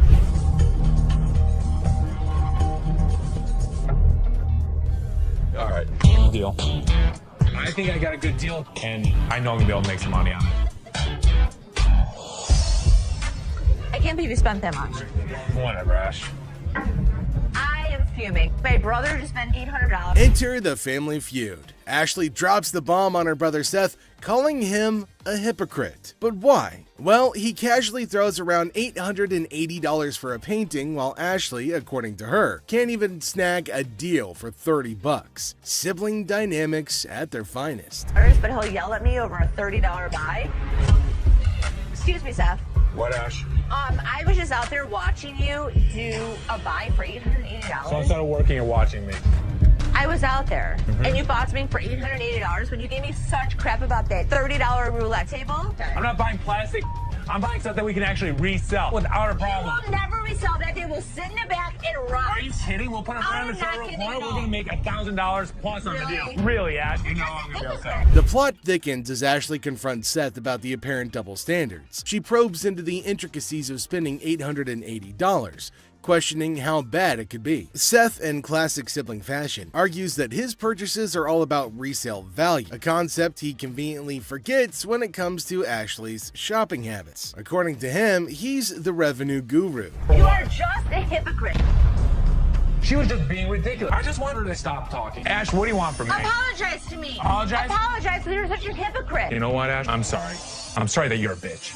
All right, deal. I think I got a good deal, and I know I'm gonna be able to make some money on it. I can't believe you spent that much. Whatever, Ash. I am fuming. My brother just spent $800. Enter the family feud. Ashley drops the bomb on her brother Seth, calling him a hypocrite. But why? Well, he casually throws around $880 for a painting, while Ashley, according to her, can't even snag a deal for $30. Sibling dynamics at their finest. But he'll yell at me over a $30 buy. Excuse me, Seth. What, Ash? I was just out there watching you do a buy for $880. So instead of working, you're watching me. I was out there, and you bought something for $880 when you gave me such crap about that $30 roulette table. I'm not buying plastic. I'm buying stuff that we can actually resell without a problem. You will never resell that. They will sit in the back and rot. Are you kidding? We'll put it around the showroom corner. We're gonna make $1,000 plus on the deal. Really, Ash? You know I'm gonna be upset. The plot thickens as Ashley confronts Seth about the apparent double standards. She probes into the intricacies of spending $880, questioning how bad it could be. Seth, in classic sibling fashion, argues that his purchases are all about resale value, a concept he conveniently forgets when it comes to Ashley's shopping habits. According to him, he's the revenue guru. You are just a hypocrite. She was just being ridiculous. I just want her to stop talking. Ash, what do you want from me? Apologize to me. Apologize? Apologize because you're such a hypocrite. You know what, Ash? I'm sorry. I'm sorry that you're a bitch.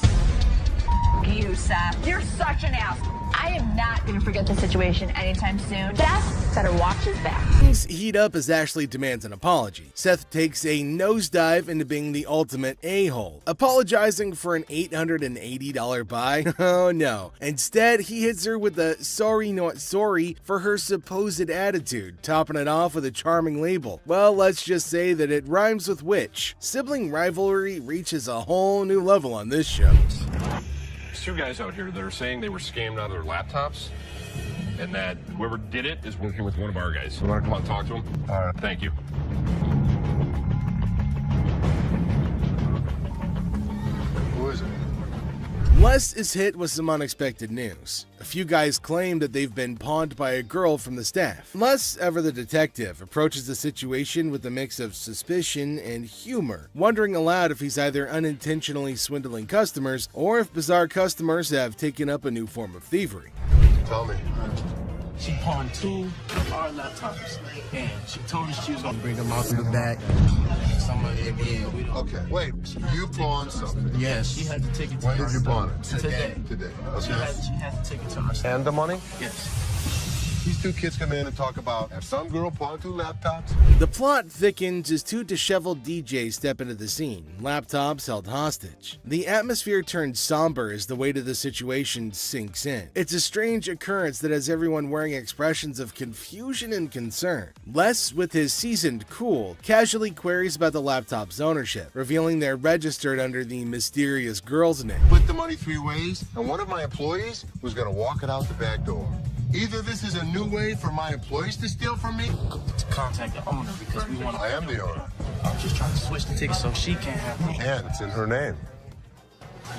You, Seth. You're such an ass. I am not going to forget the situation anytime soon. Seth better watch his back. Things heat up as Ashley demands an apology. Seth takes a nosedive into being the ultimate a-hole, apologizing for an $880 buy. Oh no. Instead, he hits her with a sorry not sorry for her supposed attitude, topping it off with a charming label. Well, let's just say that it rhymes with witch. Sibling rivalry reaches a whole new level on this show. There's two guys out here that are saying they were scammed out of their laptops, and that whoever did it is working with one of our guys. You want to come out and talk to him? All right. Thank you. Who is it? Les is hit with some unexpected news. A few guys claim that they've been pawned by a girl from the staff. Les, ever the detective, approaches the situation with a mix of suspicion and humor, wondering aloud if he's either unintentionally swindling customers or if bizarre customers have taken up a new form of thievery. Tell me. She pawned 2 of our laptops, and she told us she was gonna bring them out to the back. Some of it did. Okay, wait. You pawned something? Yes, she had to take it to When her. did you pawn it? Today. Today. She Okay. had to take it to her. And the money? Yes. These two kids come in and talk about have some girl pawned 2 laptops. The plot thickens as 2 disheveled DJs step into the scene, laptops held hostage. The atmosphere turns somber as the weight of the situation sinks in. It's a strange occurrence that has everyone wearing expressions of confusion and concern. Les, with his seasoned cool, casually queries about the laptop's ownership, revealing they're registered under the mysterious girl's name. Split the money 3 ways, and one of my employees was gonna walk it out the back door. Either this is a new way for my employees to steal from me. To contact the owner because we want to. I am the owner. I'm just trying to switch the ticket so she can't have it. And it's in her name.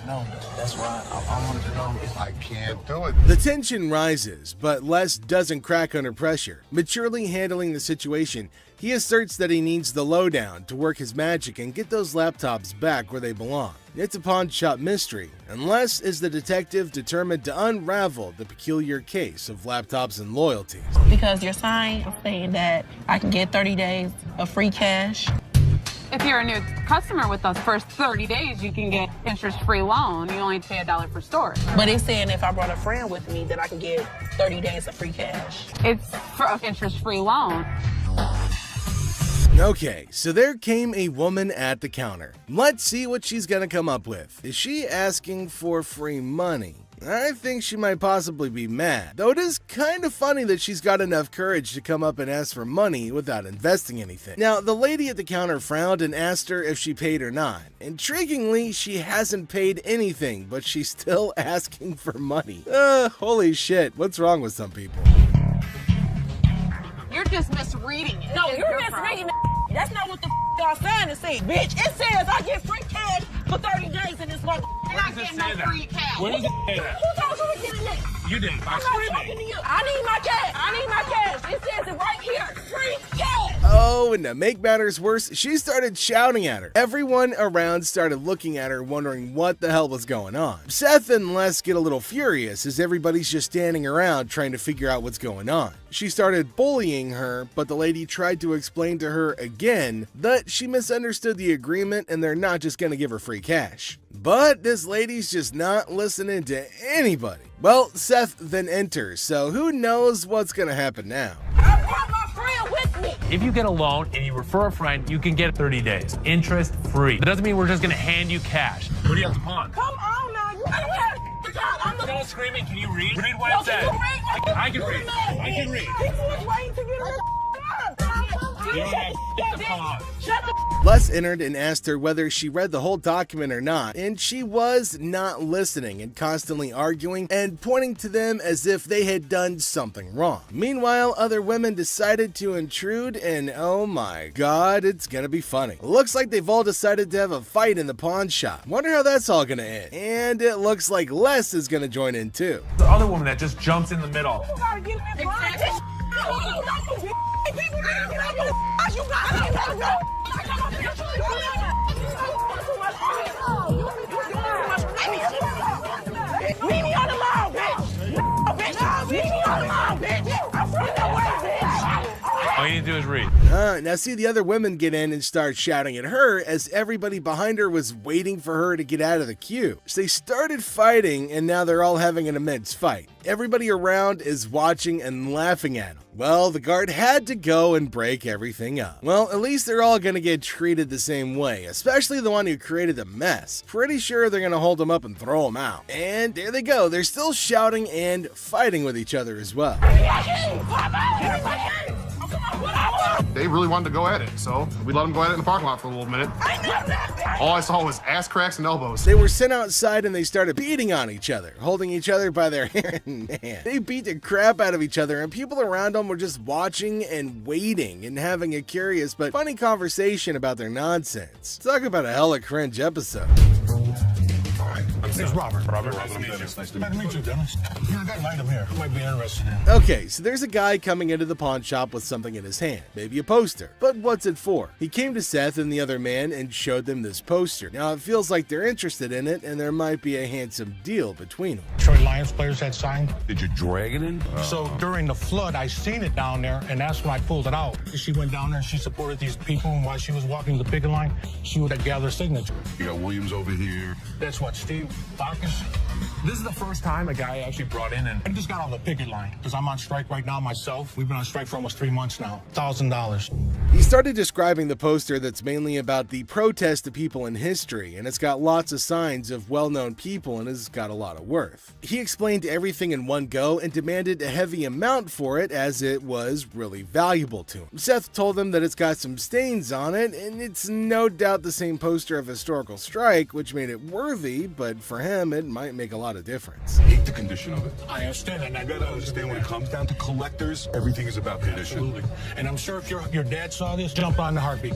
No, that's why I wanted to know if I can't do it. The tension rises, but Les doesn't crack under pressure. Maturely handling the situation, he asserts that he needs the lowdown to work his magic and get those laptops back where they belong. It's a pawn shop mystery, and Les is the detective determined to unravel the peculiar case of laptops and loyalties. Because your sign is saying that I can get 30 days of free cash. If you're a new customer with us, first 30 days, you can get interest-free loan. You only pay $1 for storage. But it's saying if I brought a friend with me, that I can get 30 days of free cash. It's for an interest-free loan. Okay, so there came a woman at the counter. Let's see what she's gonna come up with. Is she asking for free money? I think she might possibly be mad, though it is kind of funny that she's got enough courage to come up and ask for money without investing anything. Now, the lady at the counter frowned and asked her if she paid or not. Intriguingly, she hasn't paid anything, but she's still asking for money. Holy shit, what's wrong with some people? You're just misreading it. No, you're misreading it. That's not what the y'all saying to say, bitch. It says I get free cash for 30 days in this month. You're not getting no free cash. Where does it say that? Who told you to get it? You did. I'm not talking to you. I need my cash. I need my cash. It says it right here. Free cash. Oh, and to make matters worse, she started shouting at her. Everyone around started looking at her, wondering what the hell was going on. Seth and Les get a little furious as everybody's just standing around trying to figure out what's going on. She started bullying her, but the lady tried to explain to her again that she misunderstood the agreement and they're not just gonna give her free cash. But this lady's just not listening to anybody. Well, Seth then enters, so who knows what's gonna happen now. I brought my friend with me. If you get a loan and you refer a friend, you can get 30 days, interest free. That doesn't mean we're just gonna hand you cash. What do you have to pawn? Come on now. You don't have to talk. I'm the Don't screaming. Can you read? Read what it says. I can read. I can read. People was waiting to get her. You don't have to pawn. Shut the Les entered and asked her whether she read the whole document or not, and she was not listening and constantly arguing and pointing to them as if they had done something wrong. Meanwhile, other women decided to intrude, and oh my god, it's gonna be funny. Looks like they've all decided to have a fight in the pawn shop. Wonder how that's all gonna end. And it looks like Les is gonna join in too. The other woman that just jumps in the middle. You gotta get me blind. People gotta get out your ass. You gotta get out. Leave me on the lawn, bitch. No, bitch. Leave me on the lawn, bitch. I'm from the way, bitch. All you need to do is read. Now see the other women get in and start shouting at her as everybody behind her was waiting for her to get out of the queue. So they started fighting and now they're all having an immense fight. Everybody around is watching and laughing at them. Well, the guard had to go and break everything up. Well, at least they're all gonna get treated the same way, especially the one who created the mess. Pretty sure they're gonna hold him up and throw him out. And there they go, they're still shouting and fighting with each other as well. They really wanted to go at it, so we let them go at it in the parking lot for a little minute. All I saw was ass cracks and elbows. They were sent outside and they started beating on each other, holding each other by their hair. Man, they beat the crap out of each other and people around them were just watching and waiting and having a curious but funny conversation about their nonsense. Talk about a hella cringe episode. It's Robert. Robert, nice to meet you. Nice to meet you, Dennis. Yeah, I got an item here. Might be interested in. Okay, so there's a guy coming into the pawn shop with something in his hand, maybe a poster. But what's it for? He came to Seth and the other man and showed them this poster. Now it feels like they're interested in it and there might be a handsome deal between them. Detroit Lions players had signed. Did you drag it in? So during the flood, I seen it down there, and that's when I pulled it out. She went down there and she supported these people, and while she was walking the picket line, she would gather signatures. You got Williams over here. That's what, Steve Farkas? This is the first time a guy actually brought in and I just got on the picket line because I'm on strike right now myself. We've been on strike for almost 3 months now. $1,000. He started describing the poster that's mainly about the protest of people in history, and it's got lots of signs of well-known people and has got a lot of worth. He explained everything in one go and demanded a heavy amount for it as it was really valuable to him. Seth told him that it's got some stains on it, and it's no doubt the same poster of historical strike, which made it worthy, but for him it might make a lot of difference. I hate the condition of it. I understand, and I You gotta understand when it comes down to collectors, everything is about condition. Absolutely. And I'm sure if your dad saw this, jump on the heartbeat.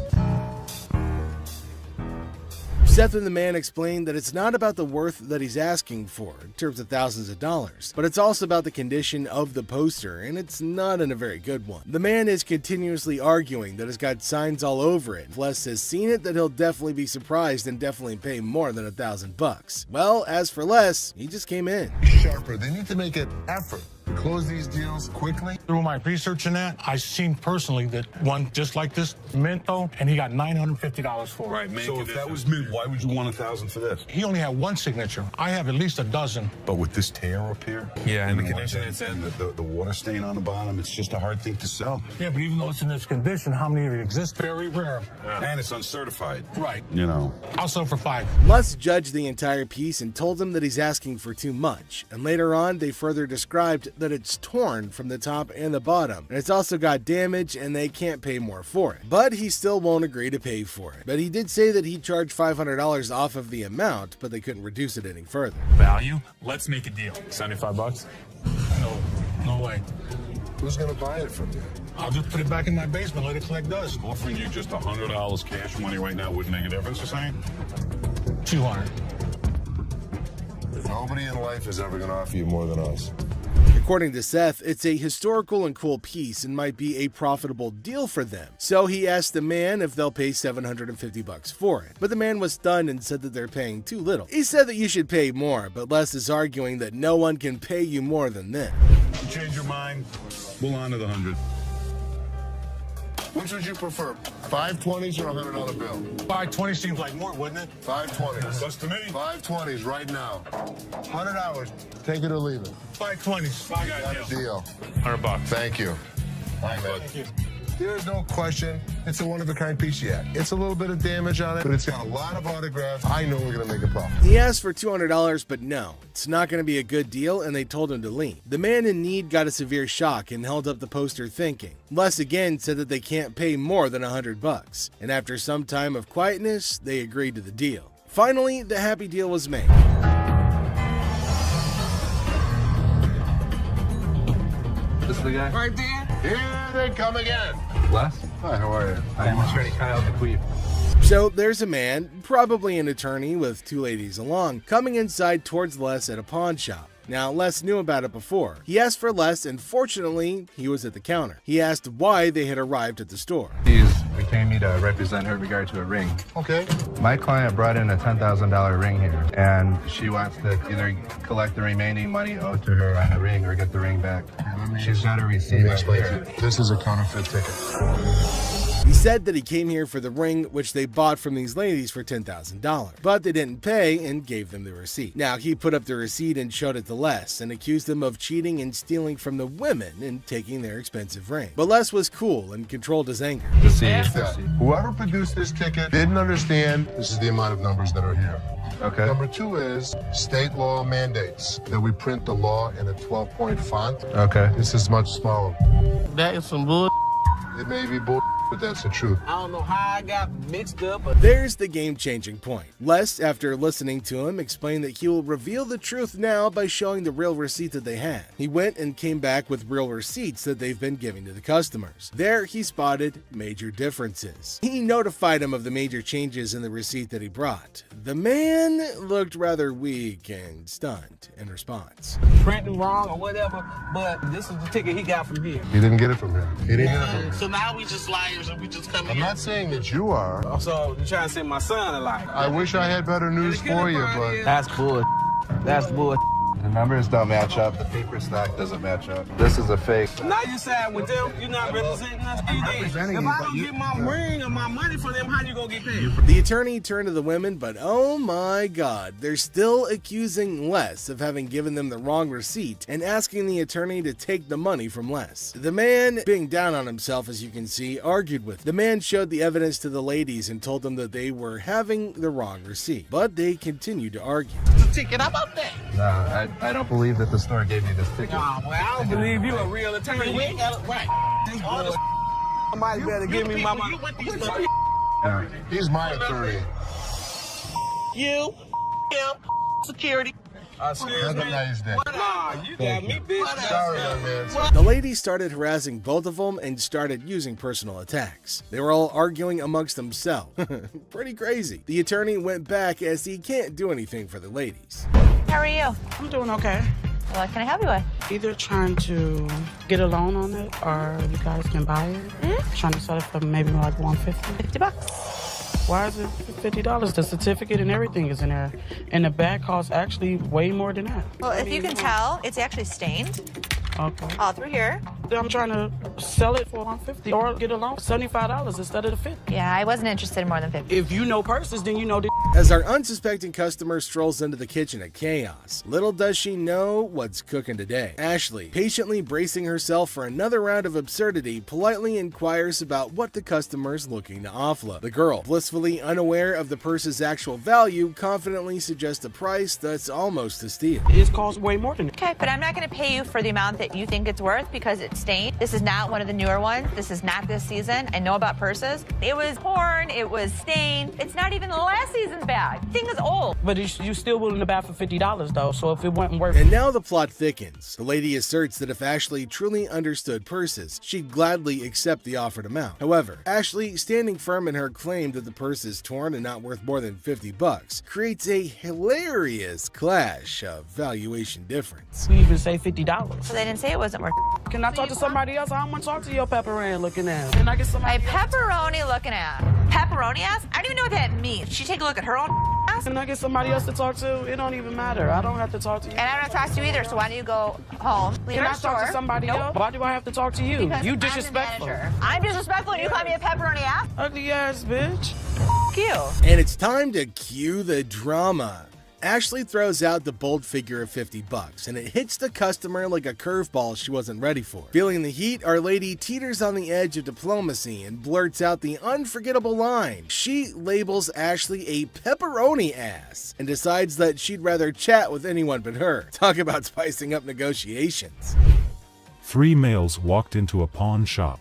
Seth and the man explained that it's not about the worth that he's asking for in terms of thousands of dollars, but it's also about the condition of the poster, and it's not in a very good one. The man is continuously arguing that it's got signs all over it. If Les has seen it, that he'll definitely be surprised and definitely pay more than $1,000 bucks. Well, as for Les, he just came in. Sharper. They need to make an effort close these deals quickly. Through my research in that, I seen personally that one just like this Minto, and he got $950 for it. Right, man. So if that was me, why would you want $1,000 for this? He only had one signature. I have at least a dozen. But with this tear up here, Yeah, and the the condition condition it's in, the water stain on the bottom, it's just a hard thing to sell. Yeah, but even though it's in this condition, how many of it exist? Very rare. And it's uncertified. Right. You know. I'll sell for $5. Les judged the entire piece and told him that he's asking for too much. And later on, they further described that it's torn from the top and the bottom. And it's also got damage and they can't pay more for it. But he still won't agree to pay for it. But he did say that he'd charge $500 off of the amount, but they couldn't reduce it any further. Value? Let's make a deal. $75? No way. Who's gonna buy it from you? I'll just put it back in my basement, let it collect dust. Offering you just $100 cash money right now wouldn't make a difference, you're saying? 200. Nobody in life is ever gonna offer you more than us. According to Seth, it's a historical and cool piece and might be a profitable deal for them. So he asked the man if they'll pay $750 for it. But the man was stunned and said that they're paying too little. He said that you should pay more, but Les is arguing that no one can pay you more than this. You change your mind, we'll honor the 100. Which would you prefer, 520s or a $100 bill? 520 seems like more, wouldn't it? 520s. That's to me. 520s right now. 100 hours. Take it or leave it. 520s. Got a deal. $100. Thank you. Bye, man. Thank you. There's no question. It's a one-of-a-kind piece yet. It's a little bit of damage on it, but it's got a lot of autographs. I know we're going to make a profit. He asked for $200, but no, it's not going to be a good deal, and they told him to leave. The man in need got a severe shock and held up the poster thinking. Les again said that they can't pay more than $100, and after some time of quietness, they agreed to the deal. Finally, the happy deal was made. This is the guy? Right there. Here they come again. Les? Hi, how are you? I'm attorney Kyle DeQueef. So there's a man, probably an attorney with two ladies along, coming inside towards Les at a pawn shop. Now, Les knew about it before. He asked for Les, and fortunately, he was at the counter. He asked why they had arrived at the store. She's retained me to represent her in regard to a ring. Okay. My client brought in a $10,000 ring here, and she wants to either collect the remaining money owed to her on the ring or get the ring back. She's got a receipt right here. This is a counterfeit ticket. He said that he came here for the ring, which they bought from these ladies for $10,000, but they didn't pay and gave them the receipt. Now, he put up the receipt and showed it to Les and accused them of cheating and stealing from the women and taking their expensive ring. But Les was cool and controlled his anger. Whoever produced this ticket didn't understand this is the amount of numbers that are here. Okay. Number two is state law mandates that we print the law in a 12-point font. Okay. This is much smaller. That is some bull. It may be bull, but that's the truth. I don't know how I got mixed up. There's the game-changing point. Les, after listening to him, explained that he will reveal the truth now by showing the real receipt that they had. He went and came back with real receipts that they've been giving to the customers. There, he spotted major differences. He notified him of the major changes in the receipt that he brought. The man looked rather weak and stunned in response. Printing wrong or whatever, but this is the ticket he got from here. He didn't get it from him. He didn't get it from him. So now we just liars and we just come I'm here. not saying that you are. So you trying to send my son a lie? I wish I had better news for you, but That's bull. That's bull. The numbers don't match up. The paper stock doesn't match up. This is a fake. Now you side with them. You're not representing us. If I don't get my ring or my money for them, how you gonna get paid? The attorney turned to the women, but oh my god, they're still accusing Les of having given them the wrong receipt and asking the attorney to take the money from Les. The man, being down on himself as you can see, argued with. The man showed the evidence to the ladies and told them that they were having the wrong receipt, but they continued to argue. The ticket, how about that? No, I don't believe that the store gave me this ticket. Nah, well, I don't believe you a real attorney. We ain't got it right. Somebody better give me my money. Yeah. he's my attorney. You, him, security. Have a nice day. Nah, you got me, bitch. Sorry, young man. The ladies started harassing both of them and started using personal attacks. They were all arguing amongst themselves. Pretty crazy. The attorney went back as he can't do anything for the ladies. How are you? I'm doing okay. What can I help you with? Either trying to get a loan on it or you guys can buy it. Trying to sell it for maybe like $150. $50. Why is it $50? The certificate and everything is in there. And the bag costs actually way more than that. Well, if you can tell, it's actually stained. Okay. All through here. I'm trying to sell it for $150 or get a loan $75 instead of the 50. Yeah, I wasn't interested in more than 50. If you know purses, then you know the. As our unsuspecting customer strolls into the kitchen at Chaos, little does she know what's cooking today. Ashley, patiently bracing herself for another round of absurdity, politely inquires about what the customer's looking to offload. The girl, blissfully unaware of the purse's actual value, confidently suggests a price that's almost a steal. It costs way more than that. Okay, but I'm not going to pay you for the amount that you think it's worth because it's stained. This is not one of the newer ones. This is not this season. I know about purses. It was torn. It was stained. It's not even the last season's bag. The thing is old. But you still willing to buy for $50 though, so if it wasn't worth it. And now the plot thickens. The lady asserts that if Ashley truly understood purses, she'd gladly accept the offered amount. However, Ashley, standing firm in her claim that the purse is torn and not worth more than $50, creates a hilarious clash of valuation difference. We even say $50. So they didn't say it wasn't worth it. Can I talk to somebody else? I don't want to talk to your pepperoni looking ass. Can I get somebody My pepperoni looking at. Pepperoni ass? I don't even know what that means. She take a look at her own ass? Can I get somebody else to talk to? It don't even matter. I don't have to talk to you. And I don't talk to you either, so why don't you go home? Leave Can our I talk store. to somebody Nope. else? Why do I have to talk to you? Because You I'm the disrespectful. manager. I'm disrespectful and you call me a pepperoni ass? Ugly ass bitch. F you. And it's time to cue the drama. Ashley throws out the bold figure of $50, and it hits the customer like a curveball she wasn't ready for. Feeling the heat, our lady teeters on the edge of diplomacy and blurts out the unforgettable line. She labels Ashley a pepperoni ass and decides that she'd rather chat with anyone but her. Talk about spicing up negotiations. 3 males walked into a pawn shop.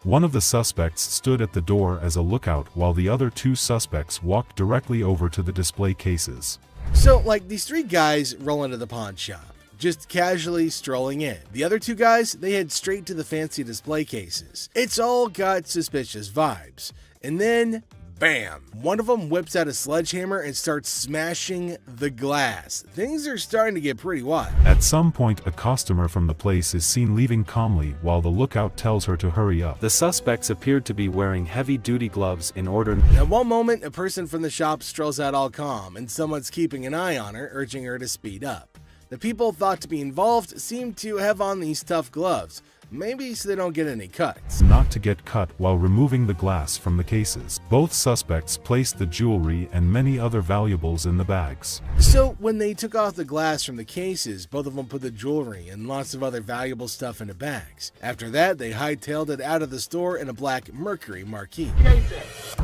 One of the suspects stood at the door as a lookout while the other 2 suspects walked directly over to the display cases. So, like, these 3 guys roll into the pawn shop, just casually strolling in. The other 2 guys, they head straight to the fancy display cases. It's all got suspicious vibes. And then, bam! One of them whips out a sledgehammer and starts smashing the glass. Things are starting to get pretty wild. At some point, a customer from the place is seen leaving calmly while the lookout tells her to hurry up. The suspects appeared to be wearing heavy-duty gloves in order. At one moment, a person from the shop strolls out all calm, and someone's keeping an eye on her, urging her to speed up. The people thought to be involved seem to have on these tough gloves, maybe so they don't get any cuts. Not to get cut while removing the glass from the cases. Both suspects placed the jewelry and many other valuables in the bags. So when they took off the glass from the cases, both of them put the jewelry and lots of other valuable stuff into bags. After that, they hightailed it out of the store in a black Mercury marquee. Case at?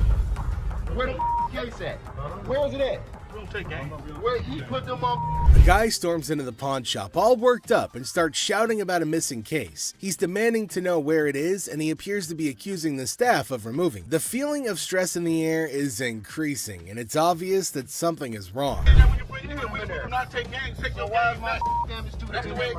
Where the case at? Where is it at? Where he put them on? The guy storms into the pawn shop all worked up and starts shouting about a missing case. He's demanding to know where it is, and he appears to be accusing the staff of removing. The feeling of stress in the air is increasing, and it's obvious that something is wrong. Not take games, take your wild my damage to the way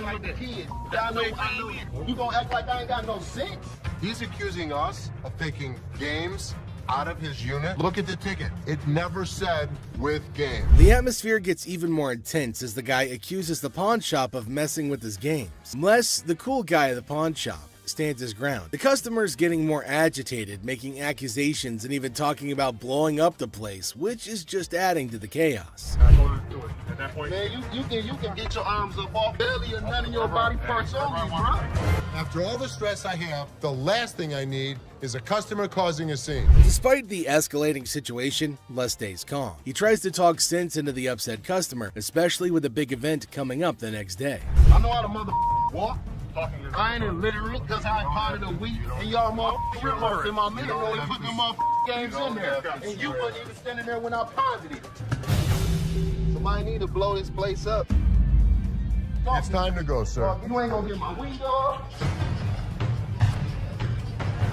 like the kids. I know. You gonna act like I ain't got no sense? He's accusing us of taking games out of his unit. Look at the ticket. It never said with game. The atmosphere gets even more intense as the guy accuses the pawn shop of messing with his games. Les, the cool guy at the pawn shop, stands his ground. The customer's getting more agitated, making accusations and even talking about blowing up the place, which is just adding to the chaos. At that point, man, you can get your arms up off belly and none of your body parts on me, bro. After all the stress I have, the last thing I need is a customer causing a scene. Despite the escalating situation, Les stays calm. He tries to talk sense into the upset customer, especially with a big event coming up the next day. I know how to mother walk. I ain't literally because I part of the week and y'all motherfuckers in my middle and putting them games in there. And you wasn't even standing there when I paused it. Somebody need to blow this place up. It's time to go, sir. You ain't gonna get my window.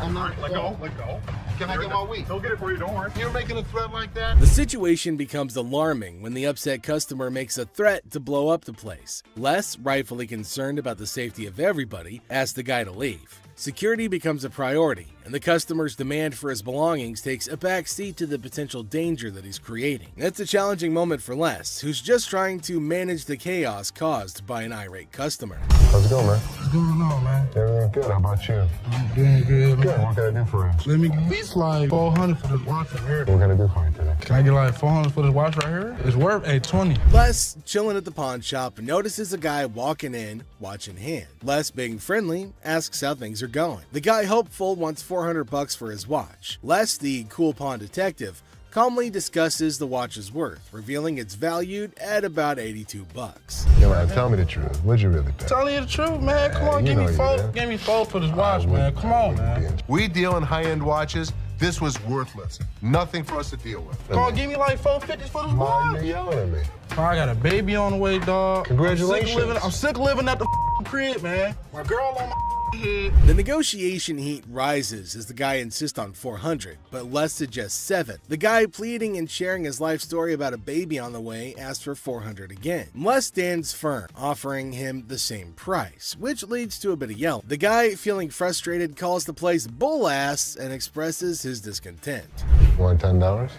I'm not. Let go. Can I get my weed? They'll get it for you, don't worry. You're making a threat like that? The situation becomes alarming when the upset customer makes a threat to blow up the place. Les, rightfully concerned about the safety of everybody, asks the guy to leave. Security becomes a priority, and the customer's demand for his belongings takes a backseat to the potential danger that he's creating. It's a challenging moment for Les, who's just trying to manage the chaos caused by an irate customer. How's it going, man? What's going on, man? Everything good. How about you? I'm doing good, man. What can I do for you? Let me get at least like 400 for this watch right here. What can I do for you today? Can I get like 400 for this watch right here? It's worth $820. Les, chilling at the pawn shop, notices a guy walking in, watch in hand. Les, being friendly, asks how things are going. The guy, hopeful, wants $400 for his watch. Les, the cool pawn detective, calmly discusses the watch's worth, revealing it's valued at about $82. Yo, man, tell me the truth. What'd you really pay? Telling you the truth, man. Come on, give me four for this watch, man. Come on, man. We deal in high-end watches. This was worthless. Nothing for us to deal with. Come on, give me like $450 for this watch. You're yelling at me. I got a baby on the way, dog. Congratulations. I'm sick of living at the crib, man. My girl on my head. The negotiation heat rises as the guy insists on $400, but Les suggests $7. The guy, pleading and sharing his life story about a baby on the way, asks for $400 again. Les stands firm, offering him the same price, which leads to a bit of yelling. The guy, feeling frustrated, calls the place bull ass and expresses his discontent. You want $10? I want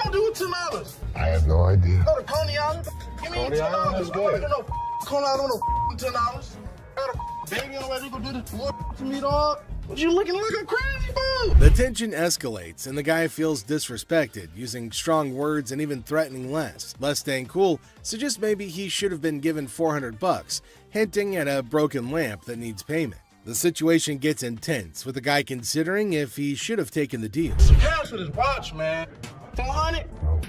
to do it $10. I have no idea. Go to Coney Island. Give me Coney Island $10. is good. Coney Island on $10. I got a baby on the way to go do this to me, dog. What you looking like a crazy fool? The tension escalates and the guy feels disrespected, using strong words and even threatening Les. Les, staying cool, suggests maybe he should have been given $400, hinting at a broken lamp that needs payment. The situation gets intense, with the guy considering if he should have taken the deal. Cash for this watch, man. 400? Oh,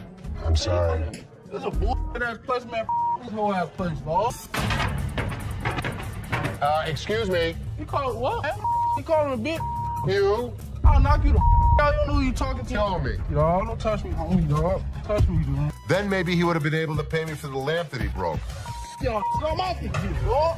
I'm sorry. This is a bullshit ass place, man. This whole ass place, dog. Excuse me. You call it what? You call him a bitch? You? I'll knock you the out. You don't know who you talking to. Tell me. Dog, don't touch me, homie, dog. Touch me, man. Then maybe he would have been able to pay me for the lamp that he broke. Yo, I'm off you, dog.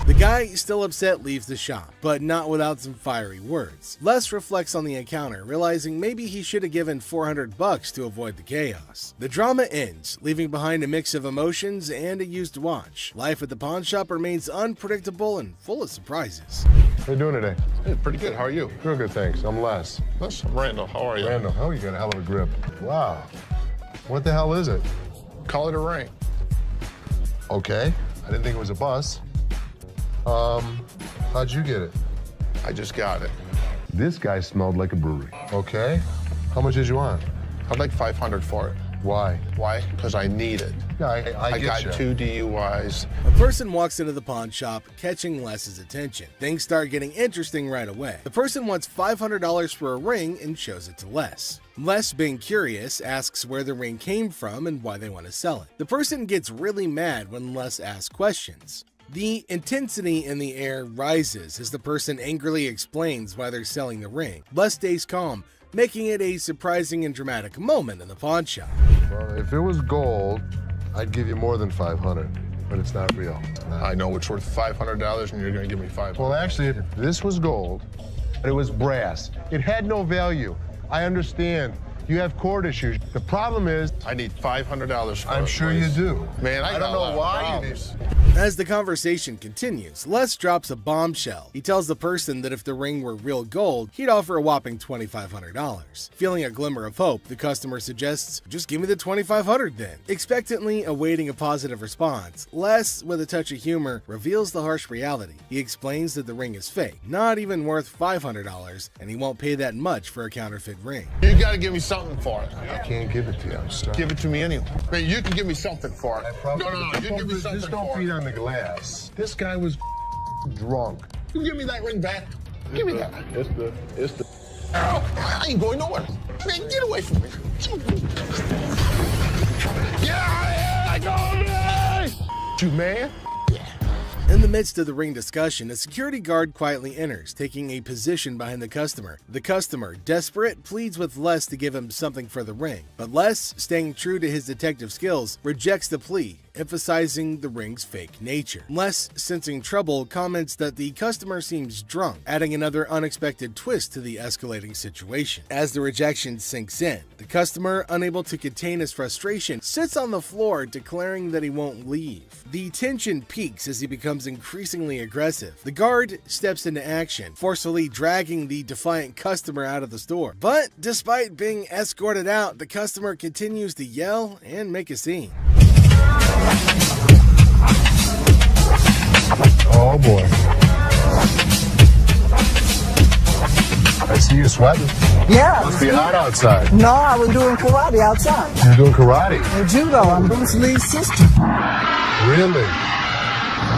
The guy, still upset, leaves the shop, but not without some fiery words. Les reflects on the encounter, realizing maybe he should have given $400 to avoid the chaos. The drama ends, leaving behind a mix of emotions and a used watch. Life at the pawn shop remains unpredictable and full of surprises. How you doing today? Hey, pretty good. How are you? Real good, thanks. I'm Les. I'm Randall. How are you? Randall, oh, you got a hell of a grip. Wow. What the hell is it? Call it a ring. Okay. I didn't think it was a bus. How'd you get it? I just got it. This guy smelled like a brewery. Okay. How much did you want? I'd like $500 for it. Why? Why? Because I need it. Yeah, I got get 2 DUIs. A person walks into the pawn shop, catching Les's attention. Things start getting interesting right away. The person wants $500 for a ring and shows it to Les. Les, being curious, asks where the ring came from and why they want to sell it. The person gets really mad when Les asks questions. The intensity in the air rises as the person angrily explains why they're selling the ring. Les stays calm, making it a surprising and dramatic moment in the pawn shop. Well, if it was gold, I'd give you more than $500, but it's not real. I know it's worth $500 and you're gonna give me $500. Well, actually, if this was gold, but it was brass, it had no value. I understand. You have court issues. The problem is, I need $500 for it. I'm sure you do. Man, I don't know why you do. As the conversation continues, Les drops a bombshell. He tells the person that if the ring were real gold, he'd offer a whopping $2,500. Feeling a glimmer of hope, the customer suggests, just give me the $2,500 then. Expectantly awaiting a positive response, Les, with a touch of humor, reveals the harsh reality. He explains that the ring is fake, not even worth $500, and he won't pay that much for a counterfeit ring. You gotta give me something for it. I can't give it to you. I'm sorry. Give it to me anyway. Man, you can give me something for it. No, you give me something Just don't for beat it. on the glass. This guy was drunk. You give me that ring back. Give me that. It's the. I ain't going nowhere. Man, get away from me. Get out of here! I go You man? In the midst of the ring discussion, a security guard quietly enters, taking a position behind the customer. The customer, desperate, pleads with Les to give him something for the ring, but Les, staying true to his detective skills, rejects the plea emphasizing the ring's fake nature. Les, sensing trouble, comments that the customer seems drunk, adding another unexpected twist to the escalating situation. As the rejection sinks in, the customer, unable to contain his frustration, sits on the floor, declaring that he won't leave. The tension peaks as he becomes increasingly aggressive. The guard steps into action, forcefully dragging the defiant customer out of the store. But despite being escorted out, the customer continues to yell and make a scene. Oh boy. I see you sweating. Yeah. Must be hot outside. No, I was doing karate outside. You're doing karate? And judo. I'm Bruce Lee's sister. Really?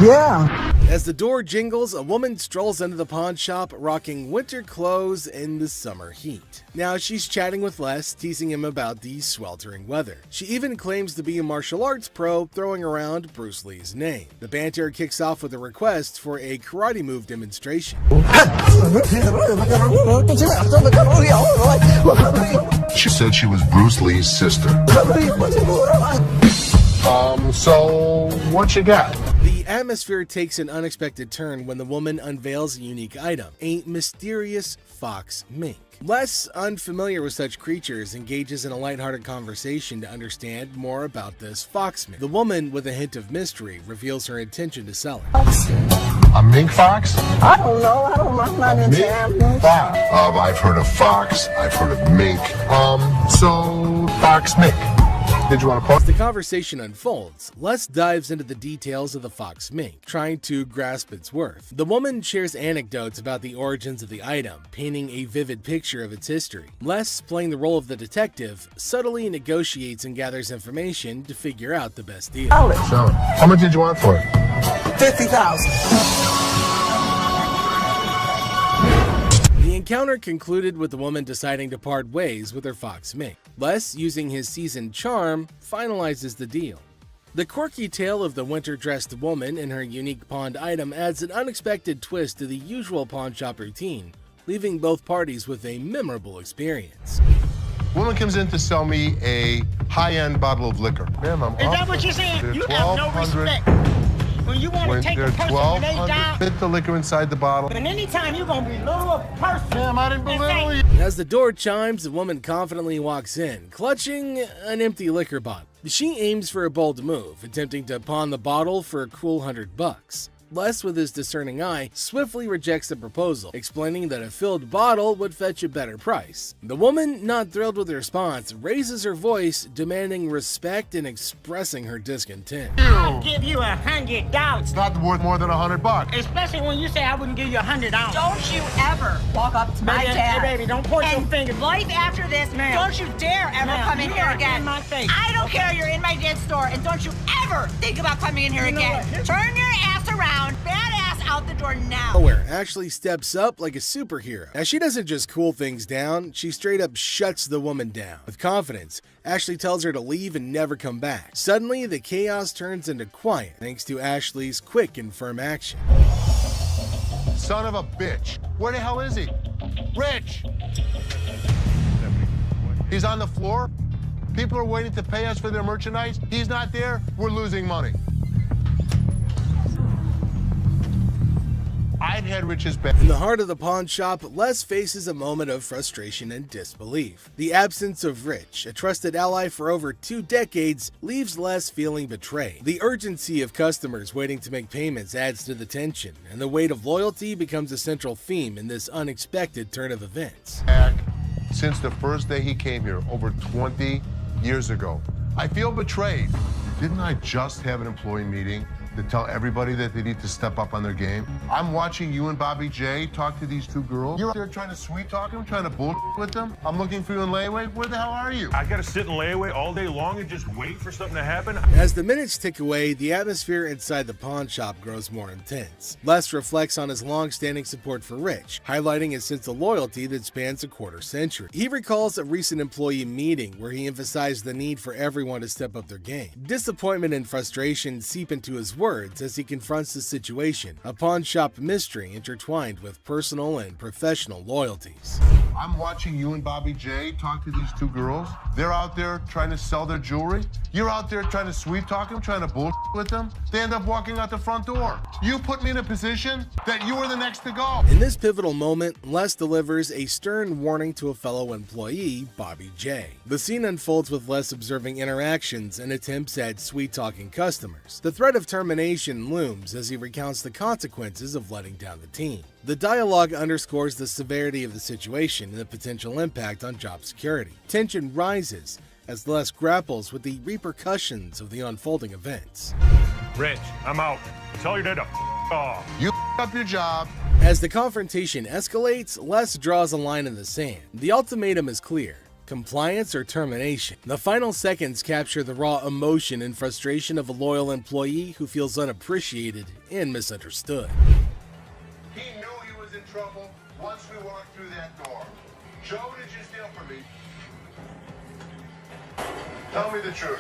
Yeah. As the door jingles, a woman strolls into the pawn shop rocking winter clothes in the summer heat. Now she's chatting with Les, teasing him about the sweltering weather. She even claims to be a martial arts pro, throwing around Bruce Lee's name. The banter kicks off with a request for a karate move demonstration. She said she was Bruce Lee's sister. So what you got? The atmosphere takes an unexpected turn when the woman unveils a unique item, a mysterious fox mink. Les, unfamiliar with such creatures, engages in a lighthearted conversation to understand more about this fox mink. The woman, with a hint of mystery, reveals her intention to sell it. A mink fox? I don't know. I don't know. My name's Mink fox. I've heard of fox. I've heard of mink. So fox mink. Did you want to pause? As the conversation unfolds, Les dives into the details of the fox mink, trying to grasp its worth. The woman shares anecdotes about the origins of the item, painting a vivid picture of its history. Les, playing the role of the detective, subtly negotiates and gathers information to figure out the best deal. So, how much did you want for it? $50,000. The encounter concluded with the woman deciding to part ways with her fox mink. Les, using his seasoned charm, finalizes the deal. The quirky tale of the winter-dressed woman and her unique pawned item adds an unexpected twist to the usual pawn shop routine, leaving both parties with a memorable experience. Woman comes in to sell me a high-end bottle of liquor. Ma'am, I'm Is that what you're saying? You have no respect. When you want to take a person when they down, fit the liquor inside the bottle. and anytime you're going to belittle a person. Ma'am, I didn't belittle you. As the door chimes, the woman confidently walks in, clutching an empty liquor bottle. She aims for a bold move, attempting to pawn the bottle for a cool $100. Les, with his discerning eye, swiftly rejects the proposal, explaining that a filled bottle would fetch a better price. The woman, not thrilled with the response, raises her voice, demanding respect and expressing her discontent. I'll give you $100. It's not worth more than $100. Especially when you say I wouldn't give you $100. Don't you ever walk up to my Baby, dad. hey, baby, don't point your finger. Life after this, don't you dare ever come in here again. In my face. I don't care. You're in my dad's store, and don't you ever think about coming in here again. Turn your ass around. Badass out the door now. Nowhere, Ashley steps up like a superhero. Now, she doesn't just cool things down, she straight up shuts the woman down. With confidence, Ashley tells her to leave and never come back. Suddenly, the chaos turns into quiet thanks to Ashley's quick and firm action. Son of a bitch. Where the hell is he? Rich! He's on the floor. People are waiting to pay us for their merchandise. He's not there. We're losing money. I'd had Rich's back. In the heart of the pawn shop, Les faces a moment of frustration and disbelief. The absence of Rich, a trusted ally for over 2 decades, leaves Les feeling betrayed. The urgency of customers waiting to make payments adds to the tension, and the weight of loyalty becomes a central theme in this unexpected turn of events. Since the first day he came here, over 20 years ago. I feel betrayed. Didn't I just have an employee meeting to tell everybody that they need to step up on their game? I'm watching you and Bobby J talk to these 2 girls. You're out there trying to sweet talk them, trying to bullshit with them. I'm looking for you in layaway. Where the hell are you? I gotta sit in layaway all day long and just wait for something to happen. As the minutes tick away, the atmosphere inside the pawn shop grows more intense. Les reflects on his long-standing support for Rich, highlighting his sense of loyalty that spans a quarter century. He recalls a recent employee meeting where he emphasized the need for everyone to step up their game. Disappointment and frustration seep into his work words as he confronts the situation, a pawn shop mystery intertwined with personal and professional loyalties. I'm watching you and Bobby J talk to these two girls. They're out there trying to sell their jewelry. You're out there trying to sweet talk them, trying to bullshit with them. They end up walking out the front door. You put me in a position that you were the next to go. In this pivotal moment, Les delivers a stern warning to a fellow employee, Bobby J. The scene unfolds with Les observing interactions and attempts at sweet-talking customers. The threat of termination looms as he recounts the consequences of letting down the team. The dialogue underscores the severity of the situation and the potential impact on job security. Tension rises as Les grapples with the repercussions of the unfolding events. Rich, I'm out. Tell your dad to off. You up your job. As the confrontation escalates, Les draws a line in the sand. The ultimatum is clear: compliance or termination. The final seconds capture the raw emotion and frustration of a loyal employee who feels unappreciated and misunderstood. He knew he was in trouble once we walked through that door. Joe, did you steal from me? Tell me the truth.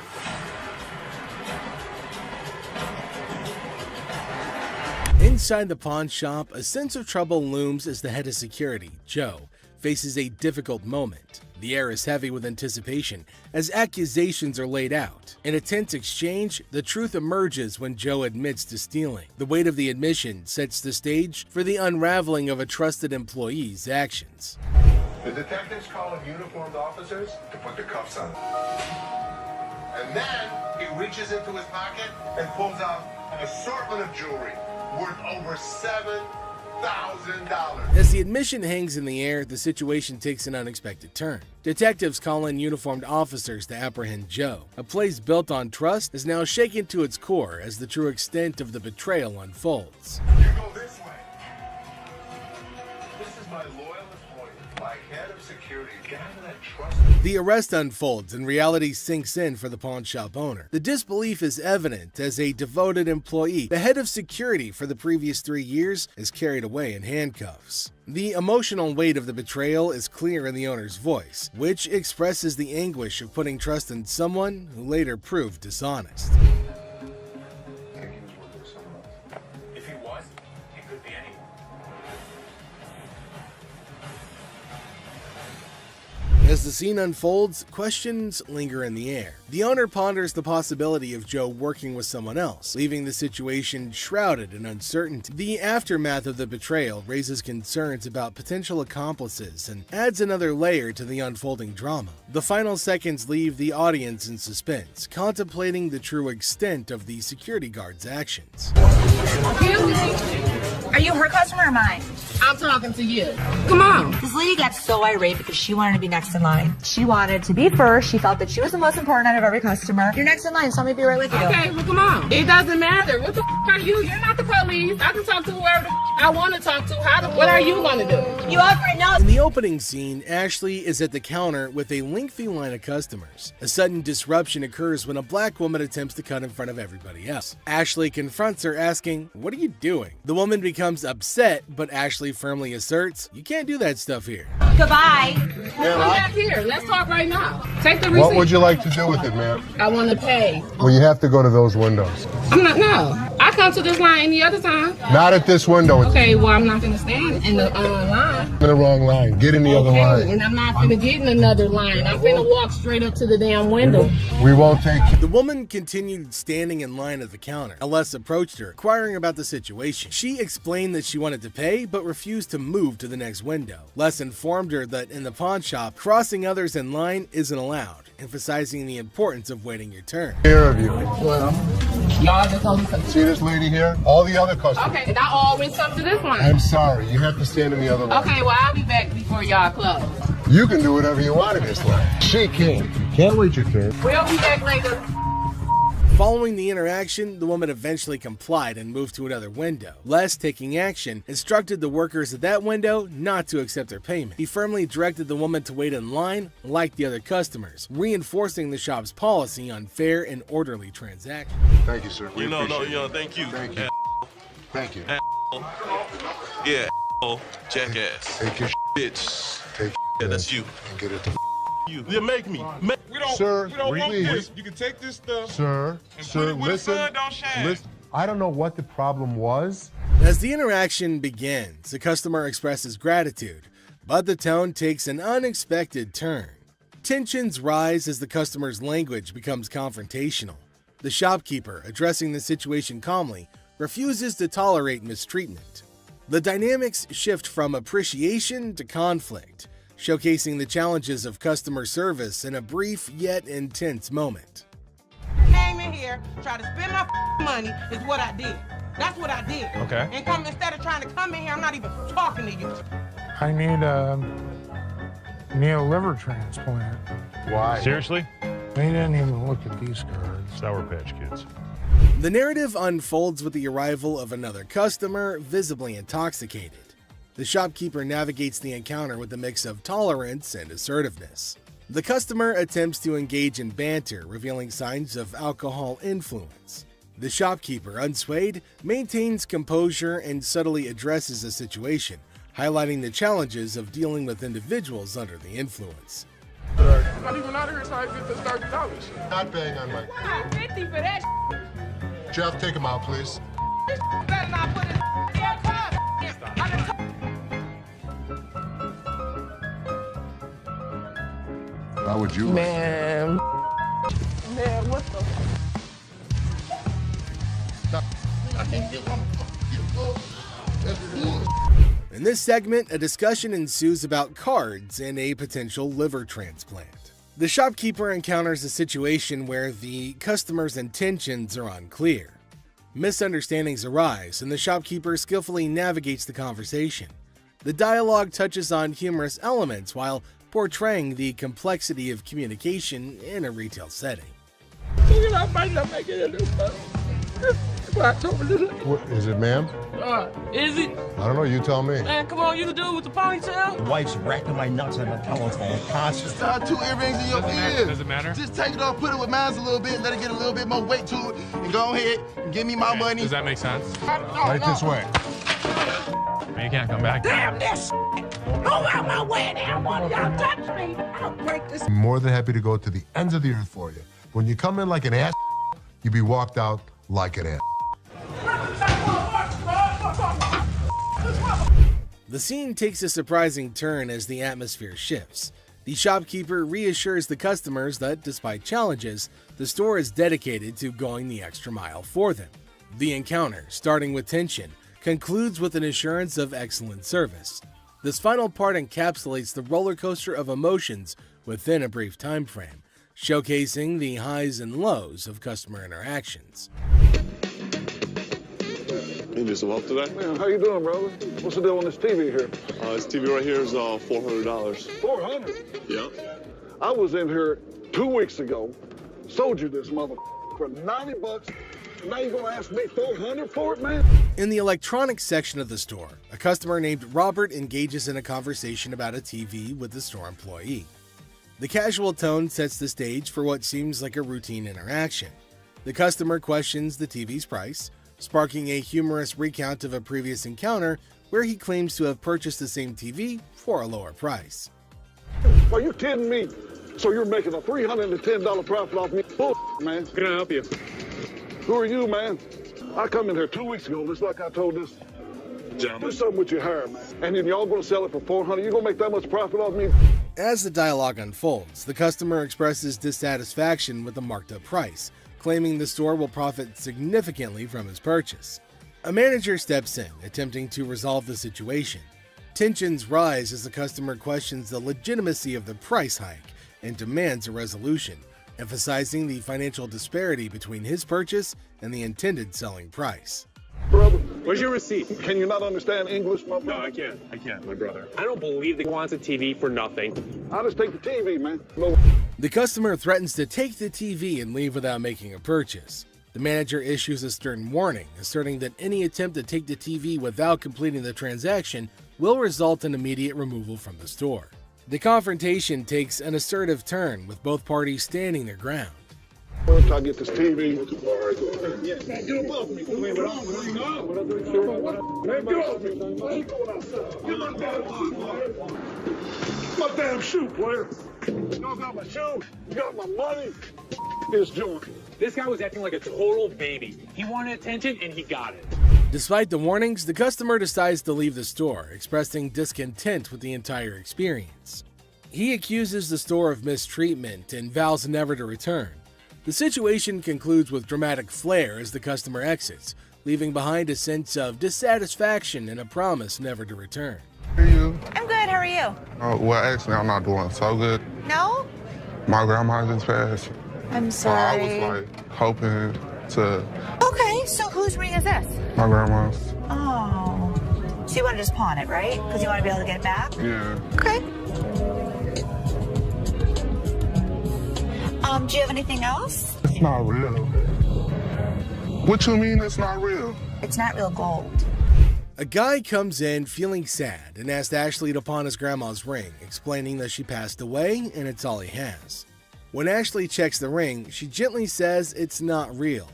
Inside the pawn shop, a sense of trouble looms as the head of security, Joe, faces a difficult moment. The air is heavy with anticipation as accusations are laid out. In a tense exchange, the truth emerges when Joe admits to stealing. The weight of the admission sets the stage for the unraveling of a trusted employee's actions. The detectives call in uniformed officers to put the cuffs on. And then he reaches into his pocket and pulls out an assortment of jewelry worth over $7,000. As the admission hangs in the air, the situation takes an unexpected turn. Detectives call in uniformed officers to apprehend Joe. A place built on trust is now shaken to its core as the true extent of the betrayal unfolds. You go this way. This is my loyal employee, my head of security, guy that I trust. The arrest unfolds and reality sinks in for the pawn shop owner. The disbelief is evident as a devoted employee, the head of security for the previous 3 years, is carried away in handcuffs. The emotional weight of the betrayal is clear in the owner's voice, which expresses the anguish of putting trust in someone who later proved dishonest. If he was, he could be anyone. As the scene unfolds, questions linger in the air. The owner ponders the possibility of Joe working with someone else, leaving the situation shrouded in uncertainty. The aftermath of the betrayal raises concerns about potential accomplices and adds another layer to the unfolding drama. The final seconds leave the audience in suspense, contemplating the true extent of the security guard's actions. Are you her customer or mine? I'm talking to you. Come on. This lady got so irate because she wanted to be next in line. She wanted to be first. She felt that she was the most important out of every customer. You're next in line, so let me be right with you. Okay, well, come on. It doesn't matter. What the are you? You're not the police. I can talk to whoever I want to talk to. What are you going to do? You already know. In the opening scene, Ashley is at the counter with a lengthy line of customers. A sudden disruption occurs when a black woman attempts to cut in front of everybody else. Ashley confronts her, asking, "What are you doing?" The woman becomes upset, but Ashley firmly asserts, "You can't do that stuff here." Goodbye. Come back here. Let's talk right now. Take the receipt. What would you like to do with it, ma'am? I want to pay. Well, you have to go to those windows. I'm not, no. I come to this line any other time. Not at this window. It's Okay, well, I'm not going to stand in the line. in the wrong line. Get in the other line. And I'm not going to get in another line. I'm going to walk straight up to the damn window. We won't take you. The woman continued standing in line at the counter. Les approached her, inquiring about the situation. She explained that she wanted to pay, but refused to move to the next window. Les informed her that in the pawn shop, crossing others in line isn't allowed, emphasizing the importance of waiting your turn. Care of you. Well, y'all just told me something. See this lady here? All the other customers. Okay, and I always come to this one. I'm sorry. You have to stand in the other line. Okay, well, I'll be back before y'all close. You can do whatever you want in this line. She can't. Can't wait your turn. We'll be back later. Following the interaction, the woman eventually complied and moved to another window. Les, taking action, instructed the workers at that window not to accept their payment. He firmly directed the woman to wait in line like the other customers, reinforcing the shop's policy on fair and orderly transactions. Thank you, sir. We appreciate it. Thank you. Thank you. Thank you. Yeah, jackass. Take your Bitch. Take Yeah, that's you. and get it to You. You make me. We don't, Sir, we don't want please. this. You can take this stuff. Sir, And sir, put it where the listen. sun don't shine. Listen. I don't know what the problem was. As the interaction begins, the customer expresses gratitude, but the tone takes an unexpected turn. Tensions rise as the customer's language becomes confrontational. The shopkeeper, addressing the situation calmly, refuses to tolerate mistreatment. The dynamics shift from appreciation to conflict, showcasing the challenges of customer service in a brief yet intense moment. Came in here, tried to spend my money is what I did. That's what I did. Okay. And instead of trying to come in here, I'm not even talking to you. I need a liver transplant. Why? Seriously? They didn't even look at these cards. Sour Patch Kids. The narrative unfolds with the arrival of another customer, visibly intoxicated. The shopkeeper navigates the encounter with a mix of tolerance and assertiveness. The customer attempts to engage in banter, revealing signs of alcohol influence. The shopkeeper, unswayed, maintains composure and subtly addresses the situation, highlighting the challenges of dealing with individuals under the influence. I'm not even out here trying to get this $30. Not paying on my... Wow, 50 for that. Jeff, take him out, please. Better not put it in your car. How would you? Man, what the? In this segment, a discussion ensues about cards and a potential liver transplant. The shopkeeper encounters a situation where the customer's intentions are unclear. Misunderstandings arise, and the shopkeeper skillfully navigates the conversation. The dialogue touches on humorous elements while portraying the complexity of communication in a retail setting. What, is it, ma'am? Is it? I don't know. You tell me. Man, come on, you the dude with the ponytail? The wife's racking my nuts on the telephone constantly. Got 2 earrings in your ear. Does it matter? Just take it off, put it with mine a little bit, let it get a little bit more weight to it, and go ahead and give me my money. Does that make sense? Right this way. I mean, you can't come back. Damn this! Go out my way now, one of y'all touch me. I'll break this. I'm more than happy to go to the ends of the earth for you. When you come in like an ass, you be walked out like an ass. The scene takes a surprising turn as the atmosphere shifts. The shopkeeper reassures the customers that, despite challenges, the store is dedicated to going the extra mile for them. The encounter, starting with tension, concludes with an assurance of excellent service. This final part encapsulates the roller coaster of emotions within a brief time frame, showcasing the highs and lows of customer interactions. You need some help today? Man, how you doing, brother? What's the deal on this TV here? This TV right here is $400. $400? Yeah. I was in here 2 weeks ago, sold you this mother for $90. Now you gonna ask me $400 for it, man? In the electronics section of the store, a customer named Robert engages in a conversation about a TV with the store employee. The casual tone sets the stage for what seems like a routine interaction. The customer questions the TV's price, sparking a humorous recount of a previous encounter where he claims to have purchased the same TV for a lower price. Are you kidding me? So you're making a $310 profit off me? Bull, man. Can I help you? Who are you, man? I come in here 2 weeks ago, just like I told this. Gentlemen. Do something with your hair, man. And then y'all gonna sell it for $400? You gonna make that much profit off me? As the dialogue unfolds, the customer expresses dissatisfaction with the marked up price, claiming the store will profit significantly from his purchase. A manager steps in, attempting to resolve the situation. Tensions rise as the customer questions the legitimacy of the price hike and demands a resolution, emphasizing the financial disparity between his purchase and the intended selling price. Brother, Where's your receipt? can you not understand English, my brother? No, I can't, my brother. I don't believe that he wants a TV for nothing. I'll just take the TV, man. No. The customer threatens to take the TV and leave without making a purchase. The manager issues a stern warning, asserting that any attempt to take the TV without completing the transaction will result in immediate removal from the store. The confrontation takes an assertive turn, with both parties standing their ground. Once I get this TV. Man, get above me. Man, get off me. My damn shoe, player. You got my shoe. You got my money. this joint. This guy was acting like a total baby. He wanted attention and he got it. Despite the warnings, the customer decides to leave the store, expressing discontent with the entire experience. He accuses the store of mistreatment and vows never to return. The situation concludes with dramatic flair as the customer exits, leaving behind a sense of dissatisfaction and a promise never to return. How are you? I'm good. How are you? Well, actually, I'm not doing so good. No? My grandma just passed. I'm So I sorry. was hoping to Okay, so whose ring is this? my grandma's. Oh. So you want to just pawn it, right? Because you want to be able to get it back? Yeah. Okay. Do you have anything else? It's not real. What you mean it's not real? It's not real gold. A guy comes in feeling sad and asks Ashley to pawn his grandma's ring, explaining that she passed away and it's all he has. When Ashley checks the ring, she gently says it's not real.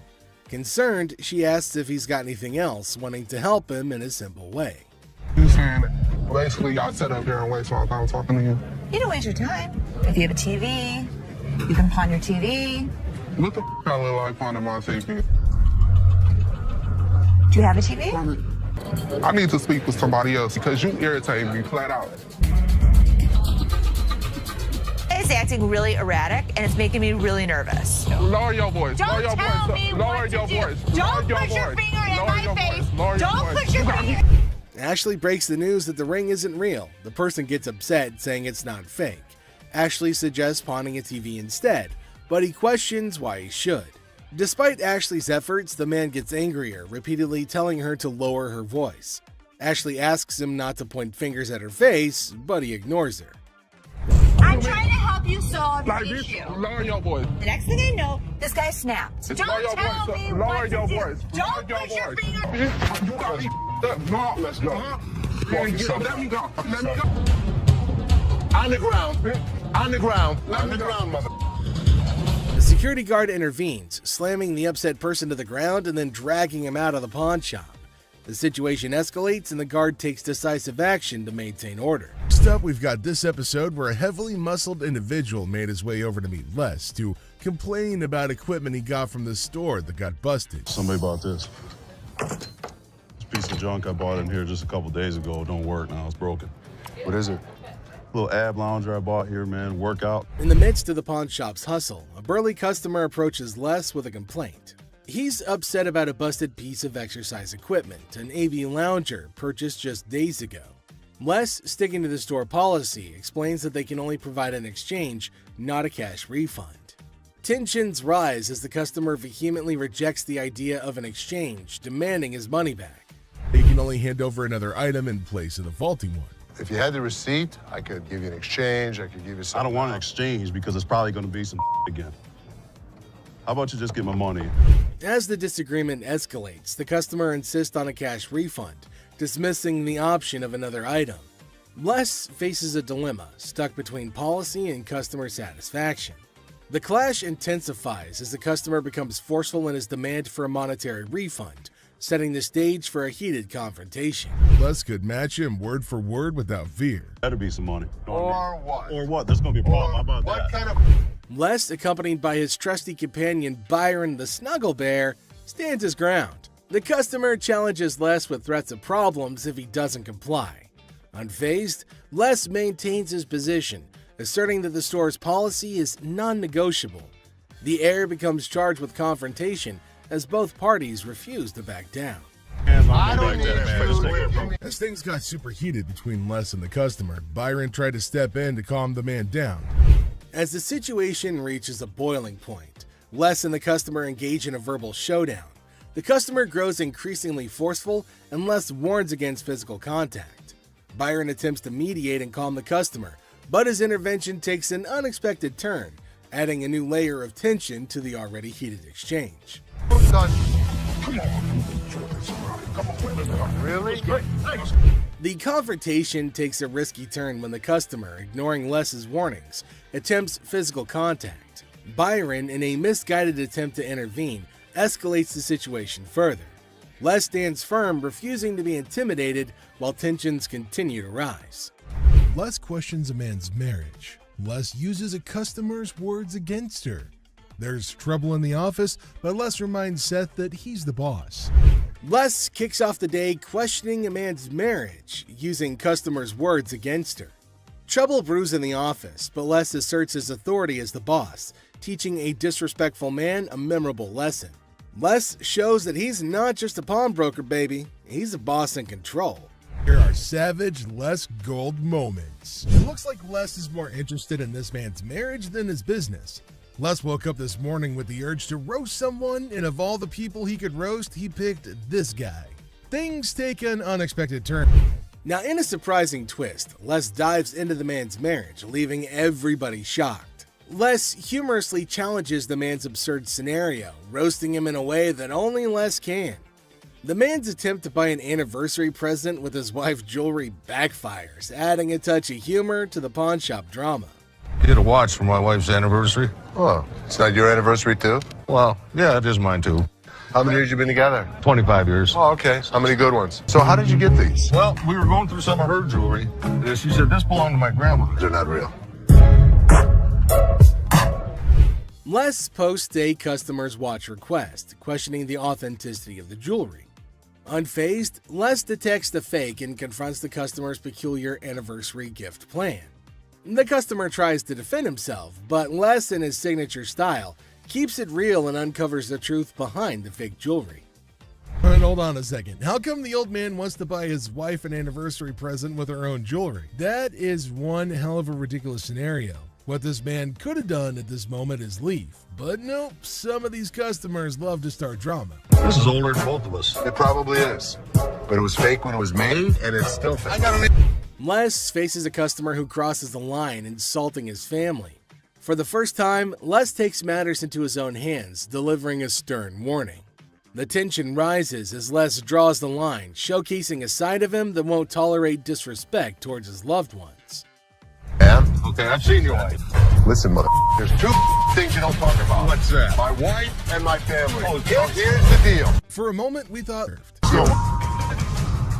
Concerned, she asks if he's got anything else, wanting to help him in a simple way. You saying that basically y'all sit up here and waste my time talking to you? You don't waste your time. If you have a TV, you can pawn your TV. What the I look like pawning my TV? Do you have a TV? I need to speak with somebody else because you irritate me flat out. It's acting really erratic and it's making me really nervous. Lower your voice. Don't Lower your tell voice. me Lower what to your do. voice. Don't Lower put your voice. finger in Lower my your face. voice. Lower Don't your voice. put your finger. Ashley breaks the news that the ring isn't real. The person gets upset, saying it's not fake. Ashley suggests pawning a TV instead, but he questions why he should. Despite Ashley's efforts, the man gets angrier, repeatedly telling her to lower her voice. Ashley asks him not to point fingers at her face, but he ignores her. I'm trying to help you solve Like the this, issue. lower your voice. The next thing I know, this guy snapped. Lower Don't your tell voice. me Lower what your to do. voice. Don't Lower your put your voice. finger. You got me up. No, let's go. Let me go. Let me go. On the ground. On the ground. On the ground, mother. The security guard intervenes, slamming the upset person to the ground and then dragging him out of the pawn shop. The situation escalates and the guard takes decisive action to maintain order. Next up, we've got this episode where a heavily muscled individual made his way over to meet Les to complain about equipment he got from the store that got busted. Somebody bought this. This piece of junk I bought in here just a couple days ago don't work now. It's broken. What is it? Little ab lounger I bought here, man. Workout. In the midst of the pawn shop's hustle, a burly customer approaches Les with a complaint. He's upset about a busted piece of exercise equipment, an AV lounger purchased just days ago. Les, sticking to the store policy, explains that they can only provide an exchange, not a cash refund. Tensions rise as the customer vehemently rejects the idea of an exchange, demanding his money back. They can only hand over another item in place of the faulty one. If you had the receipt, I could give you an exchange. I could give you I something. don't want an exchange because it's probably going to be some again. How about you just get my money? As the disagreement escalates, the customer insists on a cash refund, dismissing the option of another item. Les faces a dilemma, stuck between policy and customer satisfaction. The clash intensifies as the customer becomes forceful in his demand for a monetary refund, setting the stage for a heated confrontation. Les could match him word for word without fear. Better be some money. Or what? Or what? There's going to be a problem. How about What that? kind of... Les, accompanied by his trusty companion Byron the Snuggle Bear, stands his ground. The customer challenges Les with threats of problems if he doesn't comply. Unfazed, Les maintains his position, asserting that the store's policy is non-negotiable. The heir becomes charged with confrontation as both parties refuse to back down. I don't need food. As things got super heated between Les and the customer, Byron tried to step in to calm the man down. As the situation reaches a boiling point, Les and the customer engage in a verbal showdown. The customer grows increasingly forceful and Les warns against physical contact. Byron attempts to mediate and calm the customer, but his intervention takes an unexpected turn, adding a new layer of tension to the already heated exchange. Really? The confrontation takes a risky turn when the customer, ignoring Les's warnings, attempts physical contact. Byron, in a misguided attempt to intervene, escalates the situation further. Les stands firm, refusing to be intimidated while tensions continue to rise. Les questions a man's marriage. Les uses a customer's words against her. There's trouble in the office, but Les reminds Seth that he's the boss. Les kicks off the day questioning a man's marriage, using customers' words against her. Trouble brews in the office, but Les asserts his authority as the boss, teaching a disrespectful man a memorable lesson. Les shows that he's not just a pawnbroker, baby. He's a boss in control. Here are savage Les Gold moments. It looks like Les is more interested in this man's marriage than his business. Les woke up this morning with the urge to roast someone, and of all the people he could roast, he picked this guy. Things take an unexpected turn. Now, in a surprising twist, Les dives into the man's marriage, leaving everybody shocked. Les humorously challenges the man's absurd scenario, roasting him in a way that only Les can. The man's attempt to buy an anniversary present with his wife's jewelry backfires, adding a touch of humor to the pawn shop drama. Get a watch for my wife's anniversary. Oh, it's not your anniversary too? Well, yeah, it is mine too. How many years you been together? 25 years. Oh, okay. How many good ones? So how did you get these? Well, we were going through some of her jewelry. She said this belonged to my grandmother. They're not real. Les posts a customer's watch request, questioning the authenticity of the jewelry. Unfazed, Les detects the fake and confronts the customer's peculiar anniversary gift plan. The customer tries to defend himself, but Les, in his signature style, keeps it real and uncovers the truth behind the fake jewelry. But hold on a second. How come the old man wants to buy his wife an anniversary present with her own jewelry? That is one hell of a ridiculous scenario. What this man could have done at this moment is leave. But nope, some of these customers love to start drama. This is older than both of us. It probably is. But it was fake when it was made, and it's still fake. Les faces a customer who crosses the line, insulting his family. For the first time, Les takes matters into his own hands, delivering a stern warning. The tension rises as Les draws the line, showcasing a side of him that won't tolerate disrespect towards his loved ones. Yeah? Okay, I've seen your wife. Listen, mother, there's two things you don't talk about. What's that? My wife and my family. Oh, now here's the deal. For a moment, we thought... So,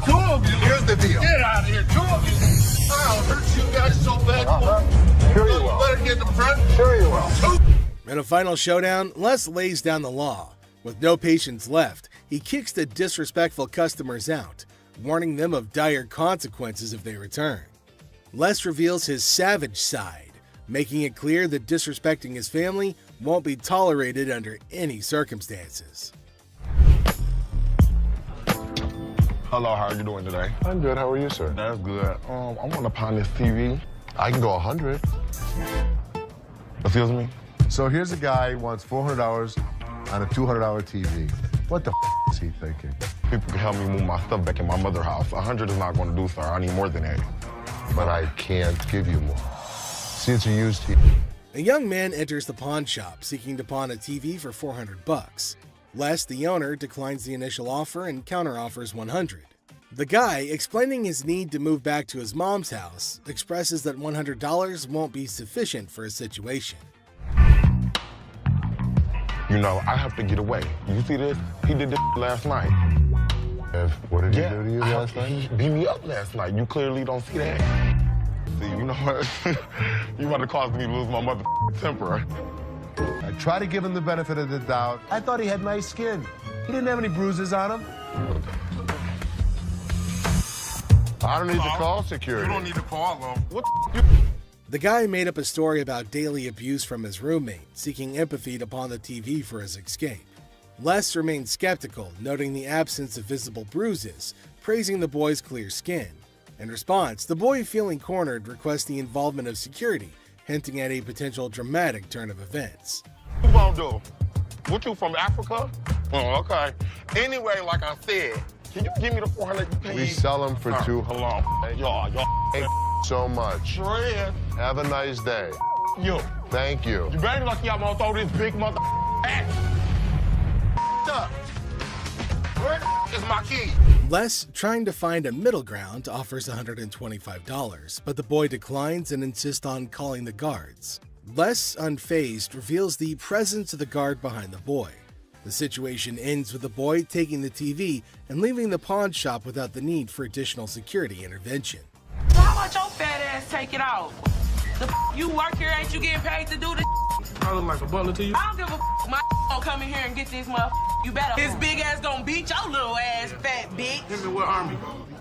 two of you. Here's the deal. Get out of here. Two of you. I'll hurt you guys so bad. Sure you will. Better get in front. Sure you will. In a final showdown, Les lays down the law. With no patience left, he kicks the disrespectful customers out, warning them of dire consequences if they return. Les reveals his savage side, making it clear that disrespecting his family won't be tolerated under any circumstances. Hello, how are you doing today? I'm good. How are you, sir? That's good. I want to pawn this TV. I can go 100. Excuse me? So here's a guy who wants $400 on a $200 TV. What the is he thinking? People can help me move my stuff back in my mother's house. 100 is not going to do, sir. I need more than that. But I can't give you more. See, it's a used TV. A young man enters the pawn shop seeking to pawn a TV for $400. Les, the owner, declines the initial offer and counteroffers $100. The guy, explaining his need to move back to his mom's house, expresses that $100 won't be sufficient for his situation. You know, I have to get away. You see this? He did this last night. What did he do to you last night? He beat me up last night. You clearly don't see that. See, you know what? You about to cause me to lose my mother temper. I try to give him the benefit of the doubt. I thought he had nice skin. He didn't have any bruises on him. I don't need to call security. You don't need to call them. What The guy made up a story about daily abuse from his roommate, seeking empathy to pawn the TV for his escape. Les remained skeptical, noting the absence of visible bruises, praising the boy's clear skin. In response, the boy, feeling cornered, requests the involvement of security, hinting at a potential dramatic turn of events. What you gonna do? What, you from Africa? Oh, okay. Anyway, like I said, can you give me the 400 you paid? We sell them for $200. Hello. Y'all. Thank so much. Sure is. Have a nice day. You. Thank you. You better lucky I'm gonna throw this big mother at up. Where is my key? Les, trying to find a middle ground, offers $125, but the boy declines and insists on calling the guards. Les, unfazed, reveals the presence of the guard behind the boy. The situation ends with the boy taking the TV and leaving the pawn shop without the need for additional security intervention. How about your fat ass take it out? The you work here, ain't you getting paid to do this? I look like a butler to you? I don't give a my gonna come in here and get this motherfucker. You better. His big ass gonna beat your little ass, fat bitch. Him and what army?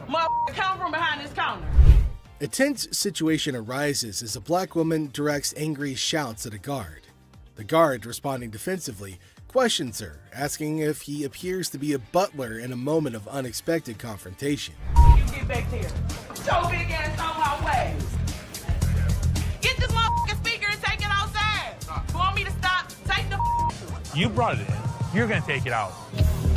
Motherfucker, come from behind this counter. A tense situation arises as a black woman directs angry shouts at a guard. The guard, responding defensively, questions her, asking if he appears to be a butler in a moment of unexpected confrontation. You get back here. Your big ass on my way. Get this motherfucking speaker and take it outside. You want me to stop? Take the You brought it in. You're gonna take it out.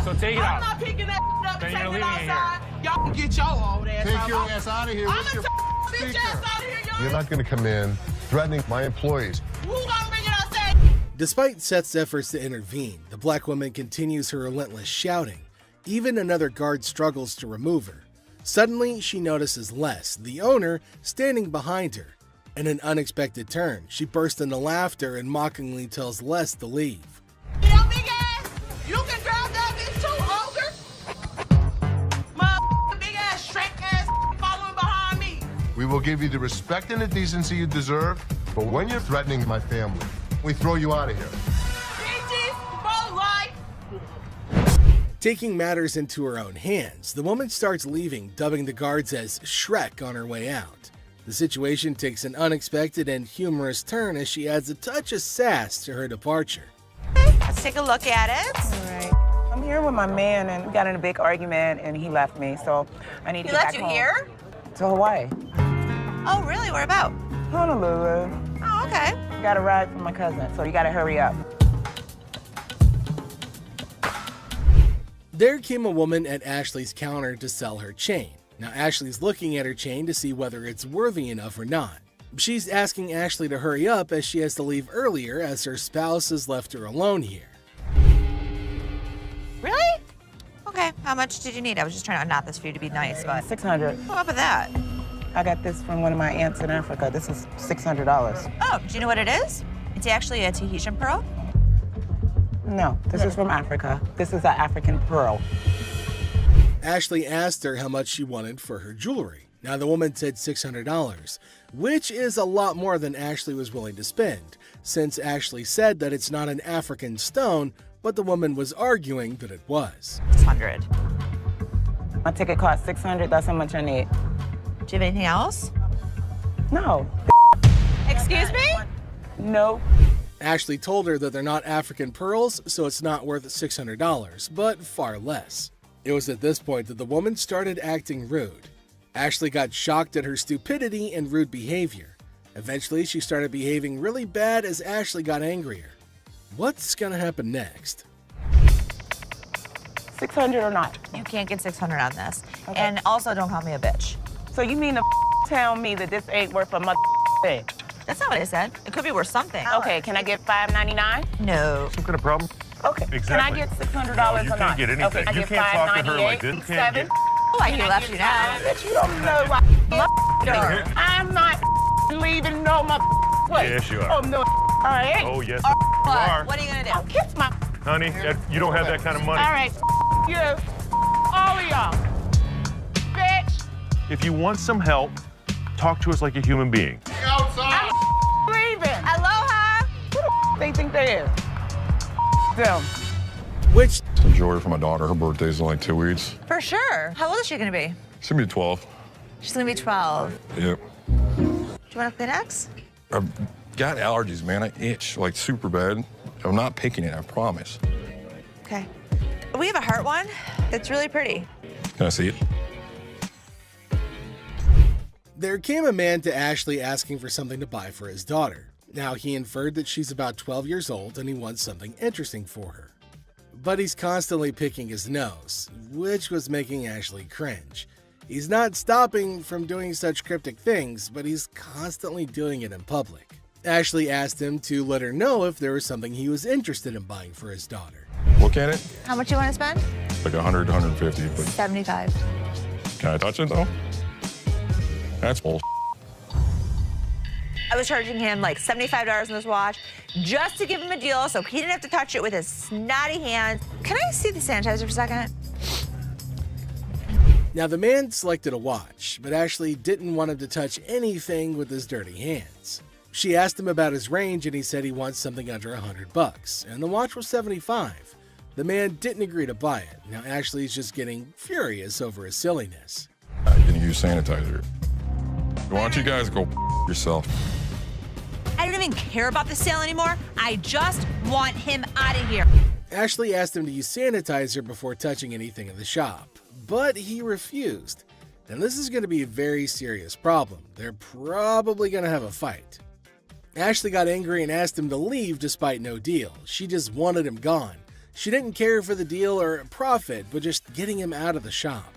So take it out. I'm not picking that up Then and you're taking it leaving it outside. Y'all can get your old ass Take out. your ass out of here. I'm What's gonna your take bitch ass out of here, y'all. You're not going to come in threatening my employees. Who gonna bring it outside? Despite Seth's efforts to intervene, the black woman continues her relentless shouting. Even another guard struggles to remove her. Suddenly, she notices Les, the owner, standing behind her. In an unexpected turn, she bursts into laughter and mockingly tells Les to leave. Yo, big ass, you can grab that bitch too, ogre. Motherfucking big ass, shrink ass, following behind me. We will give you the respect and the decency you deserve, but when you're threatening my family, we throw you out of here. Bitches, for life. Taking matters into her own hands, the woman starts leaving, dubbing the guards as Shrek on her way out. The situation takes an unexpected and humorous turn as she adds a touch of sass to her departure. Let's take a look at it. All right. I'm here with my man, and we got in a big argument, and he left me, so I need to He get left back you home. here? To Hawaii. Oh, really? Where about? Honolulu. Oh, okay. Got a ride from my cousin, so you gotta hurry up. There came a woman at Ashley's counter to sell her chain. Now Ashley's looking at her chain to see whether it's worthy enough or not. She's asking Ashley to hurry up as she has to leave earlier as her spouse has left her alone here. Really? Okay, how much did you need? I was just trying to unknot this for you to be nice, but... 600. What up with that? I got this from one of my aunts in Africa. This is $600. Oh, do you know what it is? It's actually a Tahitian pearl. No, this is from Africa. This is an African pearl. Ashley asked her how much she wanted for her jewelry. Now the woman said $600, which is a lot more than Ashley was willing to spend, since Ashley said that it's not an African stone, but the woman was arguing that it was. 600. My ticket cost 600. That's how much I need. Do you have anything else? No. Excuse me? No. Ashley told her that they're not African pearls, so it's not worth $600, but far less. It was at this point that the woman started acting rude. Ashley got shocked at her stupidity and rude behavior. Eventually, she started behaving really bad as Ashley got angrier. What's gonna happen next? 600 or not? You can't get 600 on this. Okay. And also, don't call me a bitch. So you mean to tell me that this ain't worth a mother thing? That's not what I said. It could be worth something. Okay, can I get $5.99? No. Some kind of problem? Okay. Exactly. Can I get $600 No, or you not? can't get anything. Okay, You can't talk to her like this. You can't get... Oh, I can left you now. Bitch, you don't know what I'm not leaving no place. Yes, you are. Oh, no, I ain't. Oh, yes, What? you are. What are you gonna do? I'll kiss my... Honey, you don't have that kind of money. All right, you. All of y'all. Bitch. If you want some help, talk to us like a human being. Outside. I'm leaving. Aloha. Who the they think they is? Them. Which... Some jewelry for my daughter. Her birthday's in like 2 weeks. For sure. How old is she gonna be? She's gonna be 12. She's gonna be 12. Yep. Do you want a Kleenex? I've got allergies, man. I itch like super bad. I'm not picking it, I promise. Okay. We have a heart one that's really pretty. Can I see it? There came a man to Ashley asking for something to buy for his daughter. Now he inferred that she's about 12 years old and he wants something interesting for her. But he's constantly picking his nose, which was making Ashley cringe. He's not stopping from doing such cryptic things, but he's constantly doing it in public. Ashley asked him to let her know if there was something he was interested in buying for his daughter. Look at it. How much you want to spend? Like 100, 150, but 75. can I touch it though? That's bull. I was charging him like $75 on this watch just to give him a deal so he didn't have to touch it with his snotty hands. Can I see the sanitizer for a second? Now the man selected a watch, but Ashley didn't want him to touch anything with his dirty hands. She asked him about his range and he said he wants something under $100, and the watch was $75. The man didn't agree to buy it. Now Ashley's just getting furious over his silliness. I'm gonna use sanitizer. Why don't you guys go yourself? I don't even care about the sale anymore. I just want him out of here. Ashley asked him to use sanitizer before touching anything in the shop, but he refused. And this is going to be a very serious problem. They're probably going to have a fight. Ashley got angry and asked him to leave despite no deal. She just wanted him gone. She didn't care for the deal or profit, but just getting him out of the shop.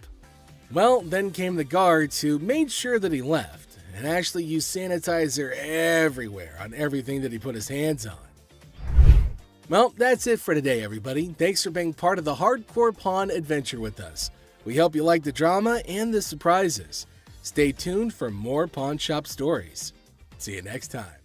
Well, then came the guards who made sure that he left, and Ashley used sanitizer everywhere on everything that he put his hands on. Well, that's it for today, everybody. Thanks for being part of the Hardcore Pawn adventure with us. We hope you like the drama and the surprises. Stay tuned for more pawn shop stories. See you next time.